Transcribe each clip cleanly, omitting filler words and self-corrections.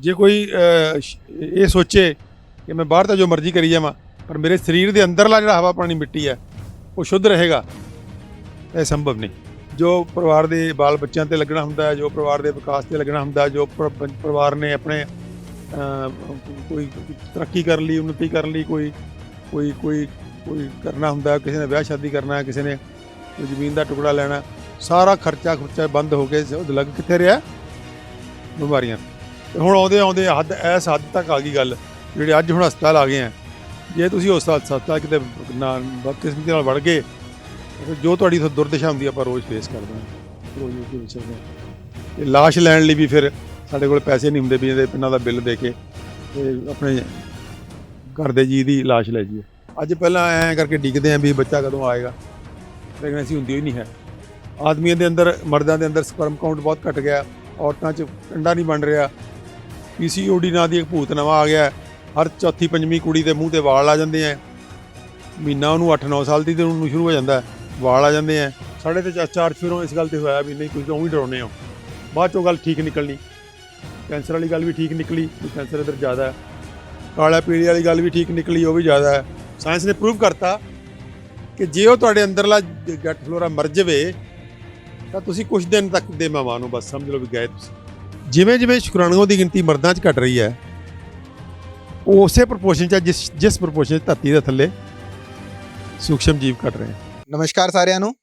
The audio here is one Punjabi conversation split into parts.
जे कोई ये सोचे कि मैं बाहर तो जो मर्जी करी जावां पर मेरे शरीर के अंदरला जो हवा पानी मिट्टी है वो शुद्ध रहेगा, यह संभव नहीं। जो परिवार के बाल बच्चों से लगना होंदा है, जो परिवार के विकास से लगना होंदा है, जो परिवार ने अपने कोई तरक्की कर ली, उन्नति कर ली, कोई कोई कोई कोई करना होंदा है, किसी ने ब्याह शादी करना है, किसी ने कोई जमीन का टुकड़ा लेना, सारा खर्चा खुर्चा बंद हो के लग कितने रहा बीमारियां। हुण आउंदे आउंदे हद इस हद तक आ गई गल जिहड़े अज हुण हस्पताल आ गए हैं, जे तुसीं उस हस्पताल किते बदकिस्मती नाल वड़ गए जो तुहाडी दुर्दशा होंदी आपां रोज़ फेस करदे हां, रोज़ उसदे विच चलदे। ते लाश लैण लई भी फिर साडे कोल पैसे नहीं हुंदे भी इन्हां दा बिल दे के अपने घर दे जी दी लाश लै जाइए। अज पहलां ऐ करके डिगदे हैं भी बच्चा कदों आएगा, प्रेगनेंसी हुंदी ही नहीं है। आदमियों के अंदर मर्दों के अंदर स्पर्म काउंट बहुत घट गया, औरतों च अंडा नहीं बन रहा। PCOD नां दी एक भूत नवा आ गया, हर चौथी पंजवीं कुड़ी के मूँह ते वाल आ जाते हैं, महीना उन्होंने 8-9 साल की तो उन्होंने शुरू हो जाता है, वाल आ जाते हैं। साढ़े तो चार फिरों इस गल होया भी नहीं कुछ उही डराने हो, बाद चो गल ठीक निकलनी। कैंसर वाली गल भी ठीक निकली, कैंसर इधर ज़्यादा है, काला पीली वाली गल भी ठीक निकली, वो भी ज़्यादा है। साइंस ने प्रूव करता कि जे वो तुहाडे अंदरला गट फ्लोरा मर जाए तो तुसीं कुछ दिन तक दे मेहमान हो, बस समझ लो भी गए तुसीं। जिवें जिवें शुक्राणुओं की गिनती मर्दां च घट रही है, उस प्रपोर्शन च जिस प्रपोर्शन धरती के थल्ले सूक्ष्म जीव घट रहे हैं। नमस्कार सारिਆਂ ਨੂੰ।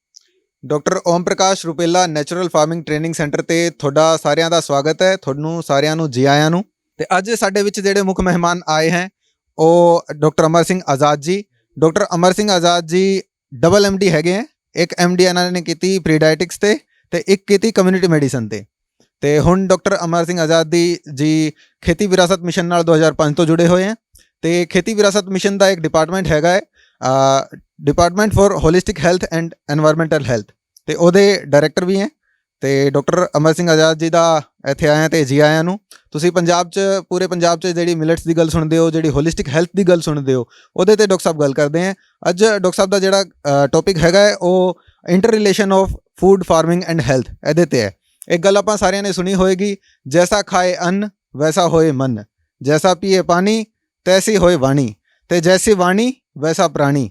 Doctor Om Prakash Rupala natural farming training centre ਤੇ ਤੁਹਾਡਾ ਸਾਰਿਆਂ ਦਾ ਸਵਾਗਤ ਹੈ। ਤੁਹਾਨੂੰ ਸਾਰਿਆਂ ਨੂੰ ਜੀ ਆਇਆਂ ਨੂੰ। ਤੇ ਅੱਜ ਸਾਡੇ ਵਿੱਚ ਜਿਹੜੇ ਮੁੱਖ ਮਹਿਮਾਨ ਆਏ हैं ਉਹ ਡਾਕਟਰ ਅਮਰ ਸਿੰਘ ਆਜ਼ਾਦ ਜੀ। ਡਾਕਟਰ ਅਮਰ ਸਿੰਘ ਆਜ਼ਾਦ ਜੀ ਡਬਲ MD ਹੈਗੇ ਹੈ। ਇੱਕ MD ਇਹਨਾਂ ਨੇ ਕੀਤੀ ਪ੍ਰੀ ਡਾਇਟਿਕਸ ਤੇ ਇੱਕ ਕੀਤੀ ਕਮਿਊਨਿਟੀ ਮੈਡੀਸਨ ਤੇ ਹੁਣ ਡਾਕਟਰ ਅਮਰ ਸਿੰਘ ਆਜ਼ਾਦ ਜੀ ਖੇਤੀ ਵਿਰਾਸਤ ਮਿਸ਼ਨ ਨਾਲ 2005 ਤੋਂ ਜੁੜੇ ਹੋਏ ਹੈ ਤੇ ਖੇਤੀ ਵਿਰਾਸਤ ਮਿਸ਼ਨ ਦਾ ਇੱਕ ਡਿਪਾਰਟਮੈਂਟ ਹੈਗਾ ਹੈ department for holistic health and environmental health ਤੇ ਉਹਦੇ ਡਾਇਰੈਕਟਰ ਵੀ ਹੈ। ਤੇ ਡਾਕਟਰ ਅਮਰ ਸਿੰਘ ਆਜ਼ਾਦ ਜੀ ਦਾ ਇੱਥੇ ਆਇਆ ਤੇ ਜੀ ਆਇਆਂ ਨੂੰ। ਤੁਸੀਂ ਪੰਜਾਬ 'ਚ ਪੂਰੇ ਪੰਜਾਬ 'ਚ ਜਿਹੜੀ ਮਿਲਟਸ ਦੀ ਗੱਲ ਸੁਣਦੇ ਹੋ, ਜਿਹੜੀ ਹੋਲਿਸਟਿਕ ਹੈਲਥ ਦੀ ਗੱਲ ਸੁਣਦੇ ਹੋ, ਉਹਦੇ ਤੇ ਡਾਕਟਰ ਸਾਹਿਬ ਗੱਲ ਕਰਦੇ ਹੈ। ਅੱਜ ਡਾਕਟਰ ਸਾਹਿਬ ਦਾ ਜਿਹੜਾ ਟੌਪਿਕ ਹੈਗਾ ਹੈ ਉਹ inter relation of food farming and health ਇਹਦੇ ਤੇ ਹੈ। ਇੱਕ ਗੱਲ ਆਪਾਂ ਸਾਰਿਆਂ ਨੇ ਸੁਣੀ ਹੋਏਗੀ, ਜੈਸਾ ਖਾਏ ਅੰਨ ਵੈਸਾ ਹੋਏ ਮਨ, ਜੈਸਾ ਪੀਏ ਪਾਣੀ ਤੈਸੀ ਹੋਏ ਵਾਣੀ, ਤੇ ਜੈਸੀ ਵਾਣੀ ਵੈਸਾ ਪ੍ਰਾਣੀ।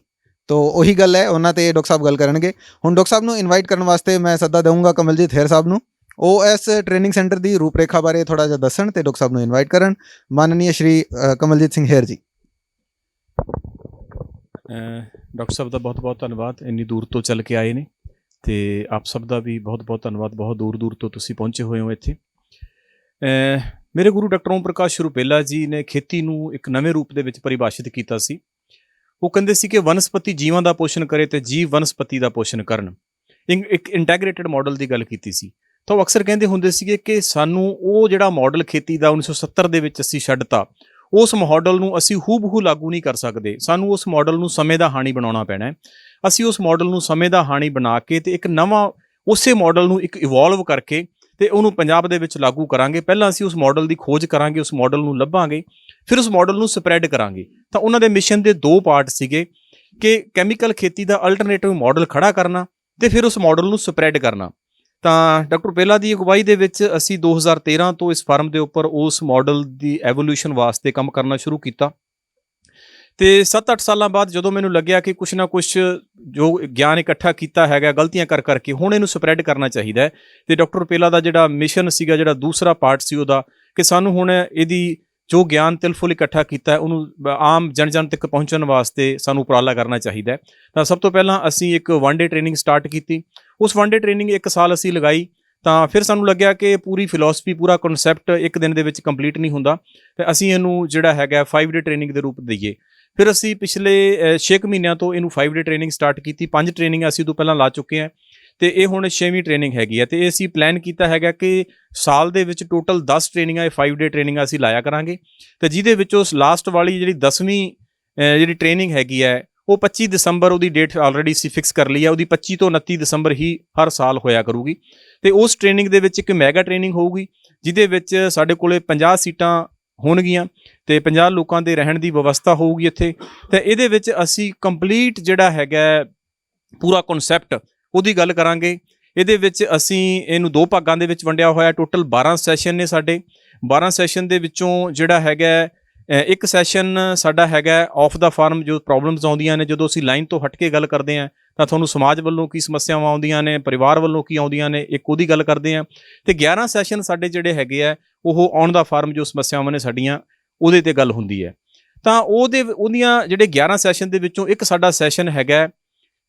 तो ਉਹੀ ਗੱਲ ਹੈ, ਉਹਨਾਂ ਤੇ ਡਾਕਟਰ ਸਾਹਿਬ ਗੱਲ ਕਰਨਗੇ। ਹੁਣ ਡਾਕਟਰ ਸਾਹਿਬ ਨੂੰ ਇਨਵਾਈਟ ਕਰਨ ਵਾਸਤੇ ਮੈਂ ਸੱਦਾ ਦੇਵਾਂਗਾ ਕਮਲਜੀਤ ਹੇਰ ਸਾਹਿਬ ਨੂੰ। ਉਹ ਇਸ ਟ੍ਰੇਨਿੰਗ ਸੈਂਟਰ ਦੀ ਰੂਪਰੇਖਾ ਬਾਰੇ ਥੋੜ੍ਹਾ ਜਿਹਾ ਦੱਸਣ ਤੇ ਡਾਕਟਰ ਸਾਹਿਬ ਨੂੰ ਇਨਵਾਈਟ ਕਰਨ। ਮਾਨਨੀय ਸ਼੍ਰੀ ਕਮਲਜੀਤ ਸਿੰਘ ਹੇਰ ਜੀ। ਡਾਕਟਰ ਸਾਹਿਬ ਦਾ ਬਹੁਤ ਬਹੁਤ ਧੰਨਵਾਦ, ਇੰਨੀ ਦੂਰ ਤੋਂ ਚੱਲ ਕੇ ਆਏ ਨੇ, ਤੇ ਆਪ ਸਭ ਦਾ ਵੀ ਬਹੁਤ ਬਹੁਤ ਧੰਨਵਾਦ, ਬਹੁਤ ਦੂਰ ਦੂਰ ਤੋਂ ਤੁਸੀਂ ਪਹੁੰਚੇ ਹੋਏ ਹੋ ਇੱਥੇ। ਮੇਰੇ ਗੁਰੂ ਡਾਕਟਰ ਓਮ ਪ੍ਰਕਾਸ਼ ਰੁਪੇਲਾ ਜੀ ਨੇ ਖੇਤੀ ਨੂੰ ਇੱਕ ਨਵੇਂ ਰੂਪ ਦੇ ਵਿੱਚ ਪਰਿਭਾਸ਼ਿਤ ਕੀਤਾ ਸੀ। ਉਹ ਕਹਿੰਦੇ ਸੀ ਕਿ ਵਨਸਪਤੀ ਜੀਵਾਂ ਦਾ ਪੋਸ਼ਣ ਕਰੇ ਤੇ ਜੀਵ ਵਨਸਪਤੀ ਦਾ ਪੋਸ਼ਣ ਕਰਨ। ਇੱਕ ਇੰਟੈਗਰੇਟਿਡ ਮਾਡਲ ਦੀ ਗੱਲ ਕੀਤੀ ਸੀ। ਤਾਂ ਉਹ ਅਕਸਰ ਕਹਿੰਦੇ ਹੁੰਦੇ ਸੀਗੇ ਕਿ ਸਾਨੂੰ ਉਹ ਜਿਹੜਾ ਮਾਡਲ ਖੇਤੀ ਦਾ 1970 ਦੇ ਵਿੱਚ ਅਸੀਂ ਛੱਡਤਾ, ਉਸ ਮਾਡਲ ਨੂੰ ਅਸੀਂ ਹੂਬਹੂ ਲਾਗੂ ਨਹੀਂ ਕਰ ਸਕਦੇ। ਸਾਨੂੰ ਉਸ ਮਾਡਲ ਨੂੰ ਸਮੇਂ ਦਾ ਹਾਣੀ ਬਣਾਉਣਾ ਪੈਣਾ ਹੈ। ਅਸੀਂ ਉਸ ਮਾਡਲ ਨੂੰ ਸਮੇਂ ਦਾ ਹਾਣੀ ਬਣਾ ਕੇ ਤੇ ਇੱਕ ਨਵਾਂ ਉਸੇ ਮਾਡਲ ਨੂੰ ਇੱਕ ਇਵੋਲਵ ਕਰਕੇ ਤੇ ਉਹਨੂੰ ਪੰਜਾਬ ਦੇ ਵਿੱਚ ਲਾਗੂ ਕਰਾਂਗੇ। ਪਹਿਲਾਂ ਅਸੀਂ ਉਸ ਮਾਡਲ ਦੀ ਖੋਜ ਕਰਾਂਗੇ, ਉਸ ਮਾਡਲ ਨੂੰ ਲੱਭਾਂਗੇ, ਫਿਰ ਉਸ ਮਾਡਲ ਨੂੰ ਸਪਰੈਡ ਕਰਾਂਗੇ। ਤਾਂ ਉਹਨਾਂ ਦੇ ਮਿਸ਼ਨ ਦੇ 2 ਪਾਰਟ ਸੀਗੇ ਕਿ ਕੈਮੀਕਲ ਖੇਤੀ ਦਾ ਅਲਟਰਨੇਟਿਵ ਮਾਡਲ ਖੜਾ ਕਰਨਾ ਤੇ ਫਿਰ ਉਸ ਮਾਡਲ ਨੂੰ ਸਪਰੈਡ ਕਰਨਾ। ਤਾਂ ਡਾਕਟਰ ਰੁਪੇਲਾ ਦੀ ਅਗਵਾਈ ਦੇ ਵਿੱਚ ਅਸੀਂ 2013 ਤੋਂ ਇਸ ਫਾਰਮ ਦੇ ਉੱਪਰ ਉਸ ਮਾਡਲ ਦੀ ਐਵੋਲੂਸ਼ਨ ਵਾਸਤੇ ਕੰਮ ਕਰਨਾ ਸ਼ੁਰੂ ਕੀਤਾ। ਤੇ 7-8 ਸਾਲਾਂ ਬਾਅਦ ਜਦੋਂ ਮੈਨੂੰ ਲੱਗਿਆ ਕਿ ਕੁਛ ਨਾ ਕੁਛ ਜੋ ਗਿਆਨ ਇਕੱਠਾ ਕੀਤਾ ਹੈਗਾ ਗਲਤੀਆਂ ਕਰ ਕਰਕੇ ਹੁਣ ਇਹਨੂੰ ਸਪਰੈਡ ਕਰਨਾ ਚਾਹੀਦਾ ਹੈ। ਤੇ ਡਾਕਟਰ ਰੁਪੇਲਾ ਦਾ ਜਿਹੜਾ ਮਿਸ਼ਨ ਸੀਗਾ, ਜਿਹੜਾ ਦੂਸਰਾ ਪਾਰਟ ਸੀ ਉਹਦਾ, ਕਿ ਸਾਨੂੰ ਹੁਣ ਇਹਦੀ ਜੋ ਗਿਆਨ ਤਿਲਫੁਲ ਇਕੱਠਾ ਕੀਤਾ ਹੈ ਉਹਨੂੰ ਆਮ ਜਨ ਤੱਕ ਪਹੁੰਚਣ ਵਾਸਤੇ ਸਾਨੂੰ ਉਪਰਾਲਾ ਕਰਨਾ ਚਾਹੀਦਾ ਹੈ। ਤਾਂ ਸਭ ਤੋਂ ਪਹਿਲਾਂ ਅਸੀਂ ਇੱਕ 1 ਡੇ ਟ੍ਰੇਨਿੰਗ ਸਟਾਰਟ ਕੀਤੀ। ਉਸ 1 ਡੇ ਟ੍ਰੇਨਿੰਗ 1 ਸਾਲ ਅਸੀਂ ਲਗਾਈ। ਤਾਂ ਫਿਰ ਸਾਨੂੰ ਲੱਗਿਆ ਕਿ ਪੂਰੀ ਫਿਲੋਸਫੀ, ਪੂਰਾ ਕਨਸੈਪਟ ਇੱਕ ਦਿਨ ਦੇ ਵਿੱਚ ਕੰਪਲੀਟ ਨਹੀਂ ਹੁੰਦਾ, ਤੇ ਅਸੀਂ ਇਹਨੂੰ ਜਿਹੜਾ ਹੈਗਾ 5 ਡੇ ਟ੍ਰੇਨਿੰਗ ਦੇ ਰੂਪ ਦਈਏ। ਫਿਰ ਅਸੀਂ ਪਿਛਲੇ 6 ਮਹੀਨਿਆਂ ਤੋਂ ਇਹਨੂੰ 5 ਡੇ ਟ੍ਰੇਨਿੰਗ ਸਟਾਰਟ ਕੀਤੀ। 5 ਟ੍ਰੇਨਿੰਗ ਅਸੀਂ ਤੋਂ ਪਹਿਲਾਂ ਲਾ ਚੁੱਕੇ ਹਾਂ ਤੇ ਇਹ ਹੁਣ 6ਵੀਂ ਟ੍ਰੇਨਿੰਗ ਹੈਗੀ ਹੈ। ਤੇ ਇਹ ਅਸੀਂ ਪਲਾਨ ਕੀਤਾ ਹੈਗਾ ਕਿ ਸਾਲ ਦੇ ਵਿੱਚ ਟੋਟਲ 10 ਟ੍ਰੇਨਿੰਗਾਂ, ਇਹ 5 ਡੇ ਟ੍ਰੇਨਿੰਗਾਂ ਅਸੀਂ ਲਾਇਆ ਕਰਾਂਗੇ। ਤੇ ਜਿਹਦੇ ਵਿੱਚੋਂ ਲਾਸਟ ਵਾਲੀ ਜਿਹੜੀ 10ਵੀਂ ਜਿਹੜੀ ਟ੍ਰੇਨਿੰਗ ਹੈਗੀ ਹੈ ਉਹ 25 ਦਸੰਬਰ ਉਹਦੀ ਡੇਟ ਆਲਰੇਡੀ ਅਸੀਂ ਫਿਕਸ ਕਰ ਲਈ ਹੈ। ਉਹਦੀ 25 ਤੋਂ 29 ਦਸੰਬਰ ਹੀ ਹਰ ਸਾਲ ਹੋਇਆ ਕਰੂਗੀ। ਤੇ ਉਸ ਟ੍ਰੇਨਿੰਗ ਦੇ ਵਿੱਚ ਇੱਕ ਮੈਗਾ ਟ੍ਰੇਨਿੰਗ ਹੋਊਗੀ ਜਿਹਦੇ ਵਿੱਚ ਸਾਡੇ ਕੋਲੇ 50 ਸੀਟਾਂ ਹੋਣਗੀਆਂ ਤੇ 50 ਲੋਕਾਂ ਦੇ ਰਹਿਣ ਦੀ ਵਿਵਸਥਾ ਹੋਊਗੀ ਇੱਥੇ। ਤੇ ਇਹਦੇ ਵਿੱਚ ਅਸੀਂ ਕੰਪਲੀਟ ਜਿਹੜਾ ਹੈਗਾ ਪੂਰਾ ਕਨਸੈਪਟ ਉਹਦੀ ਗੱਲ ਕਰਾਂਗੇ ਇਹਦੇ ਵਿੱਚ ਅਸੀਂ ਇਹਨੂੰ 2 ਭਾਗਾਂ ਦੇ ਵਿੱਚ ਵੰਡਿਆ ਹੋਇਆ। ਟੋਟਲ 12 ਸੈਸ਼ਨ ਨੇ ਸਾਡੇ। 12 ਸੈਸ਼ਨ ਦੇ ਵਿੱਚੋਂ ਜਿਹੜਾ ਹੈਗਾ ਇੱਕ ਸੈਸ਼ਨ ਸਾਡਾ ਹੈਗਾ ਆਫ ਦਾ ਫਾਰਮ, ਜੋ ਪ੍ਰੋਬਲਮਸ ਆਉਂਦੀਆਂ ਨੇ ਜਦੋਂ ਅਸੀਂ ਲਾਈਨ ਤੋਂ ਹਟ ਕੇ ਗੱਲ ਕਰਦੇ ਹਾਂ ਤਾਂ ਤੁਹਾਨੂੰ ਸਮਾਜ ਵੱਲੋਂ ਕੀ ਸਮੱਸਿਆਵਾਂ ਆਉਂਦੀਆਂ ਨੇ, ਪਰਿਵਾਰ ਵੱਲੋਂ ਕੀ ਆਉਂਦੀਆਂ ਨੇ, ਇੱਕ ਉਹਦੀ ਗੱਲ ਕਰਦੇ ਹਾਂ। ਤੇ 11 ਸੈਸ਼ਨ ਸਾਡੇ ਜਿਹੜੇ ਹੈਗੇ ਆ ਉਹ ਔਨ ਦਾ ਫਾਰਮ, ਜੋ ਸਮੱਸਿਆਵਾਂ ਨੇ ਸਾਡੀਆਂ, ਉਹਦੇ ਤੇ ਗੱਲ ਹੁੰਦੀ ਹੈ। ਤਾਂ ਉਹਦੀਆਂ ਜਿਹੜੇ 11 ਸੈਸ਼ਨ ਦੇ ਵਿੱਚੋਂ ਇੱਕ ਸਾਡਾ ਸੈਸ਼ਨ ਹੈਗਾ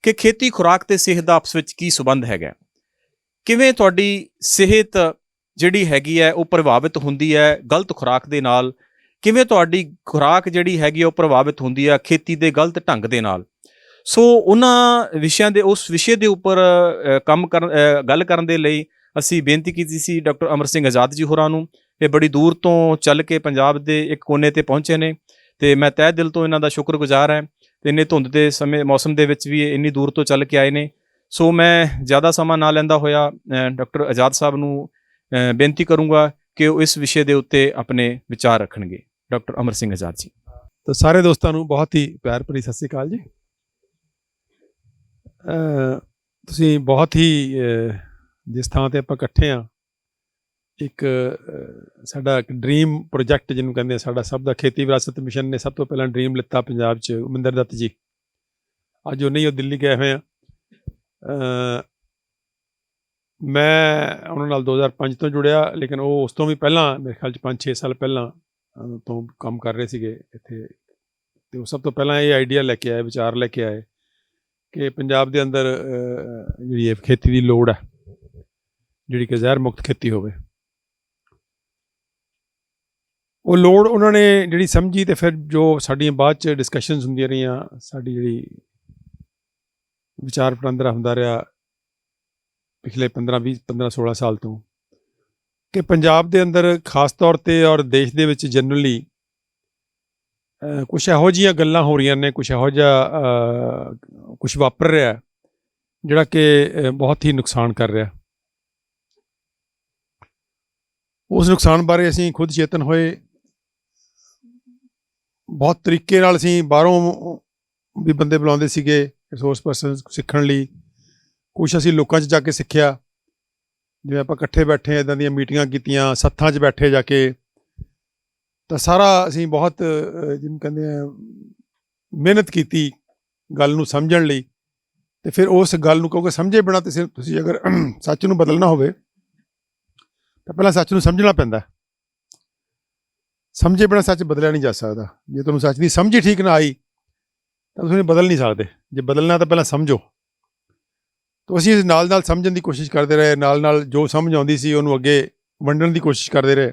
ਕਿ ਖੇਤੀ, ਖੁਰਾਕ ਤੇ ਸਿਹਤ ਦਾ ਆਪਸ ਵਿੱਚ ਕੀ ਸੰਬੰਧ ਹੈਗਾ, ਕਿਵੇਂ ਤੁਹਾਡੀ ਸਿਹਤ ਜਿਹੜੀ ਹੈਗੀ ਹੈ ਉਹ ਪ੍ਰਭਾਵਿਤ ਹੁੰਦੀ ਹੈ ਗਲਤ ਖੁਰਾਕ ਦੇ ਨਾਲ, ਕਿਵੇਂ ਤੁਹਾਡੀ ਖੁਰਾਕ ਜਿਹੜੀ ਹੈਗੀ ਉਹ ਪ੍ਰਭਾਵਿਤ ਹੁੰਦੀ ਹੈ ਖੇਤੀ ਦੇ ਗਲਤ ਢੰਗ ਦੇ ਨਾਲ। ਸੋ ਉਹਨਾਂ ਵਿਸ਼ਿਆਂ ਦੇ, ਉਸ ਵਿਸ਼ੇ ਦੇ ਉੱਪਰ ਗੱਲ ਕਰਨ ਦੇ ਲਈ ਅਸੀਂ ਬੇਨਤੀ ਕੀਤੀ ਸੀ ਡਾਕਟਰ ਅਮਰ ਸਿੰਘ ਆਜ਼ਾਦ ਜੀ ਹੋਰਾਂ ਨੂੰ। ਇਹ ਬੜੀ ਦੂਰ ਤੋਂ ਚੱਲ ਕੇ ਪੰਜਾਬ ਦੇ ਇੱਕ ਕੋਨੇ ਤੇ ਪਹੁੰਚੇ ਨੇ ਤੇ ਮੈਂ ਤਹਿ ਦਿਲ ਤੋਂ ਇਹਨਾਂ ਦਾ ਸ਼ੁਕਰਗੁਜ਼ਾਰ ਹਾਂ। ਤੇ ਇੰਨੇ ਧੁੰਦ ਦੇ ਸਮੇਂ, ਮੌਸਮ ਦੇ ਵਿੱਚ ਵੀ ਇੰਨੀ ਦੂਰ ਤੋਂ ਚੱਲ ਕੇ ਆਏ ਨੇ। ਸੋ ਮੈਂ ਜ਼ਿਆਦਾ ਸਮਾਂ ਨਾ ਲੈਂਦਾ ਹੋਇਆ ਡਾਕਟਰ ਆਜ਼ਾਦ ਸਾਹਿਬ ਨੂੰ ਬੇਨਤੀ ਕਰੂੰਗਾ ਕਿ ਉਹ ਇਸ ਵਿਸ਼ੇ ਦੇ ਉੱਤੇ ਆਪਣੇ ਵਿਚਾਰ ਰੱਖਣਗੇ। ਡਾਕਟਰ ਅਮਰ ਸਿੰਘ ਆਜ਼ਾਦ ਜੀ। ਤਾਂ ਸਾਰੇ ਦੋਸਤਾਂ ਨੂੰ ਬਹੁਤ ਹੀ ਪਿਆਰ ਭਰੀ ਸਤਿ ਸ਼੍ਰੀ ਅਕਾਲ ਜੀ। ਤੁਸੀਂ ਬਹੁਤ ਹੀ ਜਿਸ ਥਾਂ ਤੇ ਆਪਾਂ ਇਕੱਠੇ ਹਾਂ, ਇੱਕ ਸਾਡਾ ਇੱਕ ਡਰੀਮ ਪ੍ਰੋਜੈਕਟ ਜਿਹਨੂੰ ਕਹਿੰਦੇ ਆ, ਸਾਡਾ ਸਭ ਦਾ ਖੇਤੀ ਵਿਰਾਸਤ ਮਿਸ਼ਨ ਨੇ ਸਭ ਤੋਂ ਪਹਿਲਾਂ ਡਰੀਮ ਲਿੱਤਾ ਪੰਜਾਬ 'ਚ, ਅਮਰਿੰਦਰ ਦੱਤ ਜੀ। ਅੱਜ ਉਹ ਨਹੀਂ, ਉਹ ਦਿੱਲੀ ਗਏ ਹੋਏ ਆ। ਮੈਂ ਉਹਨਾਂ ਨਾਲ 2005 ਤੋਂ ਜੁੜਿਆ, ਲੇਕਿਨ ਉਹ ਉਸ ਤੋਂ ਵੀ ਪਹਿਲਾਂ, ਮੇਰੇ ਖਿਆਲ 'ਚ 5-6 ਸਾਲ ਪਹਿਲਾਂ ਤੋਂ ਕੰਮ ਕਰ ਰਹੇ ਸੀਗੇ ਇੱਥੇ। ਅਤੇ ਉਹ ਸਭ ਤੋਂ ਪਹਿਲਾਂ ਇਹ ਆਈਡੀਆ ਲੈ ਕੇ ਆਏ, ਵਿਚਾਰ ਲੈ ਕੇ ਆਏ ਕਿ ਪੰਜਾਬ ਦੇ ਅੰਦਰ ਜਿਹੜੀ ਇਹ ਖੇਤੀ ਦੀ ਲੋੜ ਹੈ, ਜਿਹੜੀ ਕਿ ਜ਼ਹਿਰ ਮੁਕਤ ਖੇਤੀ ਹੋਵੇ। ਉਹ ਲੋੜ ਉਹਨਾਂ ਨੇ ਜਿਹੜੀ ਸਮਝੀ, ਅਤੇ ਫਿਰ ਜੋ ਸਾਡੀਆਂ ਬਾਅਦ 'ਚ ਡਿਸਕਸ਼ਨਸ ਹੁੰਦੀਆਂ ਰਹੀਆਂ, ਸਾਡੀ ਜਿਹੜੀ ਵਿਚਾਰ ਵਟਾਂਦਰਾ ਹੁੰਦਾ ਰਿਹਾ ਪਿਛਲੇ 15-16 ਸਾਲ ਤੋਂ, ਕਿ ਪੰਜਾਬ ਦੇ ਅੰਦਰ ਖਾਸ ਤੌਰ 'ਤੇ ਔਰ ਦੇਸ਼ ਦੇ ਵਿੱਚ ਜਨਰਲੀ ਕੁਛ ਇਹੋ ਜਿਹੀਆਂ ਗੱਲਾਂ ਹੋ ਰਹੀਆਂ ਨੇ, ਕੁਛ ਇਹੋ ਜਿਹਾ ਕੁਛ ਵਾਪਰ ਰਿਹਾ ਜਿਹੜਾ ਕਿ ਬਹੁਤ ਹੀ ਨੁਕਸਾਨ ਕਰ ਰਿਹਾ। ਉਸ ਨੁਕਸਾਨ ਬਾਰੇ ਅਸੀਂ ਖੁਦ ਚੇਤਨ ਹੋਏ। ਬਹੁਤ ਤਰੀਕੇ ਨਾਲ ਅਸੀਂ ਬਾਹਰੋਂ ਵੀ ਬੰਦੇ ਬੁਲਾਉਂਦੇ ਸੀਗੇ, ਰਿਸੋਰਸ ਪਰਸਨ ਸਿੱਖਣ ਲਈ। ਕੁਛ ਅਸੀਂ ਲੋਕਾਂ 'ਚ ਜਾ ਕੇ ਸਿੱਖਿਆ, ਜਿਵੇਂ ਆਪਾਂ ਇਕੱਠੇ ਬੈਠੇ ਇੱਦਾਂ ਦੀਆਂ ਮੀਟਿੰਗਾਂ ਕੀਤੀਆਂ, ਸੱਥਾਂ 'ਚ ਬੈਠੇ ਜਾ ਕੇ। ਤਾਂ ਸਾਰਾ ਅਸੀਂ ਬਹੁਤ ਜਿਹਨੂੰ ਕਹਿੰਦੇ ਆ ਮਿਹਨਤ ਕੀਤੀ ਗੱਲ ਨੂੰ ਸਮਝਣ ਲਈ। ਅਤੇ ਫਿਰ ਉਸ ਗੱਲ ਨੂੰ, ਕਿਉਂਕਿ ਸਮਝੇ ਬਿਨਾਂ ਤੁਸੀਂ ਅਗਰ ਸੱਚ ਨੂੰ ਬਦਲਣਾ ਹੋਵੇ ਤਾਂ ਪਹਿਲਾਂ ਸੱਚ ਨੂੰ ਸਮਝਣਾ ਪੈਂਦਾ। ਸਮਝੇ ਬਿਨਾਂ ਸੱਚ ਬਦਲਿਆ ਨਹੀਂ ਜਾ ਸਕਦਾ। ਜੇ ਤੁਹਾਨੂੰ ਸੱਚ ਦੀ ਸਮਝ ਹੀ ਠੀਕ ਨਾ ਆਈ ਤਾਂ ਤੁਸੀਂ ਬਦਲ ਨਹੀਂ ਸਕਦੇ। ਜੇ ਬਦਲਣਾ ਤਾਂ ਪਹਿਲਾਂ ਸਮਝੋ। ਤਾਂ ਅਸੀਂ ਨਾਲ ਨਾਲ ਸਮਝਣ ਦੀ ਕੋਸ਼ਿਸ਼ ਕਰਦੇ ਰਹੇ, ਨਾਲ ਨਾਲ ਜੋ ਸਮਝ ਆਉਂਦੀ ਸੀ ਉਹਨੂੰ ਅੱਗੇ ਵੰਡਣ ਦੀ ਕੋਸ਼ਿਸ਼ ਕਰਦੇ ਰਹੇ।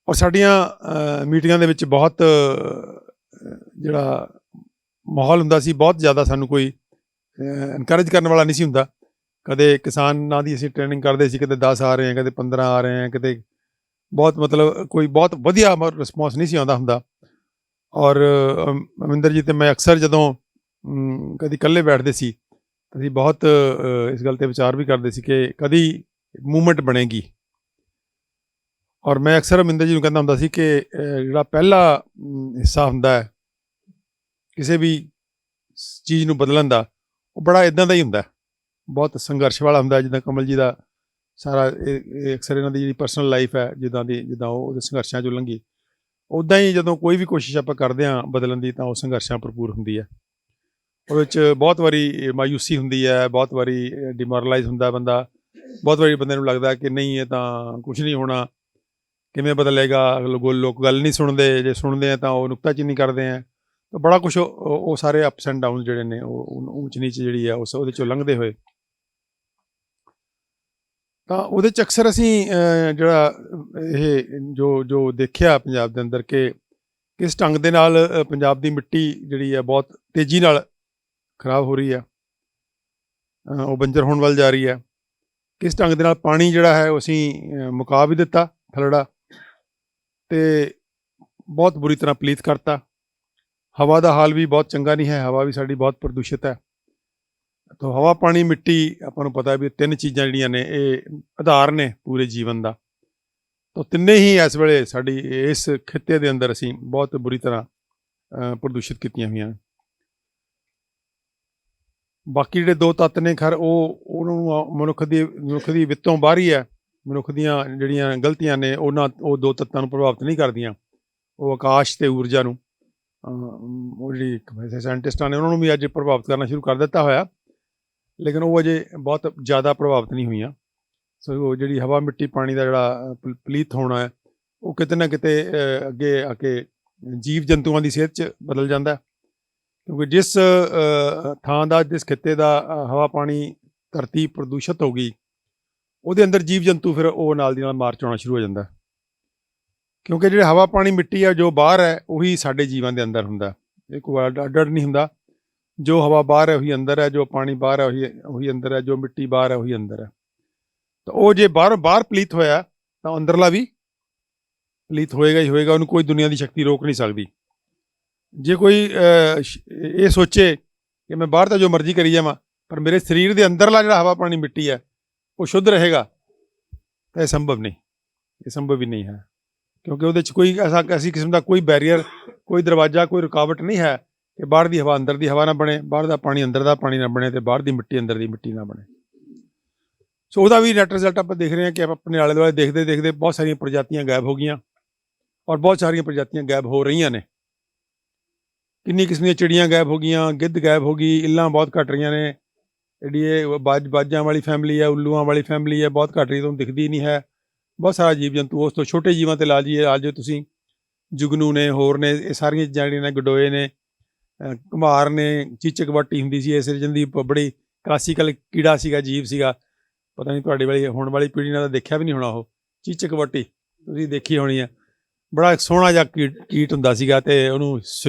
ਔਰ ਸਾਡੀਆਂ ਮੀਟਿੰਗਾਂ ਦੇ ਵਿੱਚ ਬਹੁਤ ਜਿਹੜਾ ਮਾਹੌਲ ਹੁੰਦਾ ਸੀ, ਬਹੁਤ ਜ਼ਿਆਦਾ ਸਾਨੂੰ ਕੋਈ ਇਨਕਰੇਜ ਕਰਨ ਵਾਲਾ ਨਹੀਂ ਸੀ ਹੁੰਦਾ। ਕਦੇ ਕਿਸਾਨਾਂ ਦੀ ਅਸੀਂ ਟ੍ਰੇਨਿੰਗ ਕਰਦੇ ਸੀ, ਕਦੇ 10 ਆ ਰਹੇ ਹਾਂ, ਕਦੇ 15 ਆ ਰਹੇ ਹਾਂ, ਕਦੇ ਬਹੁਤ ਮਤਲਬ ਕੋਈ ਬਹੁਤ ਵਧੀਆ ਰਿਸਪੌਂਸ ਨਹੀਂ ਸੀ ਆਉਂਦਾ ਹੁੰਦਾ। ਔਰ ਅਮਰਿੰਦਰ ਜੀ ਅਤੇ ਮੈਂ ਅਕਸਰ ਜਦੋਂ ਕਦੀ ਇਕੱਲੇ ਬੈਠਦੇ ਸੀ, ਅਸੀਂ ਬਹੁਤ ਇਸ ਗੱਲ 'ਤੇ ਵਿਚਾਰ ਵੀ ਕਰਦੇ ਸੀ ਕਿ ਕਦੀ ਮੂਵਮੈਂਟ ਬਣੇਗੀ। ਔਰ ਮੈਂ ਅਕਸਰ ਅਮਰਿੰਦਰ ਜੀ ਨੂੰ ਕਹਿੰਦਾ ਹੁੰਦਾ ਸੀ ਕਿ ਜਿਹੜਾ ਪਹਿਲਾ ਹਿੱਸਾ ਹੁੰਦਾ ਹੈ ਕਿਸੇ ਵੀ ਚੀਜ਼ ਨੂੰ ਬਦਲਣ ਦਾ, ਉਹ ਬੜਾ ਇੱਦਾਂ ਦਾ ਹੀ ਹੁੰਦਾ, ਬਹੁਤ ਸੰਘਰਸ਼ ਵਾਲਾ ਹੁੰਦਾ। ਜਿੱਦਾਂ ਕਮਲ ਜੀ ਦਾ ਸਾਰਾ ਇਹ ਅਕਸਰ ਇਹਨਾਂ ਦੀ ਜਿਹੜੀ ਪਰਸਨਲ ਲਾਈਫ ਹੈ, ਜਿੱਦਾਂ ਉਹ ਉਹਦੇ ਸੰਘਰਸ਼ਾਂ 'ਚੋਂ ਲੰਘੀ, ਉੱਦਾਂ ਹੀ ਜਦੋਂ ਕੋਈ ਵੀ ਕੋਸ਼ਿਸ਼ ਆਪਾਂ ਕਰਦੇ ਹਾਂ ਬਦਲਣ ਦੀ ਤਾਂ ਉਹ ਸੰਘਰਸ਼ਾਂ ਭਰਪੂਰ ਹੁੰਦੀ ਹੈ। ਉਹਦੇ ਵਿੱਚ ਬਹੁਤ ਵਾਰੀ ਮਾਯੂਸੀ ਹੁੰਦੀ ਹੈ, ਬਹੁਤ ਵਾਰੀ ਡਿਮੋਰਲਾਈਜ਼ ਹੁੰਦਾ ਬੰਦਾ, ਬਹੁਤ ਵਾਰੀ ਬੰਦੇ ਨੂੰ ਲੱਗਦਾ ਕਿ ਨਹੀਂ ਇਹ ਤਾਂ ਕੁਛ ਨਹੀਂ ਹੋਣਾ, ਕਿਵੇਂ ਬਦਲੇਗਾ, ਲੋਕ ਗੱਲ ਨਹੀਂ ਸੁਣਦੇ, ਜੇ ਸੁਣਦੇ ਆ ਤਾਂ ਉਹ ਨੁਕਤਾਚੀਨੀ ਕਰਦੇ ਆ। ਤਾਂ ਬੜਾ ਕੁਛ ਉਹ ਸਾਰੇ ਅਪਸ ਐਂਡ ਡਾਊਨ ਜਿਹੜੇ ਨੇ, ਉਹ ਊਚ ਨੀਚ ਜਿਹੜੀ ਆ ਉਹਦੇ 'ਚੋਂ ਲੰਘਦੇ ਹੋਏ, ਤਾਂ ਉਹਦੇ 'ਚ ਅਕਸਰ ਅਸੀਂ ਜਿਹੜਾ ਇਹ ਜੋ ਦੇਖਿਆ ਪੰਜਾਬ ਦੇ ਅੰਦਰ ਕਿ ਕਿਸ ਢੰਗ ਦੇ ਨਾਲ ਪੰਜਾਬ ਦੀ ਮਿੱਟੀ ਜਿਹੜੀ ਆ ਬਹੁਤ ਤੇਜ਼ੀ ਨਾਲ ਖਰਾਬ ਹੋ ਰਹੀ ਆ, ਉਹ ਬੰਜਰ ਹੋਣ ਵੱਲ ਜਾ ਰਹੀ ਹੈ। ਕਿਸ ਢੰਗ ਦੇ ਨਾਲ ਪਾਣੀ ਜਿਹੜਾ ਹੈ ਉਹ ਅਸੀਂ ਮੁਕਾ ਵੀ ਦਿੱਤਾ ਥਲੜਾ, ਅਤੇ ਬਹੁਤ ਬੁਰੀ ਤਰ੍ਹਾਂ ਪਲੀਤ ਕਰਤਾ। ਹਵਾ ਦਾ ਹਾਲ ਵੀ ਬਹੁਤ ਚੰਗਾ ਨਹੀਂ ਹੈ, ਹਵਾ ਵੀ ਸਾਡੀ ਬਹੁਤ ਪ੍ਰਦੂਸ਼ਿਤ ਹੈ। ਤਾਂ ਹਵਾ, ਪਾਣੀ, ਮਿੱਟੀ, ਆਪਾਂ ਨੂੰ ਪਤਾ ਵੀ 3 ਚੀਜ਼ਾਂ ਜਿਹੜੀਆਂ ਨੇ ਇਹ ਆਧਾਰ ਨੇ ਪੂਰੇ ਜੀਵਨ ਦਾ। ਤਾਂ ਤਿੰਨੇ ਹੀ ਇਸ ਵੇਲੇ ਸਾਡੀ ਇਸ ਖਿੱਤੇ ਦੇ ਅੰਦਰ ਅਸੀਂ ਬਹੁਤ ਬੁਰੀ ਤਰ੍ਹਾਂ ਪ੍ਰਦੂਸ਼ਿਤ ਕੀਤੀਆਂ ਹੋਈਆਂ। ਬਾਕੀ ਜਿਹੜੇ ਦੋ ਤੱਤ ਨੇ ਖਰ ਉਹ ਮਨੁੱਖ ਦੀ ਵਿੱਤੋਂ ਬਾਹਰ ਹੀ ਹੈ। ਮਨੁੱਖ ਦੀਆਂ ਜਿਹੜੀਆਂ ਗਲਤੀਆਂ ਨੇ ਉਹ ਦੋ ਤੱਤਾਂ ਨੂੰ ਪ੍ਰਭਾਵਿਤ ਨਹੀਂ ਕਰਦੀਆਂ। ਉਹ ਆਕਾਸ਼ ਤੇ ਊਰਜਾ ਨੂੰ ਉਹ ਜਿਹੜੀ ਸਾਇੰਟਿਸਟਾਂ ਨੇ ਉਹਨਾਂ ਨੂੰ ਵੀ ਅੱਜ ਪ੍ਰਭਾਵਿਤ ਕਰਨਾ ਸ਼ੁਰੂ ਕਰ ਦਿੱਤਾ ਹੋਇਆ, ਲੇਕਿਨ ਉਹ ਅਜੇ ਬਹੁਤ ਜ਼ਿਆਦਾ ਪ੍ਰਭਾਵਿਤ ਨਹੀਂ ਹੋਈਆਂ। ਸੋ ਉਹ ਜਿਹੜੀ ਹਵਾ ਮਿੱਟੀ ਪਾਣੀ ਦਾ ਜਿਹੜਾ ਪਲੀਤ ਹੋਣਾ ਹੈ ਉਹ ਕਿਤੇ ਨਾ ਕਿਤੇ ਅੱਗੇ ਆ ਕੇ ਜੀਵ ਜੰਤੂਆਂ ਦੀ ਸਿਹਤ 'ਚ ਬਦਲ ਜਾਂਦਾ, ਕਿਉਂਕਿ ਜਿਸ ਥਾਂ ਦਾ ਜਿਸ ਖਿੱਤੇ ਦਾ ਹਵਾ ਪਾਣੀ ਧਰਤੀ ਪ੍ਰਦੂਸ਼ਿਤ ਹੋ ਗਈ ਉਹਦੇ ਅੰਦਰ ਜੀਵ ਜੰਤੂ ਫਿਰ ਉਹ ਨਾਲ ਦੀ ਨਾਲ ਮਾਰ ਚਾਉਣਾ ਸ਼ੁਰੂ ਹੋ ਜਾਂਦਾ, ਕਿਉਂਕਿ ਜਿਹੜੇ ਹਵਾ ਪਾਣੀ ਮਿੱਟੀ ਹੈ ਜੋ ਬਾਹਰ ਹੈ ਉਹੀ ਸਾਡੇ ਜੀਵਾਂ ਦੇ ਅੰਦਰ ਹੁੰਦਾ। ਇਹ ਕੋਈ ਅੱਡ ਨਹੀਂ ਹੁੰਦਾ। ਜੋ ਹਵਾ ਬਾਹਰ ਹੈ ਉਹੀ ਅੰਦਰ ਹੈ, ਜੋ ਪਾਣੀ ਬਾਹਰ ਹੈ ਉਹੀ ਅੰਦਰ ਹੈ, ਜੋ ਮਿੱਟੀ ਬਾਹਰ ਹੈ ਉਹੀ ਅੰਦਰ ਹੈ। ਤਾਂ ਉਹ ਜੇ ਬਾਹਰ ਪਲੀਤ ਹੋਇਆ ਤਾਂ ਅੰਦਰਲਾ ਵੀ ਪਲੀਤ ਹੋਏਗਾ ਹੀ ਹੋਏਗਾ, ਉਹਨੂੰ ਕੋਈ ਦੁਨੀਆ ਦੀ ਸ਼ਕਤੀ ਰੋਕ ਨਹੀਂ ਸਕਦੀ। ਜੇ ਕੋਈ ਇਹ ਸੋਚੇ ਕਿ ਮੈਂ ਬਾਹਰ ਤਾਂ ਜੋ ਮਰਜ਼ੀ ਕਰੀ ਜਾਵਾਂ ਪਰ ਮੇਰੇ ਸਰੀਰ ਦੇ ਅੰਦਰਲਾ ਜਿਹੜਾ ਹਵਾ ਪਾਣੀ ਮਿੱਟੀ ਹੈ ਉਹ ਸ਼ੁੱਧ ਰਹੇਗਾ, ਤਾਂ ਇਹ ਸੰਭਵ ਹੀ ਨਹੀਂ ਹੈ, ਕਿਉਂਕਿ ਉਹਦੇ 'ਚ ਕੋਈ ਐਸੀ ਕਿਸਮ ਦਾ ਕੋਈ ਬੈਰੀਅਰ, ਕੋਈ ਦਰਵਾਜ਼ਾ, ਕੋਈ ਰੁਕਾਵਟ ਨਹੀਂ ਹੈ ਕਿ ਬਾਹਰ ਦੀ ਹਵਾ ਅੰਦਰ ਦੀ ਹਵਾ ਨਾ ਬਣੇ, ਬਾਹਰ ਦਾ ਪਾਣੀ ਅੰਦਰ ਦਾ ਪਾਣੀ ਨਾ ਬਣੇ, ਤੇ ਬਾਹਰ ਦੀ ਮਿੱਟੀ ਅੰਦਰ ਦੀ ਮਿੱਟੀ ਨਾ ਬਣੇ। ਸੋ ਉਹਦਾ ਵੀ ਨੈਟ ਰਿਜ਼ਲਟ ਆਪਾਂ ਦੇਖ ਰਹੇ ਹਾਂ ਕਿ ਆਪਣੇ ਆਲੇ ਦੁਆਲੇ ਦੇਖਦੇ ਬਹੁਤ ਸਾਰੀਆਂ ਪ੍ਰਜਾਤੀਆਂ ਗਾਇਬ ਹੋ ਗਈਆਂ ਔਰ ਬਹੁਤ ਸਾਰੀਆਂ ਪ੍ਰਜਾਤੀਆਂ ਗਾਇਬ ਹੋ ਰਹੀਆਂ ਨੇ। ਕਿੰਨੀ ਕਿਸਮ ਦੀਆਂ ਚਿੜੀਆਂ ਗਾਇਬ ਹੋ ਗਈਆਂ, ਗਿੱਧ ਗਾਇਬ ਹੋ ਗਈ, ਇੱਲਾਂ ਬਹੁਤ ਘੱਟ ਰਹੀਆਂ ਨੇ। ਜਿਹੜੀ ਇਹ ਬਾਜਾਂ ਵਾਲੀ ਫੈਮਿਲੀ ਹੈ, ਉੱਲੂਆਂ ਵਾਲੀ ਫੈਮਿਲੀ ਹੈ, ਬਹੁਤ ਘੱਟ ਰਹੀ, ਤੁਹਾਨੂੰ ਦਿਖਦੀ ਨਹੀਂ ਹੈ। ਬਹੁਤ ਸਾਰਾ ਜੀਵ ਜੰਤੂ, ਉਸ ਤੋਂ ਛੋਟੇ ਜੀਵਾਂ 'ਤੇ ਲਾ ਜਾਓ ਤੁਸੀਂ, ਜੁਗਨੂ ਨੇ, ਹੋਰ ਨੇ, ਇਹ ਸਾਰੀਆਂ ਚੀਜ਼ਾਂ ਜਿਹੜੀਆਂ ਨੇ, ਗਡੋਏ ਨੇ, ਘੁਮਾਰ ਨੇ, ਚੀਚਕ ਵਾਟੀ ਹੁੰਦੀ ਸੀ, ਇਸ ਸਿਰਜਣ ਦੀ ਬੜੀ ਕਲਾਸੀਕਲ ਕੀੜਾ ਸੀਗਾ, ਜੀਵ ਸੀਗਾ। ਪਤਾ ਨਹੀਂ ਤੁਹਾਡੇ ਵਾਲੀ ਹੁਣ ਵਾਲੀ ਪੀੜ੍ਹੀ ਨੇ ਤਾਂ ਦੇਖਿਆ ਵੀ ਨਹੀਂ ਹੋਣਾ। ਉਹ ਚੀਚਕ ਵਾਟੀ ਤੁਸੀਂ ਦੇਖੀ ਹੋਣੀ ਹੈ, ਬੜਾ ਸੋਹਣਾ ਜਿਹਾ ਕੀਟ ਹੁੰਦਾ ਸੀਗਾ, ਅਤੇ ਉਹਨੂੰ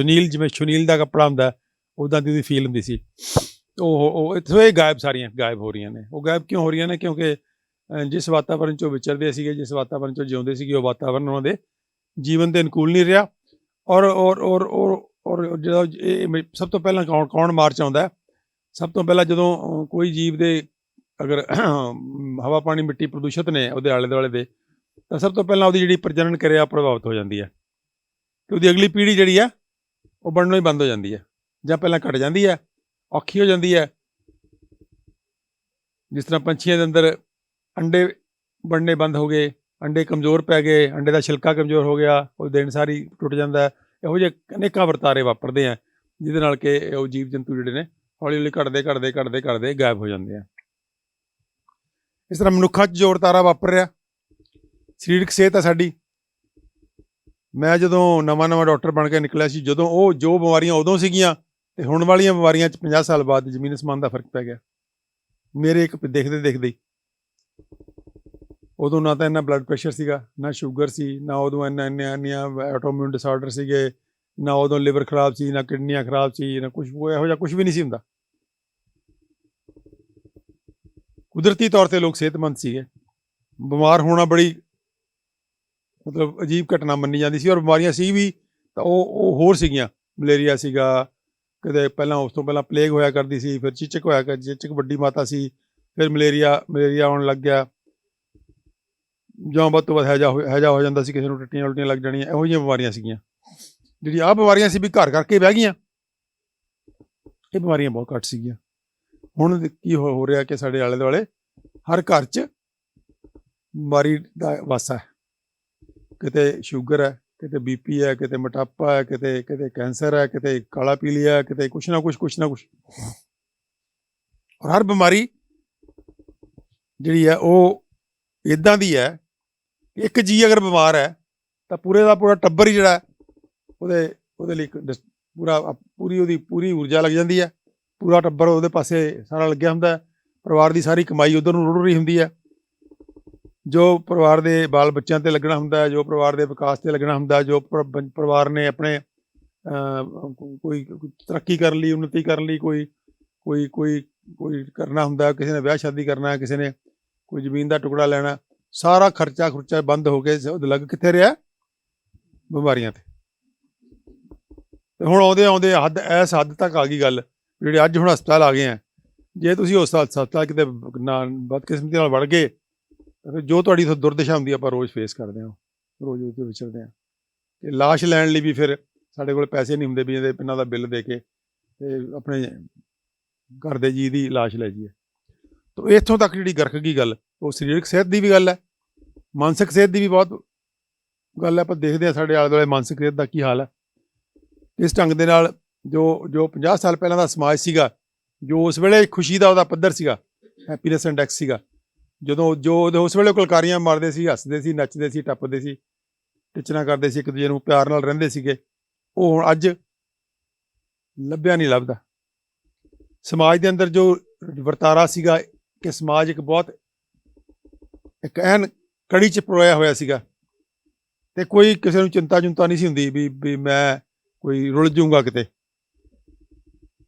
ਜਿਵੇਂ ਸੁਨੀਲ ਦਾ ਕੱਪੜਾ ਹੁੰਦਾ ਉੱਦਾਂ ਦੀ ਉਹਦੀ ਫੀਲ ਹੁੰਦੀ ਸੀ। ਉਹ ਇੱਥੋਂ ਇਹ ਸਾਰੀਆਂ ਗਾਇਬ ਹੋ ਰਹੀਆਂ ਨੇ। ਉਹ ਗਾਇਬ ਕਿਉਂ ਹੋ ਰਹੀਆਂ ਨੇ? ਕਿਉਂਕਿ ਜਿਸ ਵਾਤਾਵਰਨ 'ਚ ਉਹ ਵਿਚਰਦੇ ਸੀਗੇ, ਜਿਸ ਵਾਤਾਵਰਨ 'ਚ ਉਹ ਜਿਉਂਦੇ ਸੀਗੇ, ਉਹ ਵਾਤਾਵਰਨ ਉਹਨਾਂ ਦੇ ਜੀਵਨ ਦੇ ਅਨੁਕੂਲ ਨਹੀਂ ਰਿਹਾ। ਔਰ ਜਦੋਂ ਇਹ ਸਭ ਤੋਂ ਪਹਿਲਾਂ ਕੌਣ ਮਾਰ 'ਚ ਆਉਂਦਾ? ਸਭ ਤੋਂ ਪਹਿਲਾਂ ਜਦੋਂ ਕੋਈ ਜੀਵ ਦੇ ਅਗਰ ਹਵਾ ਪਾਣੀ ਮਿੱਟੀ ਪ੍ਰਦੂਸ਼ਿਤ ਨੇ ਉਹਦੇ ਆਲੇ ਦੁਆਲੇ ਦੇ, ਤਾਂ ਸਭ ਤੋਂ ਪਹਿਲਾਂ ਉਹਦੀ ਜਿਹੜੀ ਪ੍ਰਜਨਨ ਕਿਰਿਆ ਪ੍ਰਭਾਵਿਤ ਹੋ ਜਾਂਦੀ ਹੈ, ਕਿ ਉਹਦੀ ਅਗਲੀ ਪੀੜ੍ਹੀ ਜਿਹੜੀ ਹੈ ਉਹ ਬਣਨੋਂ ਹੀ ਬੰਦ ਹੋ ਜਾਂਦੀ ਹੈ, ਜਾਂ ਪਹਿਲਾਂ ਘਟ ਜਾਂਦੀ ਹੈ, ਔਖੀ ਹੋ ਜਾਂਦੀ ਹੈ। ਜਿਸ ਤਰ੍ਹਾਂ ਪੰਛੀਆਂ ਦੇ ਅੰਦਰ ਅੰਡੇ ਬਣਨੇ ਬੰਦ ਹੋ ਗਏ, ਅੰਡੇ ਕਮਜ਼ੋਰ ਪੈ ਗਏ, ਅੰਡੇ ਦਾ ਛਿਲਕਾ ਕਮਜ਼ੋਰ ਹੋ ਗਿਆ, ਉਹ ਦਿਨ ਸਾਰੀ ਟੁੱਟ ਜਾਂਦਾ। ਇਹੋ ਜਿਹੇ ਅਨੇਕਾਂ ਵਰਤਾਰੇ ਵਾਪਰਦੇ ਆ ਜਿਹਦੇ ਨਾਲ ਕਿ ਉਹ ਜੀਵ ਜੰਤੂ ਜਿਹੜੇ ਨੇ ਹੌਲੀ ਹੌਲੀ ਘਟਦੇ ਗਾਇਬ ਹੋ ਜਾਂਦੇ ਆ। ਇਸ ਤਰ੍ਹਾਂ ਮਨੁੱਖਾਂ 'ਚ ਜੋ ਵਰਤਾਰਾ ਵਾਪਰ ਰਿਹਾ, ਸਰੀਰਕ ਸਿਹਤ ਹੈ ਸਾਡੀ। ਮੈਂ ਜਦੋਂ ਨਵਾਂ ਡਾਕਟਰ ਬਣ ਕੇ ਨਿਕਲਿਆ ਸੀ, ਜਦੋਂ ਜੋ ਬਿਮਾਰੀਆਂ ਉਦੋਂ ਸੀਗੀਆਂ ਅਤੇ ਹੁਣ ਵਾਲੀਆਂ ਬਿਮਾਰੀਆਂ 'ਚ 50 ਸਾਲ ਬਾਅਦ ਜ਼ਮੀਨ ਅਸਮਾਨ ਦਾ ਫਰਕ ਪੈ ਗਿਆ। ਮੇਰੇ ਇੱਕ ਦੇਖਦੇ ਹੀ ਉਦੋਂ ਨਾ ਤਾਂ ਇੰਨਾ ਬਲੱਡ ਪ੍ਰੈਸ਼ਰ ਸੀਗਾ, ਨਾ ਸ਼ੂਗਰ ਸੀ, ਨਾ ਉਦੋਂ ਇੰਨੀਆਂ ਆਟੋਮਿਊਨ ਡਿਸਆਰਡਰ ਸੀਗੇ, ਨਾ ਉਦੋਂ ਲਿਵਰ ਖਰਾਬ ਸੀ, ਨਾ ਕਿਡਨੀਆਂ ਖਰਾਬ ਸੀ, ਨਾ ਕੁਛ ਇਹੋ ਜਿਹਾ ਕੁਛ ਵੀ ਨਹੀਂ ਸੀ ਹੁੰਦਾ। ਕੁਦਰਤੀ ਤੌਰ 'ਤੇ ਲੋਕ ਸਿਹਤਮੰਦ ਸੀਗੇ। ਬਿਮਾਰ ਹੋਣਾ ਬੜੀ ਮਤਲਬ ਅਜੀਬ ਘਟਨਾ ਮੰਨੀ ਜਾਂਦੀ ਸੀ, ਔਰ ਬਿਮਾਰੀਆਂ ਸੀ ਵੀ ਤਾਂ ਉਹ ਹੋਰ ਸੀਗੀਆਂ। ਮਲੇਰੀਆ ਸੀਗਾ, ਕਦੇ ਉਸ ਤੋਂ ਪਹਿਲਾਂ ਪਲੇਗ ਹੋਇਆ ਕਰਦੀ ਸੀ, ਫਿਰ ਚੀਚਕ ਚੀਚਕ ਵੱਡੀ ਮਾਤਾ ਸੀ, ਫਿਰ ਮਲੇਰੀਆ ਆਉਣ ਲੱਗ ਗਿਆ, ਜਾਂ ਵੱਧ ਤੋਂ ਵੱਧ ਹੈਜਾ ਹੋ ਜਾਂਦਾ ਸੀ, ਕਿਸੇ ਨੂੰ ਟੱਟੀਆਂ ਉਲਟੀਆਂ ਲੱਗ ਜਾਣੀਆਂ। ਇਹੋ ਜਿਹੀਆਂ ਬਿਮਾਰੀਆਂ ਸੀਗੀਆਂ। ਜਿਹੜੀਆਂ ਆਹ ਬਿਮਾਰੀਆਂ ਸੀ ਵੀ ਘਰ ਕਰਕੇ ਬਹਿ ਗਈਆਂ, ਇਹ ਬਿਮਾਰੀਆਂ ਬਹੁਤ ਘੱਟ ਸੀਗੀਆਂ। ਹੁਣ ਕੀ ਹੋ ਰਿਹਾ ਕਿ ਸਾਡੇ ਆਲੇ ਦੁਆਲੇ ਹਰ ਘਰ 'ਚ ਬਿਮਾਰੀ ਦਾ ਵਾਸਾ ਹੈ। ਕਿਤੇ ਸ਼ੂਗਰ ਹੈ, ਕਿਤੇ BP ਹੈ, ਕਿਤੇ ਮੋਟਾਪਾ ਹੈ, ਕਿਤੇ ਕੈਂਸਰ ਹੈ, ਕਿਤੇ ਕਾਲਾ ਪੀਲੀਆ, ਕਿਤੇ ਕੁਛ ਨਾ ਕੁਛ। ਔਰ ਹਰ ਬਿਮਾਰੀ ਜਿਹੜੀ ਹੈ ਉਹ ਇੱਦਾਂ ਦੀ ਹੈ ਕਿ ਇੱਕ ਜੀਅ ਅਗਰ ਬਿਮਾਰ ਹੈ ਤਾਂ ਪੂਰੇ ਦਾ ਪੂਰਾ ਟੱਬਰ ਹੀ ਜਿਹੜਾ ਉਹਦੇ ਲਈ ਪੂਰੀ ਊਰਜਾ ਲੱਗ ਜਾਂਦੀ ਹੈ। ਪੂਰਾ ਟੱਬਰ ਉਹਦੇ ਪਾਸੇ ਸਾਰਾ ਲੱਗਿਆ ਹੁੰਦਾ। ਪਰਿਵਾਰ ਦੀ ਸਾਰੀ ਕਮਾਈ ਉੱਧਰ ਨੂੰ ਰੁੜ ਰਹੀ ਹੁੰਦੀ ਹੈ। ਜੋ ਪਰਿਵਾਰ ਦੇ ਬਾਲ ਬੱਚਿਆਂ 'ਤੇ ਲੱਗਣਾ ਹੁੰਦਾ, ਜੋ ਪਰਿਵਾਰ ਦੇ ਵਿਕਾਸ 'ਤੇ ਲੱਗਣਾ ਹੁੰਦਾ, ਜੋ ਪਰਿਵਾਰ ਨੇ ਆਪਣੇ ਕੋਈ ਤਰੱਕੀ ਕਰਨ ਲਈ, ਉੱਨਤੀ ਕਰਨ ਲਈ ਕੋਈ ਕਰਨਾ ਹੁੰਦਾ, ਕਿਸੇ ਨੇ ਵਿਆਹ ਸ਼ਾਦੀ ਕਰਨਾ, ਕਿਸੇ ਨੇ ਕੋਈ ਜ਼ਮੀਨ ਦਾ ਟੁਕੜਾ ਲੈਣਾ, ਸਾਰਾ ਖਰਚਾ ਬੰਦ ਹੋ ਕੇ ਲੱਗ ਕਿੱਥੇ ਰਿਹਾ? ਬਿਮਾਰੀਆਂ 'ਤੇ। ਹੁਣ ਆਉਂਦੇ ਇਸ ਹੱਦ ਤੱਕ ਆ ਗਈ ਗੱਲ, ਜਿਹੜੇ ਅੱਜ ਹੁਣ ਹਸਪਤਾਲ ਆ ਗਏ ਆ। ਜੇ ਤੁਸੀਂ ਉਸ ਹਸਪਤਾਲ ਕਿਤੇ ਬਦਕਿਸਮਤੀ ਨਾਲ ਵੜ ਗਏ ਤਾਂ ਫਿਰ ਜੋ ਤੁਹਾਡੀ ਦੁਰਦਸ਼ਾ ਹੁੰਦੀ ਆਪਾਂ ਰੋਜ਼ ਫੇਸ ਕਰਦੇ ਹਾਂ, ਰੋਜ਼ ਉੱਤੇ ਵਿਚਰਦੇ ਹਾਂ। ਅਤੇ ਲਾਸ਼ ਲੈਣ ਲਈ ਵੀ ਫਿਰ ਸਾਡੇ ਕੋਲ ਪੈਸੇ ਨਹੀਂ ਹੁੰਦੇ ਵੀ ਇਹਨਾਂ ਦਾ ਬਿੱਲ ਦੇ ਕੇ ਅਤੇ ਆਪਣੇ ਘਰ ਦੇ ਜੀ ਦੀ ਲਾਸ਼ ਲੈ ਜਾਈਏ। ਤਾਂ ਇੱਥੋਂ ਤੱਕ ਜਿਹੜੀ ਗਰਕ ਗਈ ਗੱਲ, ਉਹ ਸਰੀਰਕ ਸਿਹਤ ਦੀ ਵੀ ਗੱਲ ਹੈ, ਮਾਨਸਿਕ ਸਿਹਤ ਦੀ ਵੀ ਬਹੁਤ ਗੱਲ ਹੈ। ਆਪਾਂ ਦੇਖਦੇ ਹਾਂ ਸਾਡੇ ਆਲੇ ਦੁਆਲੇ ਮਾਨਸਿਕ ਸਿਹਤ ਦਾ ਕੀ ਹਾਲ ਹੈ। ਇਸ ਢੰਗ ਦੇ ਨਾਲ ਜੋ 50 ਸਾਲ ਪਹਿਲਾਂ ਦਾ ਸਮਾਜ ਸੀਗਾ, ਜੋ ਉਸ ਵੇਲੇ ਖੁਸ਼ੀ ਦਾ ਉਹਦਾ ਪੱਧਰ ਸੀਗਾ, ਹੈਪੀਨੈਸ ਇੰਡੈਕਸ ਸੀਗਾ, ਜੋ ਉਸ ਵੇਲੇ ਕਲਕਾਰੀਆਂ ਮਾਰਦੇ ਸੀ, ਹੱਸਦੇ ਸੀ, ਨੱਚਦੇ ਸੀ, ਟੱਪਦੇ ਸੀ, ਟਿਚਣਾ ਕਰਦੇ ਸੀ, ਇੱਕ ਦੂਜੇ ਨੂੰ ਪਿਆਰ ਨਾਲ ਰਹਿੰਦੇ ਸੀਗੇ, ਉਹ ਹੁਣ ਅੱਜ ਲੱਭਿਆ ਨਹੀਂ ਲੱਭਦਾ। ਸਮਾਜ ਦੇ ਅੰਦਰ ਜੋ ਵਰਤਾਰਾ ਸੀਗਾ ਕਿ ਸਮਾਜ ਇੱਕ ਐਨ ਕੜੀ 'ਚ ਪਰੋਇਆ ਹੋਇਆ ਸੀਗਾ, ਤੇ ਕੋਈ ਕਿਸੇ ਨੂੰ ਚਿੰਤਾ ਨਹੀਂ ਸੀ ਹੁੰਦੀ ਵੀ ਮੈਂ ਕੋਈ ਰੁਲ ਜਾਊਂਗਾ ਕਿਤੇ।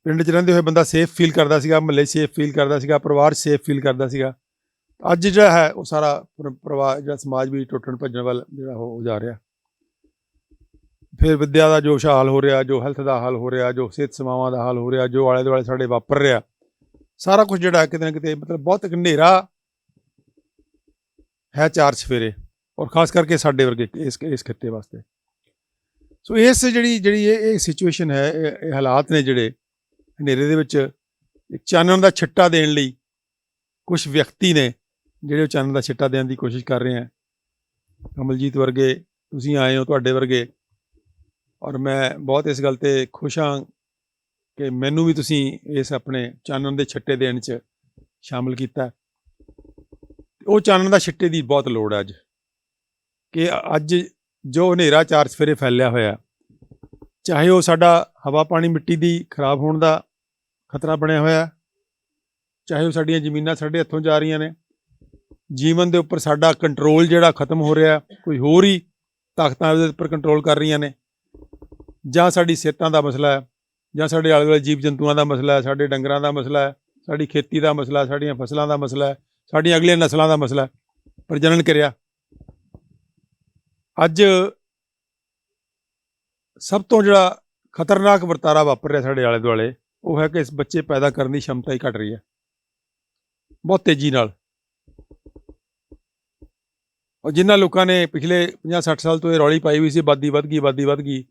ਪਿੰਡ 'ਚ ਰਹਿੰਦੇ ਹੋਏ ਬੰਦਾ ਸੇਫ ਫੀਲ ਕਰਦਾ ਸੀਗਾ, ਮਹੱਲੇ ਸੇਫ ਫੀਲ ਕਰਦਾ ਸੀਗਾ, ਪਰਿਵਾਰ ਸੇਫ ਫੀਲ ਕਰਦਾ ਸੀਗਾ। ਅੱਜ ਜਿਹੜਾ ਹੈ ਉਹ ਸਾਰਾ ਪਰਿਵਾਰ, ਜਿਹੜਾ ਸਮਾਜ ਵੀ ਟੁੱਟਣ ਭੱਜਣ ਵੱਲ ਜਿਹੜਾ ਹੋ ਜਾ ਰਿਹਾ। ਫਿਰ ਵਿੱਦਿਆ ਦਾ ਜੋ ਹਾਲ ਹੋ ਰਿਹਾ, ਜੋ ਹੈਲਥ ਦਾ ਹਾਲ ਹੋ ਰਿਹਾ, ਜੋ ਸਿਹਤ ਸੇਵਾਵਾਂ ਦਾ ਹਾਲ ਹੋ ਰਿਹਾ, ਜੋ ਆਲੇ ਦੁਆਲੇ ਸਾਡੇ ਵਾਪਰ ਰਿਹਾ, ਸਾਰਾ ਕੁਝ ਜਿਹੜਾ ਕਿਤੇ ਨਾ ਕਿਤੇ ਮਤਲਬ ਬਹੁਤ ਹਨੇਰਾ ਹੈ ਚਾਰ ਸਫੇਰੇ, ਔਰ ਖਾਸ ਕਰਕੇ ਸਾਡੇ ਵਰਗੇ ਇਸ ਖਿੱਤੇ ਵਾਸਤੇ। ਸੋ ਇਸ ਜਿਹੜੀ ਇਹ ਸਿਚੁਏਸ਼ਨ ਹੈ, ਇਹ ਹਾਲਾਤ ਨੇ ਜਿਹੜੇ ਹਨੇਰੇ ਦੇ ਵਿੱਚ ਇੱਕ ਚਾਨਣ ਦਾ ਛਿੱਟਾ ਦੇਣ ਲਈ ਕੁਝ ਵਿਅਕਤੀ ਨੇ ਜਿਹੜੇ ਉਹ ਚਾਨਣ ਦਾ ਛਿੱਟਾ ਦੇਣ ਦੀ ਕੋਸ਼ਿਸ਼ ਕਰ ਰਹੇ ਹੈ। ਕਮਲਜੀਤ ਵਰਗੇ ਤੁਸੀਂ ਆਏ ਹੋ, ਤੁਹਾਡੇ ਵਰਗੇ, ਔਰ ਮੈਂ ਬਹੁਤ ਇਸ ਗੱਲ 'ਤੇ ਖੁਸ਼ ਹਾਂ ਕਿ ਮੈਨੂੰ ਵੀ ਤੁਸੀਂ ਇਸ ਆਪਣੇ ਚਾਨਣ ਦੇ ਛਿੱਟੇ ਦੇਣ 'ਚ ਸ਼ਾਮਲ ਕੀਤਾ। ਉਹ ਚਾਨਣ ਦਾ ਛਿੱਟੇ ਦੀ ਬਹੁਤ ਲੋੜ ਹੈ ਅੱਜ, ਕਿ ਅੱਜ ਜੋ ਹਨੇਰਾ ਚਾਰ ਸਫੇਰੇ ਫੈਲਿਆ ਹੋਇਆ, ਚਾਹੇ ਉਹ ਸਾਡਾ ਹਵਾ ਪਾਣੀ ਮਿੱਟੀ ਦੀ ਖਰਾਬ ਹੋਣ ਦਾ ਖਤਰਾ ਬਣਿਆ ਹੋਇਆ, ਚਾਹੇ ਉਹ ਸਾਡੀਆਂ ਜ਼ਮੀਨਾਂ ਸਾਡੇ ਹੱਥੋਂ ਜਾ ਰਹੀਆਂ ਨੇ, ਜੀਵਨ ਦੇ ਉੱਪਰ ਸਾਡਾ ਕੰਟਰੋਲ ਜਿਹੜਾ ਖਤਮ ਹੋ ਰਿਹਾ, ਕੋਈ ਹੋਰ ਹੀ ਤਾਕਤਾਂ ਉਹਦੇ ਉੱਪਰ ਕੰਟਰੋਲ ਕਰ ਰਹੀਆਂ ਨੇ, ਜਾਂ ਸਾਡੀ ਸਿਹਤਾਂ ਦਾ ਮਸਲਾ ਹੈ, ਜਾਂ ਸਾਡੇ ਆਲੇ ਦੁਆਲੇ ਜੀਵ ਜੰਤੂਆਂ ਦਾ ਮਸਲਾ ਹੈ, ਸਾਡੇ ਡੰਗਰਾਂ ਦਾ ਮਸਲਾ ਹੈ, ਸਾਡੀ ਖੇਤੀ ਦਾ ਮਸਲਾ, ਸਾਡੀਆਂ ਫਸਲਾਂ ਦਾ ਮਸਲਾ ਹੈ, ਸਾਡੀਆਂ ਅਗਲੀਆਂ ਨਸਲਾਂ ਦਾ ਮਸਲਾ, ਪ੍ਰਜਨਨ ਕਿਰਿਆ। ਅੱਜ ਸਭ ਤੋਂ ਜਿਹੜਾ ਖਤਰਨਾਕ ਵਰਤਾਰਾ ਵਾਪਰ ਰਿਹਾ ਸਾਡੇ ਆਲੇ ਦੁਆਲੇ, ਉਹ ਹੈ ਕਿ ਇਸ ਬੱਚੇ ਪੈਦਾ ਕਰਨ ਦੀ ਸ਼ਮਤਾ ਹੀ ਘਟ ਰਹੀ ਹੈ ਬਹੁਤ ਤੇਜ਼ੀ ਨਾਲ। ਔਰ ਜਿਨ੍ਹਾਂ ਲੋਕਾਂ ਨੇ ਪਿਛਲੇ 50-60 ਸਾਲ ਤੋਂ ਇਹ ਰੌਲੀ ਪਾਈ ਹੋਈ ਸੀ ਆਬਾਦੀ ਵੱਧ ਗਈ,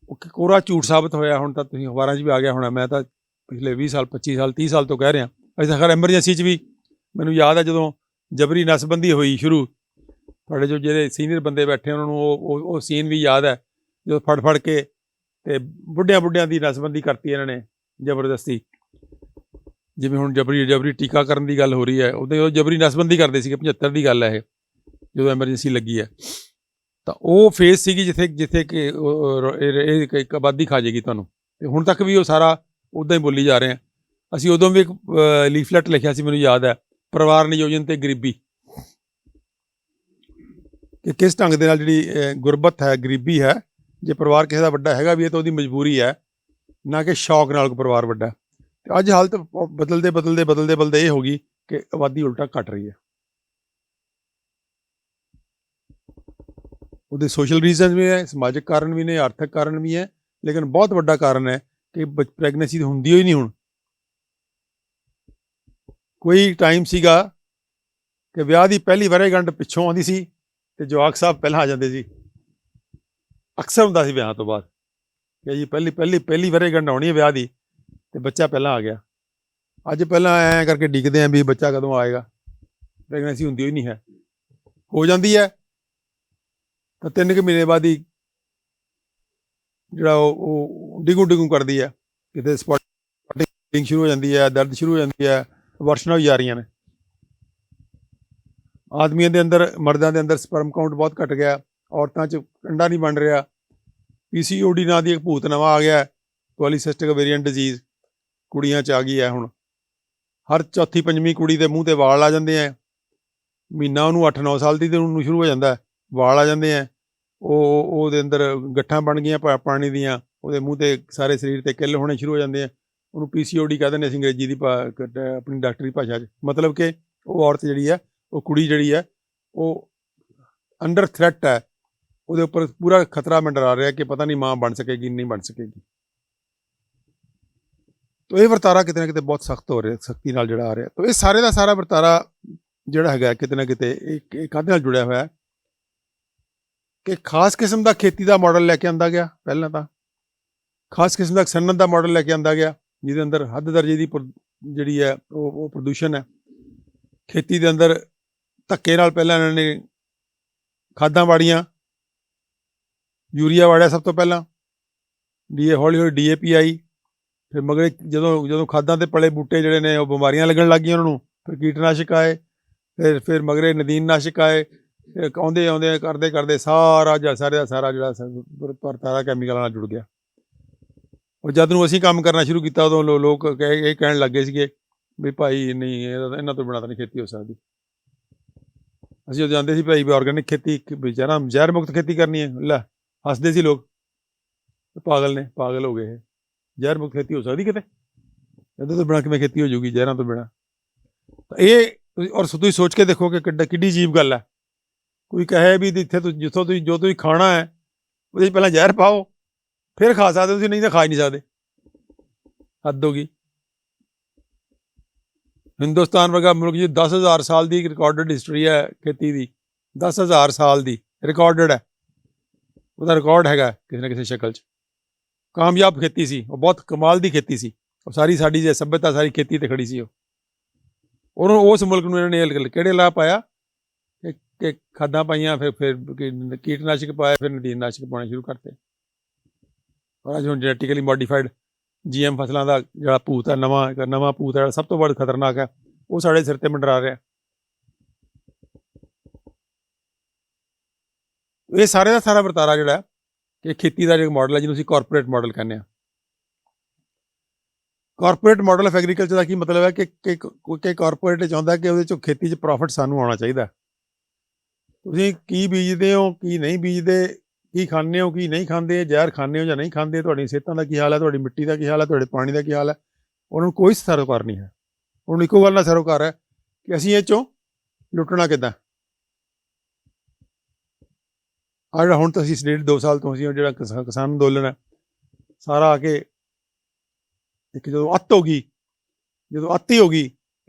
ਉਹ ਕੋਰਾ ਝੂਠ ਸਾਬਤ ਹੋਇਆ। ਹੁਣ ਤਾਂ ਤੁਸੀਂ ਅਖਬਾਰਾਂ 'ਚ ਵੀ ਆ ਗਿਆ ਹੋਣਾ। ਮੈਂ ਤਾਂ ਪਿਛਲੇ 20 ਸਾਲ 25 ਸਾਲ 30 ਸਾਲ ਤੋਂ ਕਹਿ ਰਿਹਾ। ਅਸੀਂ ਤਾਂ ਖੈਰ ਐਮਰਜੈਂਸੀ 'ਚ ਵੀ, ਮੈਨੂੰ ਯਾਦ ਹੈ ਜਦੋਂ ਜਬਰੀ ਨਸਬੰਦੀ ਹੋਈ ਸ਼ੁਰੂ, ਤੁਹਾਡੇ ਜੋ ਜਿਹੜੇ ਸੀਨੀਅਰ ਬੰਦੇ ਬੈਠੇ ਉਹਨਾਂ ਨੂੰ ਉਹ ਸੀਨ ਵੀ ਯਾਦ ਹੈ, ਜਦੋਂ ਫੜ ਕੇ ਤੇ ਬੁੱਢਿਆਂ ਦੀ ਨਸਬੰਦੀ ਕਰਤੀ ਇਹਨਾਂ ਨੇ ਜ਼ਬਰਦਸਤੀ। ਜਿਵੇਂ ਹੁਣ ਜਬਰੀ ਟੀਕਾਕਰਨ ਦੀ ਗੱਲ ਹੋ ਰਹੀ ਹੈ, ਉਹ ਜਬਰੀ ਨਸਬੰਦੀ ਕਰਦੇ ਸੀਗੇ। 75 ਦੀ ਗੱਲ ਹੈ ਇਹ, ਜਦੋਂ ਐਮਰਜੈਂਸੀ ਲੱਗੀ ਹੈ। ਤਾਂ ਉਹ ਫੇਜ਼ ਸੀਗੀ ਜਿੱਥੇ ਕਿ ਇੱਕ ਆਬਾਦੀ ਖਾ ਜਾਏਗੀ ਤੁਹਾਨੂੰ। ਤੇ ਹੁਣ ਤੱਕ ਵੀ ਉਹ ਸਾਰਾ ਉੱਦਾਂ ਹੀ ਬੋਲੀ ਜਾ ਰਹੇ ਆ। ਅਸੀਂ ਉਦੋਂ ਵੀ ਇੱਕ ਲੀਫਲੈਟ ਲਿਖਿਆ ਸੀ, ਮੈਨੂੰ ਯਾਦ ਹੈ, ਪਰਿਵਾਰ ਨਿਯੋਜਨ ਤੇ ਗਰੀਬੀ, ਕਿ ਕਿਸ ਢੰਗ ਦੇ ਨਾਲ ਜਿਹੜੀ ਗੁਰਬਤ ਹੈ, ਗਰੀਬੀ ਹੈ, ਜੇ ਪਰਿਵਾਰ ਕਿਸੇ ਦਾ ਵੱਡਾ ਹੈਗਾ ਵੀ ਹੈ ਤਾਂ ਉਹਦੀ ਮਜਬੂਰੀ ਹੈ, ਨਾ ਕਿ ਸ਼ੌਕ ਨਾਲ ਕੋਈ ਪਰਿਵਾਰ ਵੱਡਾ। ਤੇ ਅੱਜ ਹਾਲਤ ਬਦਲਦੇ ਇਹ ਹੋ ਗਈ ਕਿ ਆਬਾਦੀ ਉਲਟਾ ਘਟ ਰਹੀ ਹੈ। ਉਹਦੇ ਸੋਸ਼ਲ ਰੀਜ਼ਨ ਵੀ ਹੈ, ਸਮਾਜਿਕ ਕਾਰਨ ਵੀ ਨੇ, ਆਰਥਿਕ ਕਾਰਨ ਵੀ ਹੈ, ਲੇਕਿਨ ਬਹੁਤ ਵੱਡਾ ਕਾਰਨ ਹੈ ਕਿ ਪ੍ਰੈਗਨੈਂਸੀ ਹੁੰਦੀ ਹੋਈ ਨਹੀਂ। ਹੁਣ ਕੋਈ ਟਾਈਮ ਸੀਗਾ ਕਿ ਵਿਆਹ ਦੀ ਪਹਿਲੀ ਵਰ੍ਹੇਗੰਢ ਪਿੱਛੋਂ ਆਉਂਦੀ ਸੀ ਤੇ ਜਵਾਕ ਸਾਹਿਬ ਪਹਿਲਾਂ ਆ ਜਾਂਦੇ ਸੀ। ਅਕਸਰ ਹੁੰਦਾ ਸੀ ਵਿਆਹ ਤੋਂ ਬਾਅਦ ਕਿ ਜੀ ਪਹਿਲੀ ਵਰ੍ਹੇਗੰਢ ਆਉਣੀ ਹੈ ਵਿਆਹ ਦੀ ਤੇ ਬੱਚਾ ਪਹਿਲਾਂ ਆ ਗਿਆ। ਅੱਜ ਪਹਿਲਾਂ ਐਂ ਕਰਕੇ ਡਿੱਗਦੇ ਆਂ ਵੀ ਬੱਚਾ ਕਦੋਂ ਆਏਗਾ। ਪ੍ਰੈਗਨੈਂਸੀ ਹੁੰਦੀ ਹੋਈ ਨਹੀਂ ਹੈ, ਹੋ ਜਾਂਦੀ ਹੈ ਤਾਂ 3 ਮਹੀਨੇ ਬਾਅਦ ਹੀ ਜਿਹੜਾ ਉਹ ਡਿਗੂ ਕਰਦੀ ਹੈ, ਕਿਤੇ ਸਪੌਟਿੰਗ ਸ਼ੁਰੂ ਹੋ ਜਾਂਦੀ ਹੈ, ਦਰਦ ਸ਼ੁਰੂ ਹੋ ਜਾਂਦੀ ਹੈ, ਵਰਸ਼ਨਾਂ ਵੀ ਜਾ ਰਹੀਆਂ ਨੇ। ਆਦਮੀਆਂ ਦੇ ਅੰਦਰ, ਮਰਦਾਂ ਦੇ ਅੰਦਰ ਸਪਰਮ ਕਾਊਂਟ ਬਹੁਤ ਘਟ ਗਿਆ, ਔਰਤਾਂ 'ਚ ਅੰਡਾ ਨਹੀਂ ਬਣ ਰਿਹਾ। PCOD ਨਾਂ ਦੀ ਇੱਕ ਭੂਤ ਨਵਾਂ ਆ ਗਿਆ, ਪੋਲੀਸਿਸਟਿਕ ਓਵੇਰੀਅਨ ਡਿਜ਼ੀਜ਼, ਕੁੜੀਆਂ 'ਚ ਆ ਗਈ ਹੈ ਹੁਣ। ਹਰ ਚੌਥੀ ਪੰਜਵੀਂ ਕੁੜੀ ਦੇ ਮੂੰਹ 'ਤੇ ਵਾਲ ਆ ਜਾਂਦੇ ਹੈ। ਮਹੀਨਾ ਉਹਨੂੰ 8-9 ਸਾਲ ਦੀ ਤੇ ਉਹਨੂੰ ਸ਼ੁਰੂ ਹੋ ਜਾਂਦਾ, ਵਾਲ ਆ ਜਾਂਦੇ ਹੈ। ਉਹਦੇ ਅੰਦਰ ਗੱਠਾਂ ਬਣ ਗਈਆਂ ਪਾਣੀ ਦੀਆਂ, ਉਹਦੇ ਮੂੰਹ 'ਤੇ ਸਾਰੇ ਸਰੀਰ 'ਤੇ ਕਿੱਲ ਹੋਣੇ ਸ਼ੁਰੂ ਹੋ ਜਾਂਦੇ ਆ। ਉਹਨੂੰ PCOD ਕਹਿ ਦਿੰਦੇ ਅਸੀਂ ਅੰਗਰੇਜ਼ੀ ਦੀ ਆਪਣੀ ਡਾਕਟਰੀ ਭਾਸ਼ਾ 'ਚ। ਮਤਲਬ ਕਿ ਉਹ ਔਰਤ ਜਿਹੜੀ ਹੈ, ਉਹ ਕੁੜੀ ਜਿਹੜੀ ਹੈ, ਉਹ ਅੰਡਰ ਥ੍ਰੈਟ ਹੈ, ਉਹਦੇ ਉੱਪਰ ਪੂਰਾ ਖਤਰਾ ਮੰਡਰਾ ਰਿਹਾ ਕਿ ਪਤਾ ਨਹੀਂ ਮਾਂ ਬਣ ਸਕੇਗੀ ਨਹੀਂ ਬਣ ਸਕੇਗੀ। ਤਾਂ ਇਹ ਵਰਤਾਰਾ ਕਿਤੇ ਨਾ ਕਿਤੇ ਬਹੁਤ ਸਖਤ ਹੋ ਰਿਹਾ, ਸਖਤੀ ਨਾਲ ਜਿਹੜਾ ਆ ਰਿਹਾ। ਤਾਂ ਇਹ ਸਾਰੇ ਦਾ ਸਾਰਾ ਵਰਤਾਰਾ ਜਿਹੜਾ ਹੈਗਾ ਕਿਤੇ ਨਾ ਕਿਤੇ ਇਹ ਕਾਹਦੇ ਨਾਲ ਜੁੜਿਆ ਹੋਇਆ ਕਿ ਖਾਸ ਕਿਸਮ ਦਾ ਖੇਤੀ ਦਾ ਮਾਡਲ ਲੈ ਕੇ ਆਂਦਾ ਗਿਆ। ਪਹਿਲਾਂ ਤਾਂ ਖਾਸ ਕਿਸਮ ਦਾ ਸਨਅਤ ਦਾ ਮਾਡਲ ਲੈ ਕੇ ਆਂਦਾ ਗਿਆ, ਜਿਹਦੇ ਅੰਦਰ ਹੱਦ ਦਰਜੇ ਦੀ ਜਿਹੜੀ ਹੈ ਉਹ ਪ੍ਰਦੂਸ਼ਣ ਹੈ। ਖੇਤੀ ਦੇ ਅੰਦਰ ਧੱਕੇ ਨਾਲ ਪਹਿਲਾਂ ਇਹਨਾਂ ਨੇ ਖਾਦਾਂ ਵਾੜੀਆਂ, ਯੂਰੀਆ ਵਾੜਿਆ ਸਭ ਤੋਂ ਪਹਿਲਾਂ, ਹੌਲੀ ਹੌਲੀ DAP ਆਈ, ਫਿਰ ਮਗਰ ਜਦੋਂ ਖਾਦਾਂ ਤੇ ਪਲੇ ਬੂਟੇ ਜਿਹੜੇ ਨੇ ਉਹ ਬਿਮਾਰੀਆਂ ਲੱਗਣ ਲੱਗ ਗਈਆਂ ਉਹਨਾਂ ਨੂੰ, ਫਿਰ ਕੀਟਨਾਸ਼ਕ ਆਏ, ਫਿਰ ਮਗਰੇ ਨਦੀਨਨਾਸ਼ਕ ਆਏ, ਫਿਰ ਆਉਂਦੇ ਕਰਦੇ ਸਾਰਾ ਦਾ ਸਾਰਾ ਜਿਹੜਾ ਪਰਤਾਰਾ ਕੈਮੀਕਲਾਂ ਨਾਲ ਜੁੜ ਗਿਆ। ਉਹ ਜਦ ਨੂੰ ਅਸੀਂ ਕੰਮ ਕਰਨਾ ਸ਼ੁਰੂ ਕੀਤਾ ਉਦੋਂ ਲੋਕ ਇਹ ਕਹਿਣ ਲੱਗੇ ਸੀਗੇ ਵੀ ਭਾਈ ਨਹੀਂ, ਇਹਨਾਂ ਤੋਂ ਬਿਨਾਂ ਤਾਂ ਨਹੀਂ ਖੇਤੀ ਹੋ ਸਕਦੀ। ਅਸੀਂ ਉਹ ਜਾਂਦੇ ਸੀ ਭਾਈ ਵੀ ਆਰਗੈਨਿਕ ਖੇਤੀ, ਜ਼ਹਿਰ ਮੁਕਤ ਖੇਤੀ ਕਰਨੀ ਹੈ, ਲੈ ਹੱਸਦੇ ਸੀ ਲੋਕ, ਪਾਗਲ ਹੋ ਗਏ ਇਹ, ਜ਼ਹਿਰ ਮੁਕਤ ਖੇਤੀ ਹੋ ਸਕਦੀ ਕਿਤੇ, ਇਹਦੇ ਤੋਂ ਬਿਨਾਂ ਕਿਵੇਂ ਖੇਤੀ ਹੋ ਜਾਊਗੀ ਜ਼ਹਿਰਾਂ ਤੋਂ ਬਿਨਾਂ। ਤਾਂ ਇਹ ਔਰ ਤੁਸੀਂ ਸੋਚ ਕੇ ਦੇਖੋ ਕਿ ਕਿੱਡੀ ਅਜੀਬ ਗੱਲ ਹੈ। ਕੋਈ ਕਹੇ ਵੀ ਇੱਥੇ ਜੋ ਤੁਸੀਂ ਖਾਣਾ ਹੈ ਉਹਦੇ 'ਚ ਪਹਿਲਾਂ ਜ਼ਹਿਰ ਪਾਓ ਫਿਰ ਖਾ ਸਕਦੇ ਤੁਸੀਂ, ਨਹੀਂ ਤਾਂ ਖਾ ਹੀ ਨਹੀਂ ਸਕਦੇ। ਹੱਦ ਹੋ ਗਈ। ਹਿੰਦੁਸਤਾਨ ਵਰਗਾ ਮੁਲਕ ਜੀ 10,000 ਸਾਲ ਦੀ ਰਿਕਾਰਡਡ ਹਿਸਟਰੀ ਹੈ ਖੇਤੀ ਦੀ, 10,000 ਸਾਲ ਦੀ ਰਿਕਾਰਡਡ ਹੈ, ਉਹਦਾ ਰਿਕਾਰਡ ਹੈਗਾ ਕਿਸੇ ਨਾ ਕਿਸੇ ਸ਼ਕਲ 'ਚ। ਕਾਮਯਾਬ ਖੇਤੀ ਸੀ ਉਹ, ਬਹੁਤ ਕਮਾਲ ਦੀ ਖੇਤੀ ਸੀ ਉਹ, ਸਾਰੀ ਸਾਡੀ ਜੇ ਸੱਭਿਅਤਾ ਸਾਰੀ ਖੇਤੀ 'ਤੇ ਖੜੀ ਸੀ ਉਹਨੂੰ ਉਸ ਮੁਲਕ ਨੂੰ ਇਹਨਾਂ ਨੇ ਕਿਹੜੇ ਲਾਭ ਪਾਇਆ ਕਿ ਖਾਦਾਂ ਪਾਈਆਂ, ਫਿਰ ਕੀਟਨਾਸ਼ਕ ਪਾਇਆ, ਫਿਰ ਨਦੀਨਨਾਸ਼ਕ ਪਾਉਣੇ ਸ਼ੁਰੂ ਕਰਤੇ। ਔਰ ਅੱਜ ਹੁਣ ਜੈਨੇਟਿਕਲੀ ਮੋਡੀਫਾਈਡ GM ਫਸਲਾਂ ਦਾ ਜਿਹੜਾ ਭੂਤ ਹੈ, ਨਵਾਂ ਭੂਤ ਹੈ, ਸਭ ਤੋਂ ਵੱਧ ਖਤਰਨਾਕ ਹੈ, ਉਹ ਸਾਡੇ ਸਿਰ 'ਤੇ ਮੰਡਰਾ ਰਿਹਾ। ਇਹ ਸਾਰੇ ਦਾ ਸਾਰਾ ਵਰਤਾਰਾ ਜਿਹੜਾ ਕਿ ਖੇਤੀ ਦਾ ਜਿਹੜਾ ਮਾਡਲ ਹੈ, ਜਿਹਨੂੰ ਅਸੀਂ ਕਾਰਪੋਰੇਟ ਮਾਡਲ ਕਹਿੰਦੇ ਹਾਂ। ਕਾਰਪੋਰੇਟ ਮਾਡਲ ਆਫ ਐਗਰੀਕਲਚਰ ਦਾ ਕੀ ਮਤਲਬ ਹੈ ਕਿ ਕਾਰਪੋਰੇਟ ਚਾਹੁੰਦਾ ਕਿ ਉਹਦੇ 'ਚੋਂ ਖੇਤੀ 'ਚ ਪ੍ਰੋਫਿਟ ਸਾਨੂੰ ਆਉਣਾ ਚਾਹੀਦਾ। ਤੁਸੀਂ ਕੀ ਬੀਜਦੇ ਹੋ, ਕੀ ਨਹੀਂ ਬੀਜਦੇ, ਕੀ ਖਾਂਦੇ ਹੋ, ਕੀ ਨਹੀਂ ਖਾਂਦੇ, ਜ਼ਹਿਰ ਖਾਂਦੇ ਹੋ ਜਾਂ ਨਹੀਂ ਖਾਂਦੇ, ਤੁਹਾਡੀ ਸਿਹਤਾਂ ਦਾ ਕੀ ਹਾਲ ਹੈ, ਤੁਹਾਡੀ ਮਿੱਟੀ ਦਾ ਕੀ ਹਾਲ ਹੈ, ਤੁਹਾਡੇ ਪਾਣੀ ਦਾ ਕੀ ਹਾਲ ਹੈ, ਉਹਨਾਂ ਨੂੰ ਕੋਈ ਸਰੋਕਾਰ ਨਹੀਂ ਹੈ। ਉਹਨੂੰ ਇੱਕੋ ਗੱਲ ਨਾਲ ਸਰੋਕਾਰ ਹੈ ਕਿ ਅਸੀਂ ਇਹ 'ਚੋਂ ਲੁੱਟਣਾ ਕਿੱਦਾਂ। ਆਹ ਜਿਹੜਾ ਹੁਣ ਤਾਂ ਅਸੀਂ 1.5-2 ਸਾਲ ਤੋਂ ਅਸੀਂ ਜਿਹੜਾ ਕਿਸਾਨ ਅੰਦੋਲਨ ਹੈ ਸਾਰਾ ਆ ਕੇ ਇੱਕ ਜਦੋਂ ਅੱਤ ਹੋ ਗਈ ਕਿ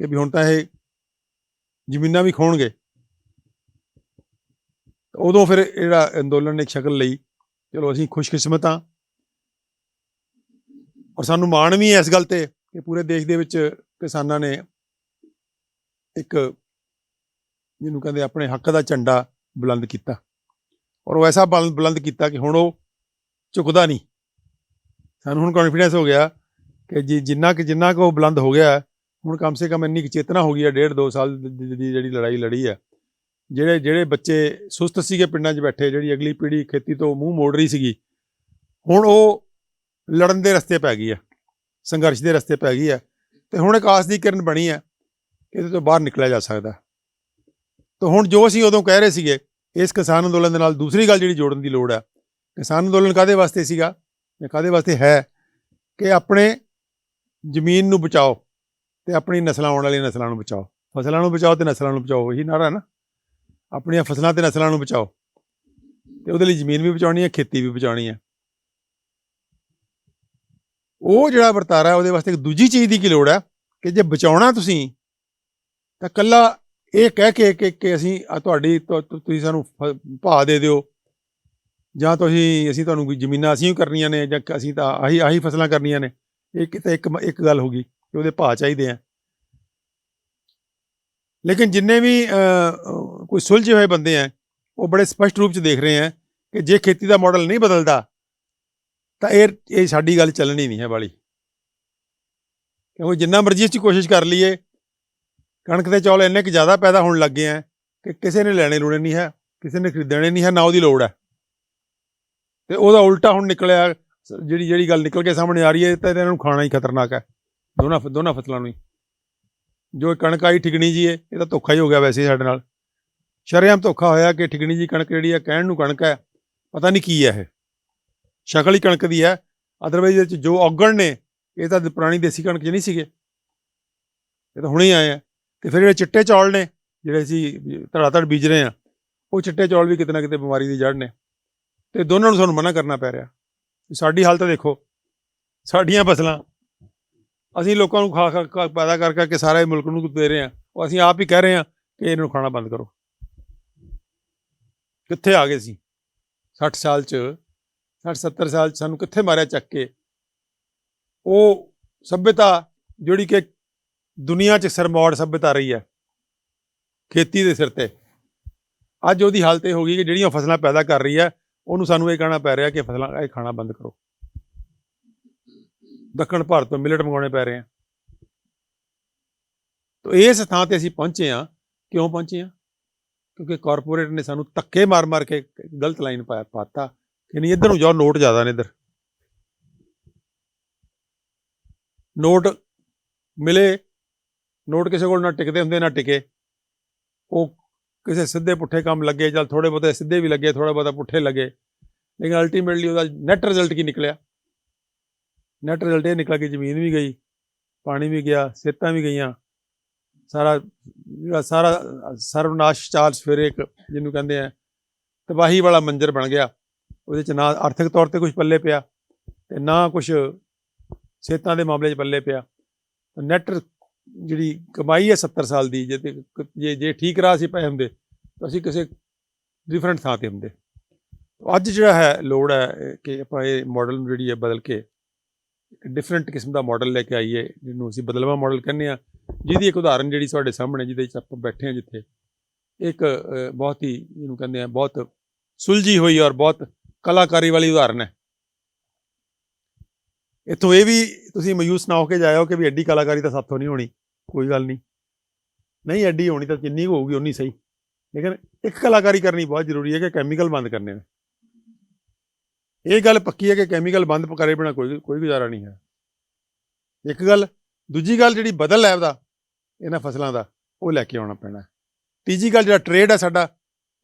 ਵੀ ਹੁਣ ਤਾਂ ਇਹ ਜ਼ਮੀਨਾਂ ਵੀ ਖੋਣਗੇ, ਉਦੋਂ ਫਿਰ ਜਿਹੜਾ ਅੰਦੋਲਨ ਨੇ ਇੱਕ ਸ਼ਕਲ ਲਈ। ਚਲੋ ਅਸੀਂ ਖੁਸ਼ਕਿਸਮਤ ਹਾਂ ਔਰ ਸਾਨੂੰ ਮਾਣ ਵੀ ਹੈ ਇਸ ਗੱਲ 'ਤੇ ਕਿ ਪੂਰੇ ਦੇਸ਼ ਦੇ ਵਿੱਚ ਕਿਸਾਨਾਂ ਨੇ ਇੱਕ ਜਿਹਨੂੰ ਕਹਿੰਦੇ ਆਪਣੇ ਹੱਕ ਦਾ ਝੰਡਾ ਬੁਲੰਦ ਕੀਤਾ, ਔਰ ਉਹ ਐਸਾ ਬੁਲੰਦ ਕੀਤਾ ਕਿ ਹੁਣ ਉਹ ਝੁਕਦਾ ਨਹੀਂ। ਸਾਨੂੰ ਹੁਣ ਕੌਨਫੀਡੈਂਸ ਹੋ ਗਿਆ ਕਿ ਜਿੰਨਾ ਕੁ ਉਹ ਬੁਲੰਦ ਹੋ ਗਿਆ, ਹੁਣ ਕਮ ਸੇ ਕਮ ਇੰਨੀ ਕੁ ਚੇਤਨਾ ਹੋ ਗਈ ਹੈ 1.5-2 ਸਾਲ ਦੀ ਜਿਹੜੀ ਲੜਾਈ ਲੜੀ ਹੈ। ਜਿਹੜੇ ਬੱਚੇ ਸੁਸਤ ਸੀਗੇ ਪਿੰਡਾਂ 'ਚ ਬੈਠੇ, ਜਿਹੜੀ ਅਗਲੀ ਪੀੜ੍ਹੀ ਖੇਤੀ ਤੋਂ ਮੂੰਹ ਮੋੜ ਰਹੀ ਸੀਗੀ, ਹੁਣ ਉਹ ਲੜਨ ਦੇ ਰਸਤੇ ਪੈ ਗਈ ਹੈ, ਸੰਘਰਸ਼ ਦੇ ਰਸਤੇ ਪੈ ਗਈ ਹੈ। ਅਤੇ ਹੁਣ ਇੱਕ ਆਸ ਦੀ ਕਿਰਨ ਬਣੀ ਹੈ ਕਿ ਇਹਦੇ ਤੋਂ ਬਾਹਰ ਨਿਕਲਿਆ ਜਾ ਸਕਦਾ। ਤਾਂ ਹੁਣ ਜੋ ਅਸੀਂ ਉਦੋਂ ਕਹਿ ਰਹੇ ਸੀਗੇ, ਇਸ ਕਿਸਾਨ ਅੰਦੋਲਨ ਦੇ ਨਾਲ ਦੂਸਰੀ ਗੱਲ ਜਿਹੜੀ ਜੋੜਨ ਦੀ ਲੋੜ ਹੈ। ਕਿਸਾਨ ਅੰਦੋਲਨ ਕਾਹਦੇ ਵਾਸਤੇ ਸੀਗਾ ਜਾਂ ਕਾਹਦੇ ਵਾਸਤੇ ਹੈ ਕਿ ਆਪਣੇ ਜ਼ਮੀਨ ਨੂੰ ਬਚਾਓ ਅਤੇ ਆਪਣੀ ਨਸਲਾਂ, ਆਉਣ ਵਾਲੀਆਂ ਨਸਲਾਂ ਨੂੰ ਬਚਾਓ। ਫਸਲਾਂ ਨੂੰ ਬਚਾਓ ਅਤੇ ਨਸਲਾਂ ਨੂੰ ਬਚਾਓ, ਇਹੀ ਨਾਅਰਾ ਨਾ। ਆਪਣੀਆਂ ਫਸਲਾਂ ਅਤੇ ਨਸਲਾਂ ਨੂੰ ਬਚਾਓ ਅਤੇ ਉਹਦੇ ਲਈ ਜ਼ਮੀਨ ਵੀ ਬਚਾਉਣੀ ਹੈ, ਖੇਤੀ ਵੀ ਬਚਾਉਣੀ ਹੈ। ਉਹ ਜਿਹੜਾ ਵਰਤਾਰਾ ਹੈ ਉਹਦੇ ਵਾਸਤੇ ਇੱਕ ਦੂਜੀ ਚੀਜ਼ ਦੀ ਕੀ ਲੋੜ ਹੈ ਕਿ ਜੇ ਬਚਾਉਣਾ ਤੁਸੀਂ ਤਾਂ ਇਕੱਲਾ ਇਹ ਕਹਿ ਕੇ ਕਿ ਤੁਸੀਂ ਸਾਨੂੰ ਭਾਅ ਦੇ ਦਿਓ, ਜਾਂ ਅਸੀਂ ਤੁਹਾਨੂੰ ਕੋਈ ਜ਼ਮੀਨਾਂ ਅਸੀਂ ਹੀ ਕਰਨੀਆਂ ਨੇ, ਜਾਂ ਅਸੀਂ ਤਾਂ ਆਹੀ ਫਸਲਾਂ ਕਰਨੀਆਂ ਨੇ। ਇਹ ਕਿਤੇ ਇੱਕ ਗੱਲ ਹੋ ਗਈ ਕਿ ਉਹਦੇ ਭਾਅ ਚਾਹੀਦੇ ਆ। ਲੇਕਿਨ ਜਿੰਨੇ ਵੀ ਕੋਈ ਸੁਲਝੇ ਹੋਏ ਬੰਦੇ ਹੈ ਉਹ ਬੜੇ ਸਪਸ਼ਟ ਰੂਪ 'ਚ ਦੇਖ ਰਹੇ ਹੈ ਕਿ ਜੇ ਖੇਤੀ ਦਾ ਮਾਡਲ ਨਹੀਂ ਬਦਲਦਾ ਤਾਂ ਇਹ ਸਾਡੀ ਗੱਲ ਚੱਲਣੀ ਨਹੀਂ ਹੈ ਵਾਲੀ। ਕਿਉਂਕਿ ਜਿੰਨਾ ਮਰਜ਼ੀ ਅਸੀਂ ਕੋਸ਼ਿਸ਼ ਕਰ ਲਈਏ, ਕਣਕ ਦੇ ਚੌਲ ਇੰਨੇ ਕੁ ਜ਼ਿਆਦਾ ਪੈਦਾ ਹੋਣ ਲੱਗ ਗਏ ਹੈ ਕਿ ਕਿਸੇ ਨੇ ਲੈਣੇ ਲੂਣੇ ਨਹੀਂ ਹੈ, ਕਿਸੇ ਨੇ ਖਰੀਦਣੇ ਨਹੀਂ ਹੈ, ਨਾ ਉਹਦੀ ਲੋੜ ਹੈ। ਅਤੇ ਉਹਦਾ ਉਲਟਾ ਹੁਣ ਨਿਕਲਿਆ, ਜਿਹੜੀ ਗੱਲ ਨਿਕਲ ਕੇ ਸਾਹਮਣੇ ਆ ਰਹੀ ਹੈ ਤਾਂ ਇਹਨਾਂ ਨੂੰ ਖਾਣਾ ਹੀ ਖਤਰਨਾਕ ਹੈ, ਦੋਨਾਂ ਫਸਲਾਂ ਨੂੰ ਹੀ। ਜੋ ਕਣਕ ਆਈ ਠਿਗਣੀ ਜੀ, ਇਹ ਤਾਂ ਧੋਖਾ ਹੀ ਹੋ ਗਿਆ ਵੈਸੇ ਸਾਡੇ ਨਾਲ, ਸ਼ਰੇਆਮ ਧੋਖਾ ਹੋਇਆ ਕਿ ਠਿਗਣੀ ਜੀ ਕਣਕ ਜਿਹੜੀ ਹੈ, ਕਹਿਣ ਨੂੰ ਕਣਕ ਹੈ, ਪਤਾ ਨਹੀਂ ਕੀ ਹੈ, ਇਹ ਸ਼ਕਲ ਹੀ ਕਣਕ ਦੀ ਹੈ। ਅਦਰਵਾਈਜ਼ ਇਹਦੇ 'ਚ ਜੋ ਔਗਣ ਨੇ ਇਹ ਤਾਂ ਪੁਰਾਣੀ ਦੇਸੀ ਕਣਕ 'ਚ ਨਹੀਂ ਸੀਗੇ, ਇਹ ਤਾਂ ਹੁਣੇ ਹੀ ਆਏ ਆ। ਅਤੇ ਫਿਰ ਜਿਹੜੇ ਚਿੱਟੇ ਚੌਲ ਨੇ ਜਿਹੜੇ ਅਸੀਂ ਧੜਾ ਬੀਜ ਰਹੇ ਹਾਂ, ਉਹ ਚਿੱਟੇ ਚੌਲ ਵੀ ਕਿਤੇ ਨਾ ਕਿਤੇ ਬਿਮਾਰੀ ਦੀ ਜੜ੍ਹ ਨੇ। ਅਤੇ ਦੋਨਾਂ ਨੂੰ ਸਾਨੂੰ ਮਨਾ ਕਰਨਾ ਪੈ ਰਿਹਾ। ਸਾਡੀ ਹਾਲਤ ਦੇਖੋ, ਸਾਡੀਆਂ ਫਸਲਾਂ ਅਸੀਂ ਲੋਕਾਂ ਨੂੰ ਖਾ ਪੈਦਾ ਕਰਕੇ ਸਾਰੇ ਮੁਲਕ ਨੂੰ ਦੇ ਰਹੇ ਹਾਂ, ਉਹ ਅਸੀਂ ਆਪ ਹੀ ਕਹਿ ਰਹੇ ਹਾਂ ਕਿ ਇਹਨੂੰ ਖਾਣਾ ਬੰਦ ਕਰੋ। ਕਿੱਥੇ ਆ ਗਏ ਸੀ 60 ਸਾਲ 'ਚ, 60-70 ਸਾਲ 'ਚ ਸਾਨੂੰ ਕਿੱਥੇ ਮਾਰਿਆ ਚੱਕ ਕੇ। ਉਹ ਸੱਭਿਅਤਾ ਜਿਹੜੀ ਕਿ ਦੁਨੀਆ 'ਚ ਸਰਮੌੜ ਸੱਭਿਅਤਾ ਰਹੀ ਹੈ ਖੇਤੀ ਦੇ ਸਿਰ ਤੇ, ਅੱਜ ਉਹਦੀ ਹਾਲਤ ਇਹ ਹੋ ਗਈ ਕਿ ਜਿਹੜੀਆਂ ਫਸਲਾਂ ਪੈਦਾ ਕਰ ਰਹੀ ਹੈ ਉਹਨੂੰ ਸਾਨੂੰ ਇਹ ਕਹਿਣਾ ਪੈ ਰਿਹਾ ਕਿ ਫਸਲਾਂ ਇਹ ਖਾਣਾ ਬੰਦ ਕਰੋ। ਦੱਖਣ ਭਾਰਤ ਤੋਂ ਮਿਲਟ ਮੰਗਾਉਣੇ ਪੈ ਰਹੇ ਆ। ਤਾਂ ਇਸ ਥਾਂ ਤੇ ਅਸੀਂ ਪਹੁੰਚੇ ਹਾਂ। ਕਿਉਂ ਪਹੁੰਚੇ ਹਾਂ? ਕਿਉਂਕਿ ਕਾਰਪੋਰੇਟ ਨੇ ਸਾਨੂੰ ਧੱਕੇ ਮਾਰ ਮਾਰ ਕੇ ਗਲਤ ਲਾਈਨ ਪਾਤਾ ਕਿ ਨਹੀਂ ਇੱਧਰ ਨੂੰ ਜਾਓ, ਨੋਟ ਜ਼ਿਆਦਾ ਨੇ ਇੱਧਰ। ਨੋਟ ਮਿਲੇ, ਨੋਟ ਕਿਸੇ ਕੋਲ ਨਾ ਟਿਕਦੇ ਹੁੰਦੇ ਨਾ ਟਿਕੇ, ਉਹ ਕਿਸੇ ਸਿੱਧੇ ਪੁੱਠੇ ਕੰਮ ਲੱਗੇ, ਚੱਲ ਥੋੜ੍ਹੇ ਬਹੁਤੇ ਸਿੱਧੇ ਵੀ ਲੱਗੇ, ਥੋੜ੍ਹਾ ਬਹੁਤਾ ਪੁੱਠੇ ਲੱਗੇ, ਲੇਕਿਨ ਅਲਟੀਮੇਟਲੀ ਉਹਦਾ ਨੈਟ ਰਿਜ਼ਲਟ ਕੀ ਨਿਕਲਿਆ? ਨੈਟ ਰਿਜ਼ਲਟ ਇਹ ਨਿਕਲਿਆ ਕਿ ਜ਼ਮੀਨ ਵੀ ਗਈ, ਪਾਣੀ ਵੀ ਗਿਆ, ਸਿਹਤਾਂ ਵੀ ਗਈਆਂ, ਸਾਰਾ ਸਰਵਨਾਸ਼ ਚਾਲ ਸਵੇਰੇ ਇੱਕ ਜਿਹਨੂੰ ਕਹਿੰਦੇ ਆ ਤਬਾਹੀ ਵਾਲਾ ਮੰਜ਼ਰ ਬਣ ਗਿਆ। ਉਹਦੇ 'ਚ ਨਾ ਆਰਥਿਕ ਤੌਰ 'ਤੇ ਕੁਛ ਪੱਲੇ ਪਿਆ ਅਤੇ ਨਾ ਕੁਛ ਸਿਹਤਾਂ ਦੇ ਮਾਮਲੇ 'ਚ ਪੱਲੇ ਪਿਆ। ਨੈਟ ਜਿਹੜੀ ਕਮਾਈ ਹੈ 70 ਸਾਲ ਦੀ, ਜੇ ਠੀਕ ਰਾਹ ਅਸੀਂ ਪਏ ਹੁੰਦੇ ਤਾਂ ਅਸੀਂ ਕਿਸੇ ਡਿਫਰੈਂਟ ਥਾਂ 'ਤੇ ਹੁੰਦੇ। ਅੱਜ ਜਿਹੜਾ ਹੈ ਲੋੜ ਹੈ ਕਿ ਆਪਾਂ ਇਹ ਮਾਡਲ ਨੂੰ ਜਿਹੜੀ ਹੈ ਬਦਲ ਕੇ ਇੱਕ ਡਿਫਰੈਂਟ ਕਿਸਮ ਦਾ ਮਾਡਲ ਲੈ ਕੇ ਆਈਏ, ਜਿਹਨੂੰ ਅਸੀਂ ਬਦਲਵਾਂ ਮਾਡਲ ਕਹਿੰਦੇ ਹਾਂ, ਜਿਹਦੀ ਇੱਕ ਉਦਾਹਰਨ ਜਿਹੜੀ ਤੁਹਾਡੇ ਸਾਹਮਣੇ ਜਿਹਦੇ 'ਚ ਆਪਾਂ ਬੈਠੇ ਹਾਂ, ਜਿੱਥੇ ਇੱਕ ਬਹੁਤ ਹੀ ਜਿਹਨੂੰ ਕਹਿੰਦੇ ਆ ਬਹੁਤ ਸੁਲਝੀ ਹੋਈ ਔਰ ਬਹੁਤ ਕਲਾਕਾਰੀ ਵਾਲੀ ਉਦਾਹਰਨ ਹੈ। ਇੱਥੋਂ ਇਹ ਵੀ ਤੁਸੀਂ ਮਾਯੂਸ ਨਾ ਹੋ ਕੇ ਜਾਇਓ ਕਿ ਵੀ ਐਡੀ ਕਲਾਕਾਰੀ ਤਾਂ ਸਾਥੋਂ ਨਹੀਂ ਹੋਣੀ। ਕੋਈ ਗੱਲ ਨਹੀਂ ਐਡੀ ਹੋਣੀ ਤਾਂ ਜਿੰਨੀ ਹੋਊਗੀ ਉਨੀ ਸਹੀ, ਲੇਕਿਨ ਇੱਕ ਕਲਾਕਾਰੀ ਕਰਨੀ ਬਹੁਤ ਜ਼ਰੂਰੀ ਹੈ ਕਿ ਕੈਮੀਕਲ ਬੰਦ ਕਰਨੇ ਨੇ। ਇਹ ਗੱਲ ਪੱਕੀ ਹੈ ਕਿ ਕੈਮੀਕਲ ਬੰਦ ਕਰੇ ਬਿਨਾਂ ਕੋਈ ਗੁਜ਼ਾਰਾ ਨਹੀਂ ਹੈ। ਇੱਕ ਗੱਲ। ਦੂਜੀ ਗੱਲ ਜਿਹੜੀ ਬਦਲ ਹੈ ਉਹਦਾ ਇਹਨਾਂ ਫਸਲਾਂ ਦਾ, ਉਹ ਲੈ ਕੇ ਆਉਣਾ ਪੈਣਾ। ਤੀਜੀ ਗੱਲ ਜਿਹੜਾ ਟਰੇਡ ਹੈ ਸਾਡਾ,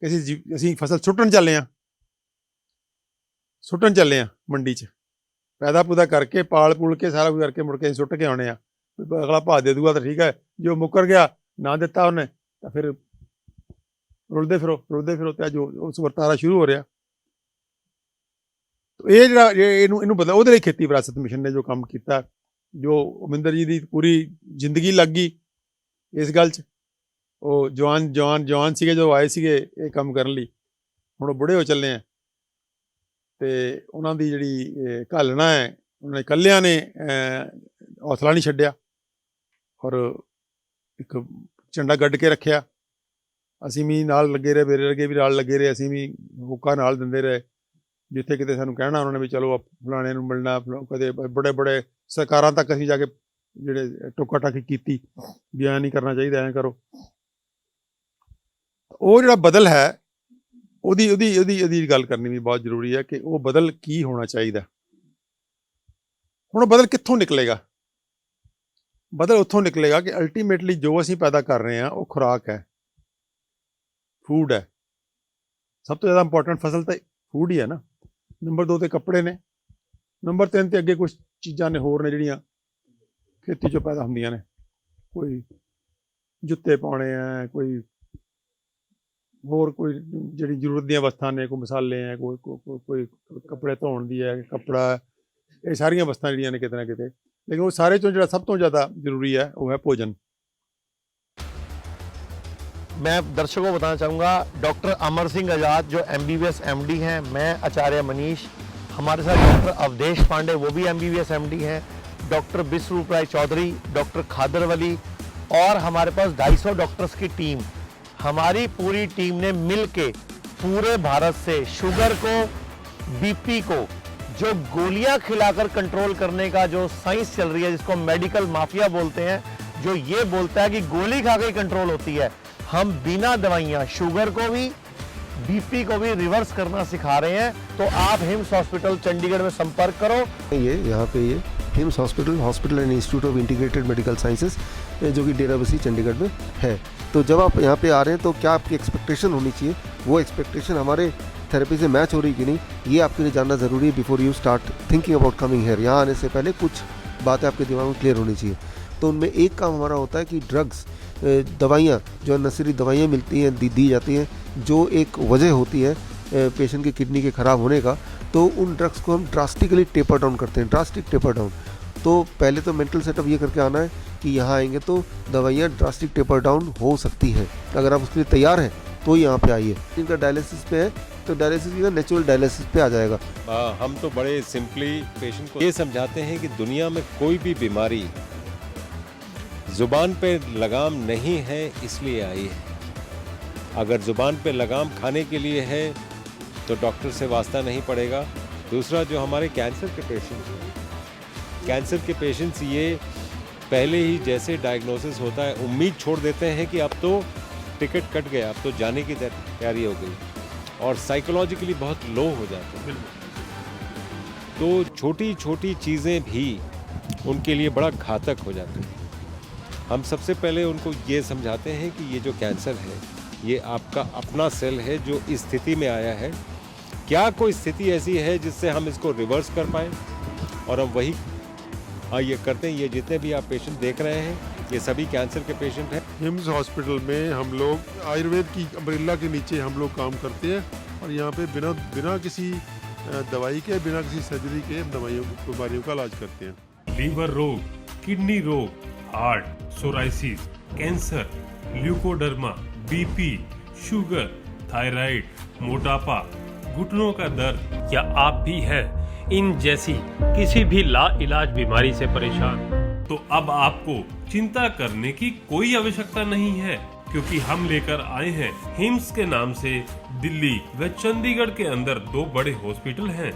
ਅਸੀਂ ਫਸਲ ਸੁੱਟਣ ਚੱਲੇ ਹਾਂ ਮੰਡੀ 'ਚ, ਪੈਦਾ ਪੂਦਾ ਕਰਕੇ ਪਾਲ ਪੂਲ ਕੇ ਸਾਰਾ ਕੁਝ ਕਰਕੇ ਮੁੜ ਕੇ ਅਸੀਂ ਸੁੱਟ ਕੇ ਆਉਣੇ ਆ। ਅਗਲਾ ਭਾਅ ਦੇ ਦੂਗਾ ਤਾਂ ਠੀਕ ਹੈ, ਜੋ ਮੁੱਕਰ ਗਿਆ ਨਾ ਦਿੱਤਾ ਉਹਨੇ ਤਾਂ ਫਿਰ ਰੁਲਦੇ ਫਿਰੋ ਤੇ ਅੱਜ ਉਸ ਵਰਤਾਰਾ ਸ਼ੁਰੂ ਹੋ ਰਿਹਾ। ਇਹ ਜਿਹੜਾ ਇਹਨੂੰ ਬਦਲ, ਉਹਦੇ ਲਈ ਖੇਤੀ ਵਿਰਾਸਤ ਮਿਸ਼ਨ ਨੇ ਜੋ ਕੰਮ ਕੀਤਾ, ਜੋ ਅਮਰਿੰਦਰ ਜੀ ਦੀ ਪੂਰੀ ਜ਼ਿੰਦਗੀ ਲੱਗ ਗਈ ਇਸ ਗੱਲ 'ਚ। ਉਹ ਜਵਾਨ ਸੀਗੇ ਜੋ ਆਏ ਸੀਗੇ ਇਹ ਕੰਮ ਕਰਨ ਲਈ, ਹੁਣ ਉਹ ਬੁੜੇ ਹੋ ਚੱਲੇ ਆ ਅਤੇ ਉਹਨਾਂ ਦੀ ਜਿਹੜੀ ਘਾਲਣਾ ਹੈ, ਉਹਨਾਂ ਨੇ ਇਕੱਲਿਆਂ ਨੇ ਹੌਸਲਾ ਨਹੀਂ ਛੱਡਿਆ ਔਰ ਇੱਕ ਝੰਡਾ ਗੱਡ ਕੇ ਰੱਖਿਆ। ਅਸੀਂ ਵੀ ਨਾਲ ਲੱਗੇ ਰਹੇ, ਮੇਰੇ ਵਰਗੇ ਵੀ ਨਾਲ ਲੱਗੇ ਰਹੇ, ਅਸੀਂ ਵੀ ਹੁੱਕਾ ਨਾਲ ਦਿੰਦੇ ਰਹੇ। ਜਿੱਥੇ ਕਿਤੇ ਸਾਨੂੰ ਕਹਿਣਾ ਉਹਨਾਂ ਨੇ ਵੀ ਚਲੋ ਫਲਾਣੇ ਨੂੰ ਮਿਲਣਾ, ਕਦੇ ਬੜੇ ਸਰਕਾਰਾਂ ਤੱਕ ਅਸੀਂ ਜਾ ਕੇ ਜਿਹੜੇ ਟੋਕਾ ਟਾਕੀ ਕੀਤੀ ਵੀ ਐਂ ਨਹੀਂ ਕਰਨਾ ਚਾਹੀਦਾ, ਐਂ ਕਰੋ। ਉਹ ਜਿਹੜਾ ਬਦਲ ਹੈ ਉਹਦੀ ਗੱਲ ਕਰਨੀ ਵੀ ਬਹੁਤ ਜ਼ਰੂਰੀ ਹੈ ਕਿ ਉਹ ਬਦਲ ਕੀ ਹੋਣਾ ਚਾਹੀਦਾ। ਹੁਣ ਉਹ ਬਦਲ ਕਿੱਥੋਂ ਨਿਕਲੇਗਾ? ਬਦਲ ਉੱਥੋਂ ਨਿਕਲੇਗਾ ਕਿ ਅਲਟੀਮੇਟਲੀ ਜੋ ਅਸੀਂ ਪੈਦਾ ਕਰ ਰਹੇ ਹਾਂ ਉਹ ਖੁਰਾਕ ਹੈ, ਫੂਡ ਹੈ। ਸਭ ਤੋਂ ਜ਼ਿਆਦਾ ਇੰਪੋਰਟੈਂਟ ਫਸਲ ਤਾਂ ਫੂਡ ਹੀ ਹੈ ਨਾ। ਨੰਬਰ 2 'ਤੇ ਕੱਪੜੇ ਨੇ, ਨੰਬਰ 3 'ਤੇ ਅੱਗੇ ਕੁਛ ਚੀਜ਼ਾਂ ਨੇ ਹੋਰ ਨੇ ਜਿਹੜੀਆਂ ਖੇਤੀ 'ਚੋਂ ਪੈਦਾ ਹੁੰਦੀਆਂ ਨੇ। ਕੋਈ ਜੁੱਤੇ ਪਾਉਣੇ ਆ, ਕੋਈ ਹੋਰ ਕੋਈ ਜਿਹੜੀ ਜ਼ਰੂਰਤ ਦੀਆਂ ਵਸਤਾਂ ਨੇ, ਕੋਈ ਮਸਾਲੇ ਹੈ, ਕੋਈ ਕੱਪੜੇ ਧੋਣ ਦੀ ਹੈ, ਕੱਪੜਾ, ਇਹ ਸਾਰੀਆਂ ਵਸਤਾਂ ਜਿਹੜੀਆਂ ਨੇ ਕਿਤੇ ਨਾ ਕਿਤੇ। ਲੇਕਿਨ ਉਹ ਸਾਰੇ 'ਚੋਂ ਜਿਹੜਾ ਸਭ ਤੋਂ ਜ਼ਿਆਦਾ ਜ਼ਰੂਰੀ ਹੈ ਉਹ ਹੈ ਭੋਜਨ। मैं दर्शकों को बताना चाहूँगा, डॉक्टर अमर सिंह आज़ाद जो MBBS MD हैं, मैं आचार्य मनीष, हमारे साथ डॉक्टर अवधेश पांडे वो भी MBBS MD हैं, डॉक्टर विश्वरूप राय चौधरी, डॉक्टर खादर वली और हमारे पास 250 डॉक्टर्स की टीम। हमारी पूरी टीम ने मिल के पूरे भारत से शुगर को, BP को, जो गोलियां खिलाकर कंट्रोल करने का जो साइंस चल रही है, जिसको मेडिकल माफिया बोलते हैं, जो ये बोलता है कि गोली खा के कंट्रोल होती है, हम बिना दवाइयाँ शुगर को भी BP को भी रिवर्स करना सिखा रहे हैं। तो आप हिम्स हॉस्पिटल चंडीगढ़ में संपर्क करो। ये यहाँ पे ये hymns hospital and institute of integrated medical sciences जो कि डेराबस्सी चंडीगढ़ में है। तो जब आप यहाँ पे आ रहे हैं तो क्या आपकी एक्सपेक्टेशन होनी चाहिए, वो एक्सपेक्टेशन हमारे थेरेपी से मैच हो रही कि नहीं, ये आपके लिए जानना ज़रूरी है before you start thinking about coming here. यहाँ आने से पहले कुछ बातें आपके दिमाग में क्लियर होनी चाहिए। तो उनमें एक काम हमारा होता है कि ड्रग्स, दवाइयाँ जो नशीली दवाइयाँ मिलती हैं, दी जाती हैं, जो एक वजह होती है पेशेंट की किडनी के ख़राब होने का, तो उन ड्रग्स को हम ड्रास्टिकली टेपर डाउन करते हैं, ड्रास्टिक टेपर डाउन। तो पहले तो मेंटल सेटअप ये करके आना है कि यहाँ आएंगे तो दवाइयाँ ड्रास्टिक टेपर डाउन हो सकती हैं। अगर आप उसके लिए तैयार हैं तो यहाँ पे आइए। इनका डायलिसिस पे है तो डायलिसिस की नेचुरल डायलिसिस पे आ जाएगा। हम तो बड़े सिंपली पेशेंट को ये समझाते हैं कि दुनिया में कोई भी बीमारी ज़ुबान पे लगाम नहीं है इसलिए आई है। अगर ज़ुबान पे लगाम खाने के लिए है तो डॉक्टर से वास्ता नहीं पड़ेगा। दूसरा, जो हमारे कैंसर के पेशेंट्स हैं, कैंसर के पेशेंट्स ये पहले ही जैसे डायग्नोसिस होता है उम्मीद छोड़ देते हैं कि अब तो टिकट कट गया, अब तो जाने की तैयारी हो गई, और साइकोलॉजिकली बहुत लो हो जाते हैं। तो छोटी छोटी चीज़ें भी उनके लिए बड़ा घातक हो जाती हैं। हम सबसे पहले उनको ये समझाते हैं कि ये जो कैंसर है ये आपका अपना सेल है जो इस स्थिति में आया है। क्या कोई स्थिति ऐसी है जिससे हम इसको रिवर्स कर पाएँ, और हम वही ये करते हैं। ये जितने भी आप पेशेंट देख रहे हैं ये सभी कैंसर के पेशेंट हैं। हिम्स हॉस्पिटल में हम लोग आयुर्वेद की अम्ब्रेला के नीचे हम लोग काम करते हैं, और यहाँ पे बिना किसी दवाई के, बिना किसी सर्जरी के बीमारियों का इलाज करते हैं। लीवर रोग, किडनी रोग, heart, psoriasis, cancer, leucoderma, BP, sugar, thyroid, मोटापा, घुटनों का दर्द, क्या आप भी हैं इन जैसी किसी भी लाइलाज बीमारी से परेशान? तो अब आपको चिंता करने की कोई आवश्यकता नहीं है, क्योंकि हम लेकर आए हैं हिम्स के नाम से दिल्ली व चंडीगढ़ के अंदर 2 बड़े हॉस्पिटल हैं,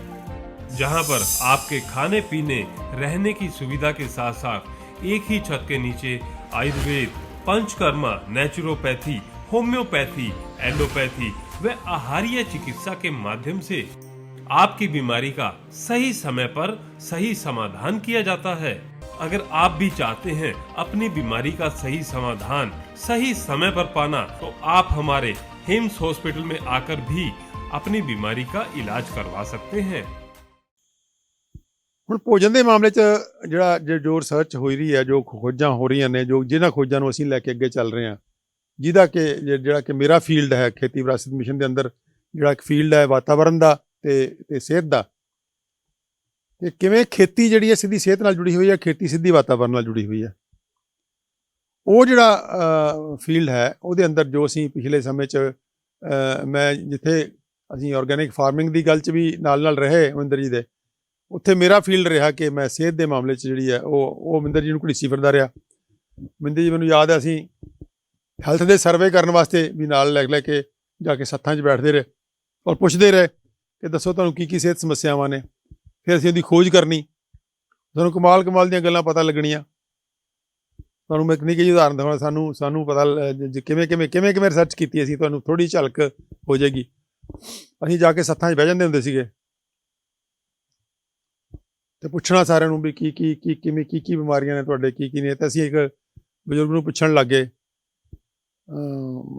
जहां पर आपके खाने पीने रहने की सुविधा के साथ साथ एक ही छत के नीचे Ayurveda, panchakarma, naturopathy, homeopathy, allopathy व आहारीय चिकित्सा के माध्यम से आपकी बीमारी का सही समय पर सही समाधान किया जाता है। अगर आप भी चाहते हैं अपनी बीमारी का सही समाधान सही समय पर पाना, तो आप हमारे हिम्स हॉस्पिटल में आकर भी अपनी बीमारी का इलाज करवा सकते हैं। ਹੁਣ ਭੋਜਨ ਦੇ ਮਾਮਲੇ 'ਚ ਜੋ ਰਿਸਰਚ ਹੋ ਰਹੀ ਹੈ, ਜੋ ਖੋਜਾਂ ਹੋ ਰਹੀਆਂ ਨੇ, ਜਿਨ੍ਹਾਂ ਖੋਜਾਂ ਨੂੰ ਅਸੀਂ ਲੈ ਕੇ ਅੱਗੇ ਚੱਲ ਰਹੇ ਹਾਂ, ਜਿਹਦਾ ਕਿ ਜਿਹੜਾ ਕਿ ਮੇਰਾ ਫੀਲਡ ਹੈ ਖੇਤੀ ਵਿਰਾਸਤ ਮਿਸ਼ਨ ਦੇ ਅੰਦਰ, ਜਿਹੜਾ ਇੱਕ ਫੀਲਡ ਹੈ ਵਾਤਾਵਰਣ ਦਾ ਤੇ ਸਿਹਤ ਦਾ, ਕਿ ਕਿਵੇਂ ਖੇਤੀ ਜਿਹੜੀ ਹੈ ਸਿੱਧੀ ਸਿਹਤ ਨਾਲ ਜੁੜੀ ਹੋਈ ਹੈ, ਖੇਤੀ ਸਿੱਧੀ ਵਾਤਾਵਰਣ ਨਾਲ ਜੁੜੀ ਹੋਈ ਹੈ। ਉਹ ਜਿਹੜਾ ਫੀਲਡ ਹੈ ਉਹਦੇ ਅੰਦਰ ਜੋ ਅਸੀਂ ਪਿਛਲੇ ਸਮੇਂ 'ਚ ਮੈਂ ਜਿੱਥੇ ਅਸੀਂ ਆਰਗੈਨਿਕ ਫਾਰਮਿੰਗ ਦੀ ਗੱਲ 'ਚ ਵੀ ਨਾਲ ਰਹੇ ਮਹਿੰਦਰ ਜੀ ਦੇ, ਉੱਥੇ ਮੇਰਾ ਫੀਲਡ ਰਿਹਾ ਕਿ ਮੈਂ ਸਿਹਤ ਦੇ ਮਾਮਲੇ 'ਚ ਜਿਹੜੀ ਹੈ ਉਹ ਮਹਿੰਦਰ ਜੀ ਨੂੰ ਘੜੀਸੀ ਫਿਰਦਾ ਰਿਹਾ। ਮਹਿੰਦਰ ਜੀ ਮੈਨੂੰ ਯਾਦ ਹੈ ਅਸੀਂ ਹੈਲਥ ਦੇ ਸਰਵੇ ਕਰਨ ਵਾਸਤੇ ਵੀ ਨਾਲ ਲੈ ਕੇ ਜਾ ਕੇ ਸੱਥਾਂ 'ਚ ਬੈਠਦੇ ਰਹੇ ਔਰ ਪੁੱਛਦੇ ਰਹੇ ਕਿ ਦੱਸੋ ਤੁਹਾਨੂੰ ਕੀ ਸਿਹਤ ਸਮੱਸਿਆਵਾਂ ਨੇ, ਫਿਰ ਅਸੀਂ ਉਹਦੀ ਖੋਜ ਕਰਨੀ, ਤੁਹਾਨੂੰ ਕਮਾਲ ਦੀਆਂ ਗੱਲਾਂ ਪਤਾ ਲੱਗਣੀਆਂ। ਤੁਹਾਨੂੰ ਮੈਂ ਇੱਕ ਨਿੱਕੀ ਜਿਹੀ ਉਦਾਹਰਨ ਦੇਵਾਂ, ਸਾਨੂੰ ਪਤਾ ਕਿਵੇਂ ਰਿਸਰਚ ਕੀਤੀ ਅਸੀਂ, ਤੁਹਾਨੂੰ ਥੋੜ੍ਹੀ ਝਲਕ ਹੋ ਜਾਏਗੀ। ਅਸੀਂ ਜਾ ਕੇ ਸੱਥਾਂ 'ਚ ਬਹਿ ਜਾਂਦੇ ਹੁੰਦੇ ਸੀਗੇ ਤੇ ਪੁੱਛਣਾ ਸਾਰਿਆਂ ਨੂੰ ਵੀ ਕੀ ਬਿਮਾਰੀਆਂ ਨੇ ਤੁਹਾਡੇ, ਕੀ ਨੇ। ਤੇ ਅਸੀਂ ਇੱਕ ਬਜ਼ੁਰਗ ਨੂੰ ਪੁੱਛਣ ਲੱਗੇ,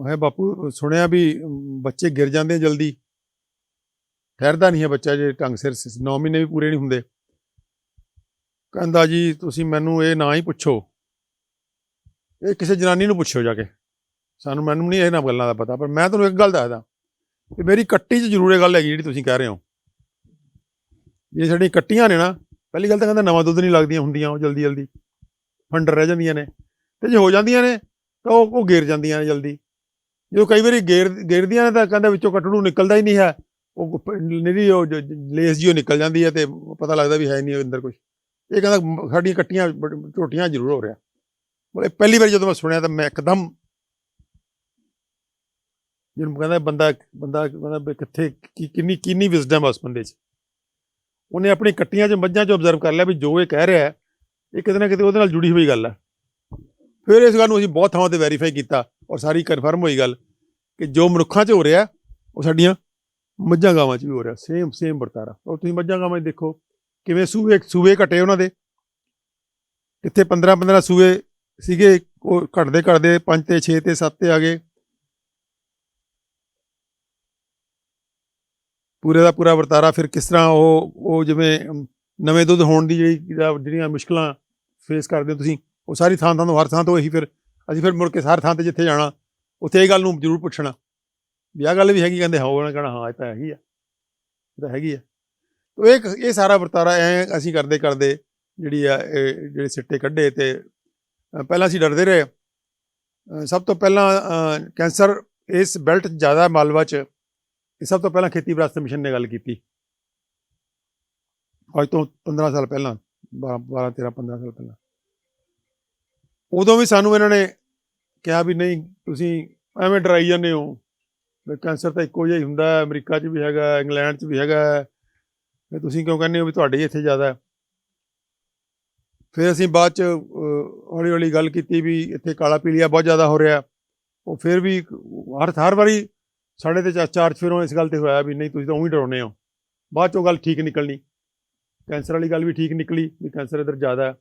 ਮੈਂ ਬਾਪੂ ਸੁਣਿਆ ਵੀ ਬੱਚੇ ਗਿਰ ਜਾਂਦੇ ਜਲਦੀ, ਠਹਿਰਦਾ ਨਹੀਂ ਹੈ ਬੱਚਾ ਜੇ ਢੰਗ ਸਿਰ 9 ਮਹੀਨੇ ਵੀ ਪੂਰੇ ਨਹੀਂ ਹੁੰਦੇ। ਕਹਿੰਦਾ ਜੀ ਤੁਸੀਂ ਮੈਨੂੰ ਇਹ ਨਾ ਹੀ ਪੁੱਛੋ, ਇਹ ਕਿਸੇ ਜਨਾਨੀ ਨੂੰ ਪੁੱਛੋ ਜਾ ਕੇ, ਮੈਨੂੰ ਨਹੀਂ ਇਹਨਾਂ ਗੱਲਾਂ ਦਾ ਪਤਾ। ਪਰ ਮੈਂ ਤੁਹਾਨੂੰ ਇੱਕ ਗੱਲ ਦੱਸਦਾ ਕਿ ਮੇਰੀ ਕੱਟੀ 'ਚ ਜ਼ਰੂਰ ਇਹ ਗੱਲ ਹੈਗੀ ਜਿਹੜੀ ਤੁਸੀਂ ਕਹਿ ਰਹੇ ਹੋ। ਜੇ ਸਾਡੀਆਂ ਕੱਟੀਆਂ ਨੇ ਨਾ, ਪਹਿਲੀ ਗੱਲ ਤਾਂ ਕਹਿੰਦਾ ਨਵਾਂ ਦੁੱਧ ਨਹੀਂ ਲੱਗਦੀਆਂ ਹੁੰਦੀਆਂ, ਉਹ ਜਲਦੀ ਫੰਡਰ ਰਹਿ ਜਾਂਦੀਆਂ ਨੇ, ਤੇ ਜੇ ਹੋ ਜਾਂਦੀਆਂ ਨੇ ਤਾਂ ਉਹ ਗਿਰ ਜਾਂਦੀਆਂ ਨੇ ਜਲਦੀ। ਜਦੋਂ ਕਈ ਵਾਰੀ ਗਿਰਦੀਆਂ ਨੇ ਤਾਂ ਕਹਿੰਦਾ ਵਿੱਚੋਂ ਕੱਟੜੂ ਨਿਕਲਦਾ ਹੀ ਨਹੀਂ ਹੈ, ਉਹ ਨਿਰੀ ਉਹ ਲੇਸ ਜਿਹੀ ਨਿਕਲ ਜਾਂਦੀ ਹੈ ਤੇ ਪਤਾ ਲੱਗਦਾ ਵੀ ਹੈ ਨਹੀਂ ਅੰਦਰ ਕੁਛ। ਇਹ ਕਹਿੰਦਾ ਸਾਡੀਆਂ ਕੱਟੀਆਂ ਝੋਟੀਆਂ ਜ਼ਰੂਰ ਹੋ ਰਿਹਾ। ਮਤਲਬ ਪਹਿਲੀ ਵਾਰੀ ਜਦੋਂ ਮੈਂ ਸੁਣਿਆ ਤਾਂ ਮੈਂ ਇੱਕਦਮ, ਜਿਹਨੂੰ ਕਹਿੰਦਾ ਬੰਦਾ ਕਿੱਥੇ ਕਿੰਨੀ ਵਿਜ਼ਡਮ ਆ ਉਸ ਬੰਦੇ 'ਚ। ਉਹਨੇ ਆਪਣੀ ਕੱਟੀਆਂ 'ਚ ਮੱਝਾਂ 'ਚ ਆਬਜ਼ਰਵ ਕਰ ਲਿਆ ਵੀ ਜੋ ਇਹ ਕਹਿ ਰਿਹਾ ਹੈ ਇਹ ਕਿਤੇ ਨਾ ਕਿਤੇ ਉਹਦੇ ਨਾਲ ਜੁੜੀ ਹੋਈ ਗੱਲ ਹੈ। ਫਿਰ ਇਸ ਗੱਲ ਨੂੰ ਅਸੀਂ ਬਹੁਤ ਥਾਵਾਂ 'ਤੇ ਵੈਰੀਫਾਈ ਕੀਤਾ ਔਰ ਸਾਰੀ ਕਨਫਰਮ ਹੋਈ ਗੱਲ ਕਿ ਜੋ ਮਨੁੱਖਾਂ 'ਚ ਹੋ ਰਿਹਾ ਉਹ ਸਾਡੀਆਂ ਮੱਝਾਂ ਗਾਵਾਂ 'ਚ ਵੀ ਹੋ ਰਿਹਾ, ਸੇਮ ਵਰਤਾਰਾ। ਔਰ ਤੁਸੀਂ ਮੱਝਾਂ ਗਾਵਾਂ 'ਚ ਦੇਖੋ ਕਿਵੇਂ ਸੂਏ ਘਟੇ ਉਹਨਾਂ ਦੇ, ਕਿੱਥੇ 15 ਸੂਏ ਸੀਗੇ, ਉਹ ਘਟਦੇ 5 ਤੇ 6 ਤੇ 7 ਤੇ ਆ ਗਏ। ਪੂਰੇ ਦਾ ਪੂਰਾ ਵਰਤਾਰਾ ਫਿਰ ਕਿਸ ਤਰ੍ਹਾਂ ਉਹ ਜਿਵੇਂ ਨਵੇਂ ਦੁੱਧ ਹੋਣ ਦੀ ਜਿਹੜੀਆਂ ਮੁਸ਼ਕਲਾਂ ਫੇਸ ਕਰਦੇ ਹੋ ਤੁਸੀਂ, ਉਹ ਸਾਰੀ ਥਾਂ ਤੋਂ ਹਰ ਥਾਂ ਤੋਂ ਇਹੀ ਫਿਰ ਅਸੀਂ ਫਿਰ ਮੁੜ ਕੇ ਹਰ ਥਾਂ 'ਤੇ ਜਿੱਥੇ ਜਾਣਾ ਉੱਥੇ ਇਹ ਗੱਲ ਨੂੰ ਜ਼ਰੂਰ ਪੁੱਛਣਾ ਵੀ ਆਹ ਗੱਲ ਵੀ ਹੈਗੀ, ਕਹਿੰਦੇ ਹਾਂ, ਉਹਨਾਂ ਕਹਿਣਾ ਹਾਂ ਇਹ ਤਾਂ ਹੈਗੀ ਆ। ਤਾਂ ਇਹ ਸਾਰਾ ਵਰਤਾਰਾ ਐਂ ਅਸੀਂ ਕਰਦੇ ਜਿਹੜੀ ਆ ਜਿਹੜੇ ਸਿੱਟੇ ਕੱਢੇ। ਤੇ ਪਹਿਲਾਂ ਅਸੀਂ ਡਰਦੇ ਰਹੇ। ਸਭ ਤੋਂ ਪਹਿਲਾਂ ਕੈਂਸਰ ਇਸ ਬੈਲਟ ਜ਼ਿਆਦਾ ਮਾਲਵਾ 'ਚ ਇਹ ਸਭ ਤੋਂ ਪਹਿਲਾਂ ਖੇਤੀ ਵਿਰਾਸਤ ਮਿਸ਼ਨ ਨੇ ਗੱਲ ਕੀਤੀ, ਅੱਜ ਤੋਂ 15 ਸਾਲ ਪਹਿਲਾਂ, 12 13 15 ਸਾਲ ਪਹਿਲਾਂ। ਉਦੋਂ ਵੀ ਸਾਨੂੰ ਇਹਨਾਂ ਨੇ ਕਿਹਾ ਵੀ ਨਹੀਂ ਤੁਸੀਂ ਐਵੇਂ ਡਰਾਈ ਜਾਂਦੇ ਹੋ, ਵੀ ਕੈਂਸਰ ਤਾਂ ਇੱਕੋ ਜਿਹਾ ਹੀ ਹੁੰਦਾ, ਅਮਰੀਕਾ 'ਚ ਵੀ ਹੈਗਾ, ਇੰਗਲੈਂਡ 'ਚ ਵੀ ਹੈਗਾ, ਫਿਰ ਤੁਸੀਂ ਕਿਉਂ ਕਹਿੰਦੇ ਹੋ ਵੀ ਤੁਹਾਡੇ ਇੱਥੇ ਜ਼ਿਆਦਾ। ਫਿਰ ਅਸੀਂ ਬਾਅਦ 'ਚ ਹੌਲੀ ਹੌਲੀ ਗੱਲ ਕੀਤੀ ਵੀ ਇੱਥੇ ਕਾਲਾ ਪੀਲੀਆ ਬਹੁਤ ਜ਼ਿਆਦਾ ਹੋ ਰਿਹਾ। ਉਹ ਫਿਰ ਵੀ ਹਰ ਵਾਰੀ ਸਾਡੇ ਤੇ ਚਾਰ ਚਫੇਰੋਂ ਇਸ ਗੱਲ ਤੇ ਹੋਇਆ ਵੀ ਨਹੀਂ ਤੁਸੀਂ ਤਾਂ ਉਹੀ ਡਰਾਉਂਦੇ ਹੋ। ਬਾਅਦ 'ਚੋਂ ਗੱਲ ਠੀਕ ਨਿਕਲਣੀ, ਕੈਂਸਰ ਵਾਲੀ ਗੱਲ ਵੀ ਠੀਕ ਨਿਕਲੀ ਵੀ ਕੈਂਸਰ ਇੱਧਰ ਜ਼ਿਆਦਾ ਹੈ,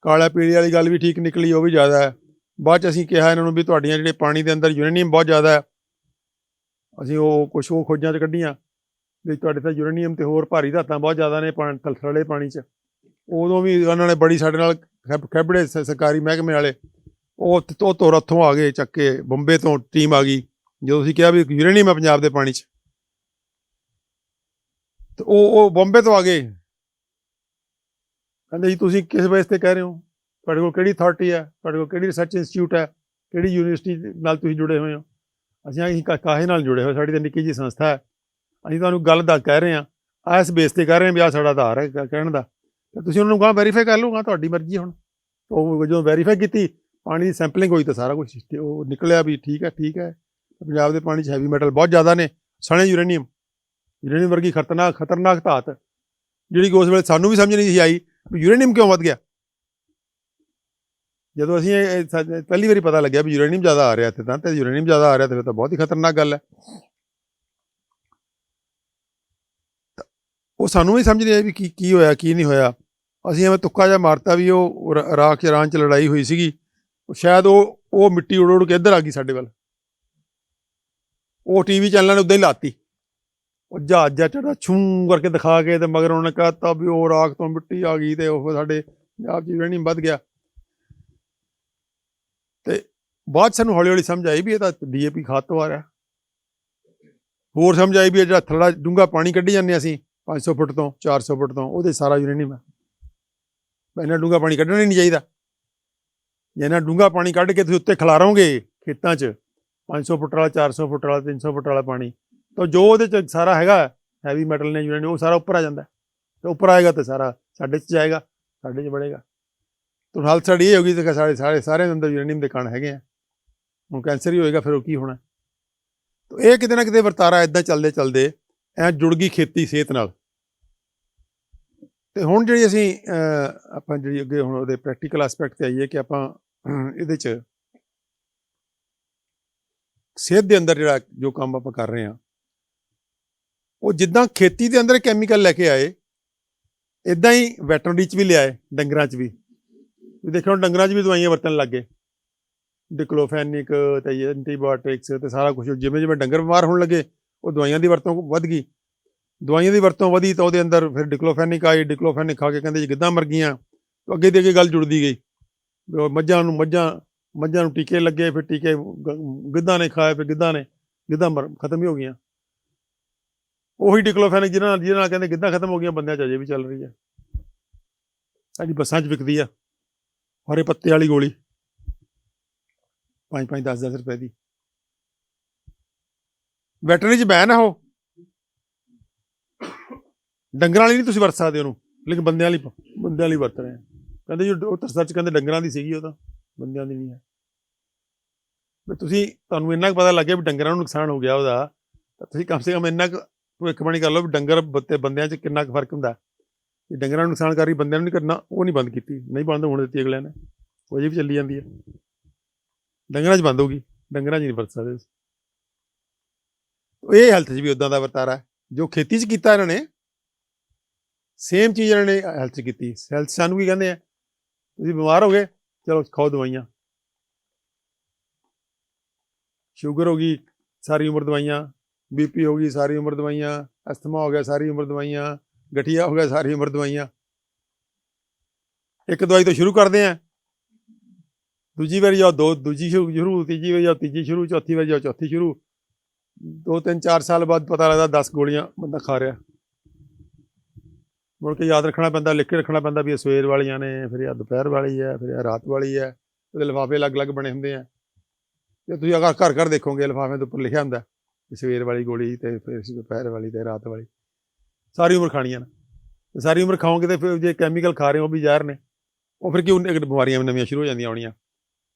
ਕਾਲਾ ਪੀਲੀਆ ਵਾਲੀ ਗੱਲ ਵੀ ਠੀਕ ਨਿਕਲੀ, ਉਹ ਵੀ ਜ਼ਿਆਦਾ ਹੈ। ਬਾਅਦ 'ਚ ਅਸੀਂ ਕਿਹਾ ਇਹਨਾਂ ਨੂੰ ਵੀ ਤੁਹਾਡੀਆਂ ਜਿਹੜੇ ਪਾਣੀ ਦੇ ਅੰਦਰ ਯੂਰੇਨੀਅਮ ਬਹੁਤ ਜ਼ਿਆਦਾ ਹੈ। ਅਸੀਂ ਉਹ ਕੁਛ ਉਹ ਖੋਜਾਂ 'ਚ ਕੱਢੀਆਂ ਵੀ ਤੁਹਾਡੇ ਤਾਂ ਯੂਰੇਨੀਅਮ ਤੇ ਹੋਰ ਭਾਰੀ ਧਾਤਾਂ ਬਹੁਤ ਜ਼ਿਆਦਾ ਨੇ ਥਲਥਲੇ ਪਾਣੀ 'ਚ। ਉਦੋਂ ਵੀ ਉਹਨਾਂ ਨੇ ਬੜੀ ਸਾਡੇ ਨਾਲ ਖੈਬੜੇ ਸਰਕਾਰੀ ਮਹਿਕਮੇ ਵਾਲੇ ਉਹ ਤੋਂ ਉੱਥੋਂ ਆ ਗਏ ਚੱਕ ਕੇ, ਬੰਬੇ ਤੋਂ ਟੀਮ ਆ ਗਈ ਜਦੋਂ ਅਸੀਂ ਕਿਹਾ ਵੀ ਯੂਰੇਨੀਅਮ ਹੈ ਪੰਜਾਬ ਦੇ ਪਾਣੀ 'ਚ, ਤੇ ਉਹ ਬੰਬੇ ਤੋਂ ਆ ਗਏ। ਕਹਿੰਦੇ ਜੀ ਤੁਸੀਂ ਕਿਸ ਬੇਸ ਤੇ ਕਹਿ ਰਹੇ ਹੋ, ਤੁਹਾਡੇ ਕੋਲ ਕਿਹੜੀ ਅਥਾਰਟੀ ਹੈ, ਤੁਹਾਡੇ ਕੋਲ ਕਿਹੜੀ ਰਿਸਰਚ ਇੰਸਟੀਚਿਊਟ ਹੈ, ਕਿਹੜੀ ਯੂਨੀਵਰਸਿਟੀ ਨਾਲ ਤੁਸੀਂ ਜੁੜੇ ਹੋਏ ਹੋ। ਅਸੀਂ ਕਾਹੇ ਨਾਲ ਜੁੜੇ ਹੋਏ, ਸਾਡੀ ਤਾਂ ਨਿੱਕੀ ਜਿਹੀ ਸੰਸਥਾ ਹੈ, ਅਸੀਂ ਤੁਹਾਨੂੰ ਗੱਲ ਦਾ ਕਹਿ ਰਹੇ ਹਾਂ, ਇਸ ਬੇਸ ਤੇ ਕਹਿ ਰਹੇ ਹਾਂ ਵੀ ਆਹ ਸਾਡਾ ਆਧਾਰ ਹੈ ਕਹਿਣ ਦਾ, ਤੇ ਤੁਸੀਂ ਉਹਨਾਂ ਨੂੰ ਕਹਾਂ ਵੈਰੀਫਾਈ ਕਰ ਲਓ, ਤੁਹਾਡੀ ਮਰਜ਼ੀ। ਹੁਣ ਉਹ ਜਦੋਂ ਵੈਰੀਫਾਈ ਕੀਤੀ, ਪਾਣੀ ਦੀ ਸੈਂਪਲਿੰਗ ਹੋਈ ਤਾਂ ਸਾਰਾ ਕੁਝ ਉਹ ਨਿਕਲਿਆ ਵੀ ਠੀਕ ਹੈ ਪੰਜਾਬ ਦੇ ਪਾਣੀ 'ਚ ਹੈਵੀ ਮੈਟਲ ਬਹੁਤ ਜ਼ਿਆਦਾ ਨੇ, ਸਣੇ ਯੂਰੇਨੀਅਮ ਵਰਗੀ ਖਤਰਨਾਕ ਧਾਤ ਜਿਹੜੀ ਕਿ ਉਸ ਵੇਲੇ ਸਾਨੂੰ ਵੀ ਸਮਝ ਨਹੀਂ ਸੀ ਆਈ ਵੀ ਯੂਰੇਨੀਅਮ ਕਿਉਂ ਵੱਧ ਗਿਆ। ਜਦੋਂ ਅਸੀਂ ਪਹਿਲੀ ਵਾਰੀ ਪਤਾ ਲੱਗਿਆ ਵੀ ਯੂਰੇਨੀਅਮ ਜ਼ਿਆਦਾ ਆ ਰਿਹਾ ਇੱਥੇ, ਤਾਂ ਯੂਰੇਨੀਅਮ ਜ਼ਿਆਦਾ ਆ ਰਿਹਾ ਤੇ ਫਿਰ ਤਾਂ ਬਹੁਤ ਹੀ ਖਤਰਨਾਕ ਗੱਲ ਹੈ। ਉਹ ਸਾਨੂੰ ਵੀ ਸਮਝ ਨਹੀਂ ਆਈ ਵੀ ਕੀ ਹੋਇਆ ਕੀ ਨਹੀਂ ਹੋਇਆ। ਅਸੀਂ ਐਵੇਂ ਤੁੱਕਾ ਜਿਹਾ ਮਾਰਤਾ ਵੀ ਉਹ ਇਰਾਕ ਇਰਾਨ 'ਚ ਲੜਾਈ ਹੋਈ ਸੀਗੀ, ਸ਼ਾਇਦ ਉਹ ਮਿੱਟੀ ਉੜ ਕੇ ਇੱਧਰ ਆ ਗਈ ਸਾਡੇ ਵੱਲ। ਉਹ TV ਚੈਨਲਾਂ ਨੇ ਉੱਦਾਂ ਹੀ ਲਾਤੀ, ਉਹ ਜਹਾਜ਼ ਚੜਾ ਛੂੰ ਕਰਕੇ ਦਿਖਾ ਕੇ, ਤੇ ਮਗਰ ਉਹਨੇ ਕਹਿਤਾ ਵੀ ਉਹ ਇਰਾਕ ਤੋਂ ਮਿੱਟੀ ਆ ਗਈ ਤੇ ਉਹ ਸਾਡੇ ਪੰਜਾਬ 'ਚ ਯੂਰੇਨੀਅਮ ਵੱਧ ਗਿਆ। ਤੇ ਬਾਅਦ ਸਾਨੂੰ ਹੌਲੀ ਹੌਲੀ ਸਮਝ ਆਈ ਵੀ ਇਹ ਤਾਂ DAP ਖਾਦ ਤੋਂ ਆ ਰਿਹਾ। ਹੋਰ ਸਮਝ ਆਈ ਵੀ ਇਹ ਜਿਹੜਾ ਥੋੜ੍ਹਾ ਡੂੰਘਾ ਪਾਣੀ ਕੱਢੀ ਜਾਂਦੇ ਅਸੀਂ 500 ਫੁੱਟ ਤੋਂ 400 ਫੁੱਟ ਤੋਂ, ਉਹਦੇ ਸਾਰਾ ਯੂਰੇਨੀਅਮ ਹੈ। ਇੰਨਾ ਡੂੰਘਾ ਪਾਣੀ ਕੱਢਣਾ ਹੀ ਨਹੀਂ ਚਾਹੀਦਾ। ਜੇ ਇੰਨਾ ਡੂੰਘਾ ਪਾਣੀ ਕੱਢ ਕੇ ਤੁਸੀਂ ਉੱਤੇ ਖਿਲਾਰੋਗੇ ਖੇਤਾਂ 'ਚ 500 ਫੁੱਟ ਵਾਲਾ, 400 ਫੁੱਟ ਵਾਲਾ, 300 ਫੁੱਟ ਵਾਲਾ ਪਾਣੀ, ਤਾਂ ਜੋ ਉਹਦੇ 'ਚ ਸਾਰਾ ਹੈਗਾ ਹੈਵੀ ਮੈਟਲ ਨੇ ਯੂਰੇਨੀਅਮ, ਉਹ ਸਾਰਾ ਉੱਪਰ ਆ ਜਾਂਦਾ। ਤੇ ਉੱਪਰ ਆਏਗਾ ਤਾਂ ਸਾਰਾ ਸਾਡੇ 'ਚ ਜਾਏਗਾ, ਸਾਡੇ 'ਚ ਵੜੇਗਾ। ਤਾਂ ਹਾਲਤ ਸਾਡੀ ਇਹ ਹੋ ਗਈ ਤੇ ਸਾਰੇ ਅੰਦਰ ਯੂਰੇਨੀਅਮ ਦੇ ਕਣ ਹੈਗੇ ਆ। ਹੁਣ ਕੈਂਸਰ ਹੀ ਹੋਏਗਾ, ਫਿਰ ਉਹ ਕੀ ਹੋਣਾ। ਤਾਂ ਇਹ ਕਿਤੇ ਨਾ ਕਿਤੇ ਵਰਤਾਰਾ ਇੱਦਾਂ ਚੱਲਦੇ ਐਂ ਜੁੜ ਗਈ ਖੇਤੀ ਸਿਹਤ ਨਾਲ। ਤੇ ਹੁਣ ਜਿਹੜੀ ਅਸੀਂ ਆਪਾਂ ਜਿਹੜੀ ਅੱਗੇ ਹੁਣ ਉਹਦੇ ਪ੍ਰੈਕਟੀਕਲ ਐਸਪੈਕਟ 'ਤੇ ਆਈਏ ਕਿ ਆਪਾਂ ਇਹਦੇ 'ਚ ਸਿਹਤ ਦੇ ਅੰਦਰ ਜਿਹੜਾ ਜੋ ਕੰਮ ਆਪਾਂ ਕਰ ਰਹੇ ਹਾਂ, ਉਹ ਜਿੱਦਾਂ ਖੇਤੀ ਦੇ ਅੰਦਰ ਕੈਮੀਕਲ ਲੈ ਕੇ ਆਏ, ਇੱਦਾਂ ਹੀ ਵੈਟਰਨਰੀ 'ਚ ਵੀ ਲਿਆਏ, ਡੰਗਰਾਂ 'ਚ ਵੀ। ਦੇਖੋ ਡੰਗਰਾਂ 'ਚ ਵੀ ਦਵਾਈਆਂ ਵਰਤਣ ਲੱਗ ਗਏ, ਡਿਕਲੋਫੈਨਿਕ ਤੇ ਐਂਟੀਬਾਇਓਟਿਕਸ ਤੇ ਸਾਰਾ ਕੁਛ। ਜਿਵੇਂ ਡੰਗਰ ਬਿਮਾਰ ਹੋਣ ਲੱਗੇ, ਉਹ ਦਵਾਈਆਂ ਦੀ ਵਰਤੋਂ ਵੱਧ ਗਈ। ਦਵਾਈਆਂ ਦੀ ਵਰਤੋਂ ਵਧੀ ਤਾਂ ਉਹਦੇ ਅੰਦਰ ਫਿਰ ਡਿਕਲੋਫੈਨਿਕ ਆਈ, ਡਿਕਲੋਫੈਨਿਕ ਖਾ ਕੇ ਕਹਿੰਦੇ ਜੀ ਗਿੱਧਾਂ ਮਰ ਗਈਆਂ। ਅੱਗੇ ਦੀ ਅੱਗੇ ਗੱਲ ਜੁੜਦੀ ਗਈ, ਮੱਝਾਂ ਨੂੰ ਟੀਕੇ ਲੱਗੇ, ਫਿਰ ਟੀਕੇ ਗਿੱਧਾਂ ਨੇ ਖਾਏ, ਫਿਰ ਗਿੱਧਾਂ ਖਤਮ ਹੀ ਹੋ ਗਈਆਂ। ਉਹੀ ਡਿਕਲੋਫੈਨਿਕ ਜਿਹਨਾਂ ਨਾਲ ਕਹਿੰਦੇ ਗਿੱਧਾਂ ਖਤਮ ਹੋ ਗਈਆਂ, ਬੰਦਿਆਂ 'ਚ ਅਜੇ ਵੀ ਚੱਲ ਰਹੀ ਹੈ। ਸਾਡੀ ਬੱਸਾਂ 'ਚ ਵਿਕਦੀ ਆ ਹਰੇ ਪੱਤੇ ਵਾਲੀ ਗੋਲੀ, 5-5 10-10 ਰੁਪਏ ਦੀ। ਵੈਟਰਨਰੀ 'ਚ ਬੈਨ ਆ ਉਹ, ਡੰਗਰਾਂ ਵਾਲੀ ਨਹੀਂ ਤੁਸੀਂ ਵਰਤ ਸਕਦੇ ਉਹਨੂੰ, ਲੇਕਿਨ ਬੰਦਿਆਂ ਵਾਲੀ ਵਰਤ ਰਹੇ ਆ। ਕਹਿੰਦੇ ਜੀ ਉਹ ਤਾਂ ਸੱਚ ਕਹਿੰਦੇ ਡੰਗਰਾਂ ਦੀ ਸੀਗੀ, ਉਹ ਤਾਂ ਬੰਦਿਆਂ ਦੀ ਨਹੀਂ ਹੈ। ਵੀ ਤੁਹਾਨੂੰ ਇੰਨਾ ਕੁ ਪਤਾ ਲੱਗਿਆ ਵੀ ਡੰਗਰਾਂ ਨੂੰ ਨੁਕਸਾਨ ਹੋ ਗਿਆ ਉਹਦਾ, ਤਾਂ ਤੁਸੀਂ ਕਮ ਸੇ ਕਮ ਇੰਨਾ ਕੁ ਭਵਿੱਖਬਾਣੀ ਕਰ ਲਓ ਵੀ ਡੰਗਰ ਤੇ ਬੰਦਿਆਂ 'ਚ ਕਿੰਨਾ ਕੁ ਫਰਕ ਹੁੰਦਾ। ਜੇ ਡੰਗਰਾਂ ਨੂੰ ਨੁਕਸਾਨ ਕਰ ਰਹੀ, ਬੰਦਿਆਂ ਨੂੰ ਨਹੀਂ ਕਰਨਾ, ਉਹ ਨਹੀਂ ਬੰਦ ਕੀਤੀ, ਨਹੀਂ ਬੰਦ ਹੋਣ ਦਿੱਤੀ ਅਗਲਿਆਂ ਨੇ, ਉਹ ਅਜੇ ਵੀ ਚੱਲੀ ਜਾਂਦੀ ਹੈ। ਡੰਗਰਾਂ 'ਚ ਬੰਦ ਹੋਊਗੀ, ਡੰਗਰਾਂ 'ਚ ਨਹੀਂ ਵਰਤ ਸਕਦੇ। ਇਹ ਹੈਲਥ 'ਚ ਵੀ ਉੱਦਾਂ ਦਾ ਵਰਤਾਰਾ ਜੋ ਖੇਤੀ 'ਚ ਕੀਤਾ ਇਹਨਾਂ ਨੇ, ਸੇਮ ਚੀਜ਼ ਇਹਨਾਂ ਨੇ ਹੈਲਥ 'ਚ ਕੀਤੀ। ਹੈਲਥ ਸਾਨੂੰ ਕੀ ਕਹਿੰਦੇ ਆ, ਤੁਸੀਂ ਬਿਮਾਰ ਹੋ ਗਏ, ਚਲੋ ਖਾਓ ਦਵਾਈਆਂ। ਸ਼ੂਗਰ ਹੋ ਗਈ, ਸਾਰੀ ਉਮਰ ਦਵਾਈਆਂ। BP ਹੋ ਗਈ, ਸਾਰੀ ਉਮਰ ਦਵਾਈਆਂ। ਅਸਥਮਾ ਹੋ ਗਿਆ, ਸਾਰੀ ਉਮਰ ਦਵਾਈਆਂ। ਗਠੀਆ ਹੋ ਗਿਆ, ਸਾਰੀ ਉਮਰ ਦਵਾਈਆਂ। ਇੱਕ ਦਵਾਈ ਤੋਂ ਸ਼ੁਰੂ ਕਰਦੇ ਆ, ਦੂਜੀ ਵਾਰੀ ਜਾਓ ਦੂਜੀ ਸ਼ੁਰੂ, ਤੀਜੀ ਵਾਰੀ ਜਾਓ ਤੀਜੀ ਸ਼ੁਰੂ, ਚੌਥੀ ਵਾਰੀ ਜਾਓ ਚੌਥੀ ਸ਼ੁਰੂ। 2-3-4 ਸਾਲ ਬਾਅਦ ਪਤਾ ਲੱਗਦਾ 10 ਗੋਲੀਆਂ ਬੰਦਾ ਖਾ ਰਿਹਾ। ਮੁੜ ਕੇ ਯਾਦ ਰੱਖਣਾ ਪੈਂਦਾ, ਲਿਖ ਕੇ ਰੱਖਣਾ ਪੈਂਦਾ ਵੀ ਇਹ ਸਵੇਰ ਵਾਲੀਆਂ ਨੇ, ਫਿਰ ਇਹ ਦੁਪਹਿਰ ਵਾਲੀ ਹੈ, ਫਿਰ ਇਹ ਰਾਤ ਵਾਲੀ ਹੈ। ਉਹਦੇ ਲਿਫਾਫੇ ਅਲੱਗ-ਅਲੱਗ ਬਣੇ ਹੁੰਦੇ ਆ। ਜੇ ਤੁਸੀਂ ਅਗਰ ਘਰ ਦੇਖੋਗੇ, ਲਿਫਾਫੇ ਦੇ ਉੱਪਰ ਲਿਖਿਆ ਹੁੰਦਾ ਸਵੇਰ ਵਾਲੀ ਗੋਲੀ ਤੇ ਫਿਰ ਦੁਪਹਿਰ ਵਾਲੀ ਤੇ ਰਾਤ ਵਾਲੀ, ਸਾਰੀ ਉਮਰ ਖਾਣੀਆਂ ਨੇ। ਤੇ ਸਾਰੀ ਉਮਰ ਖਾਓਗੇ ਤੇ ਫਿਰ ਜੇ ਕੈਮੀਕਲ ਖਾ ਰਹੇ ਹੋ ਉਹ ਵੀ ਜ਼ਹਿਰ ਨੇ, ਉਹ ਫਿਰ ਕਿਉਂ ਬਿਮਾਰੀਆਂ ਨਵੀਆਂ ਸ਼ੁਰੂ ਹੋ ਜਾਂਦੀਆਂ ਆਉਣੀਆਂ।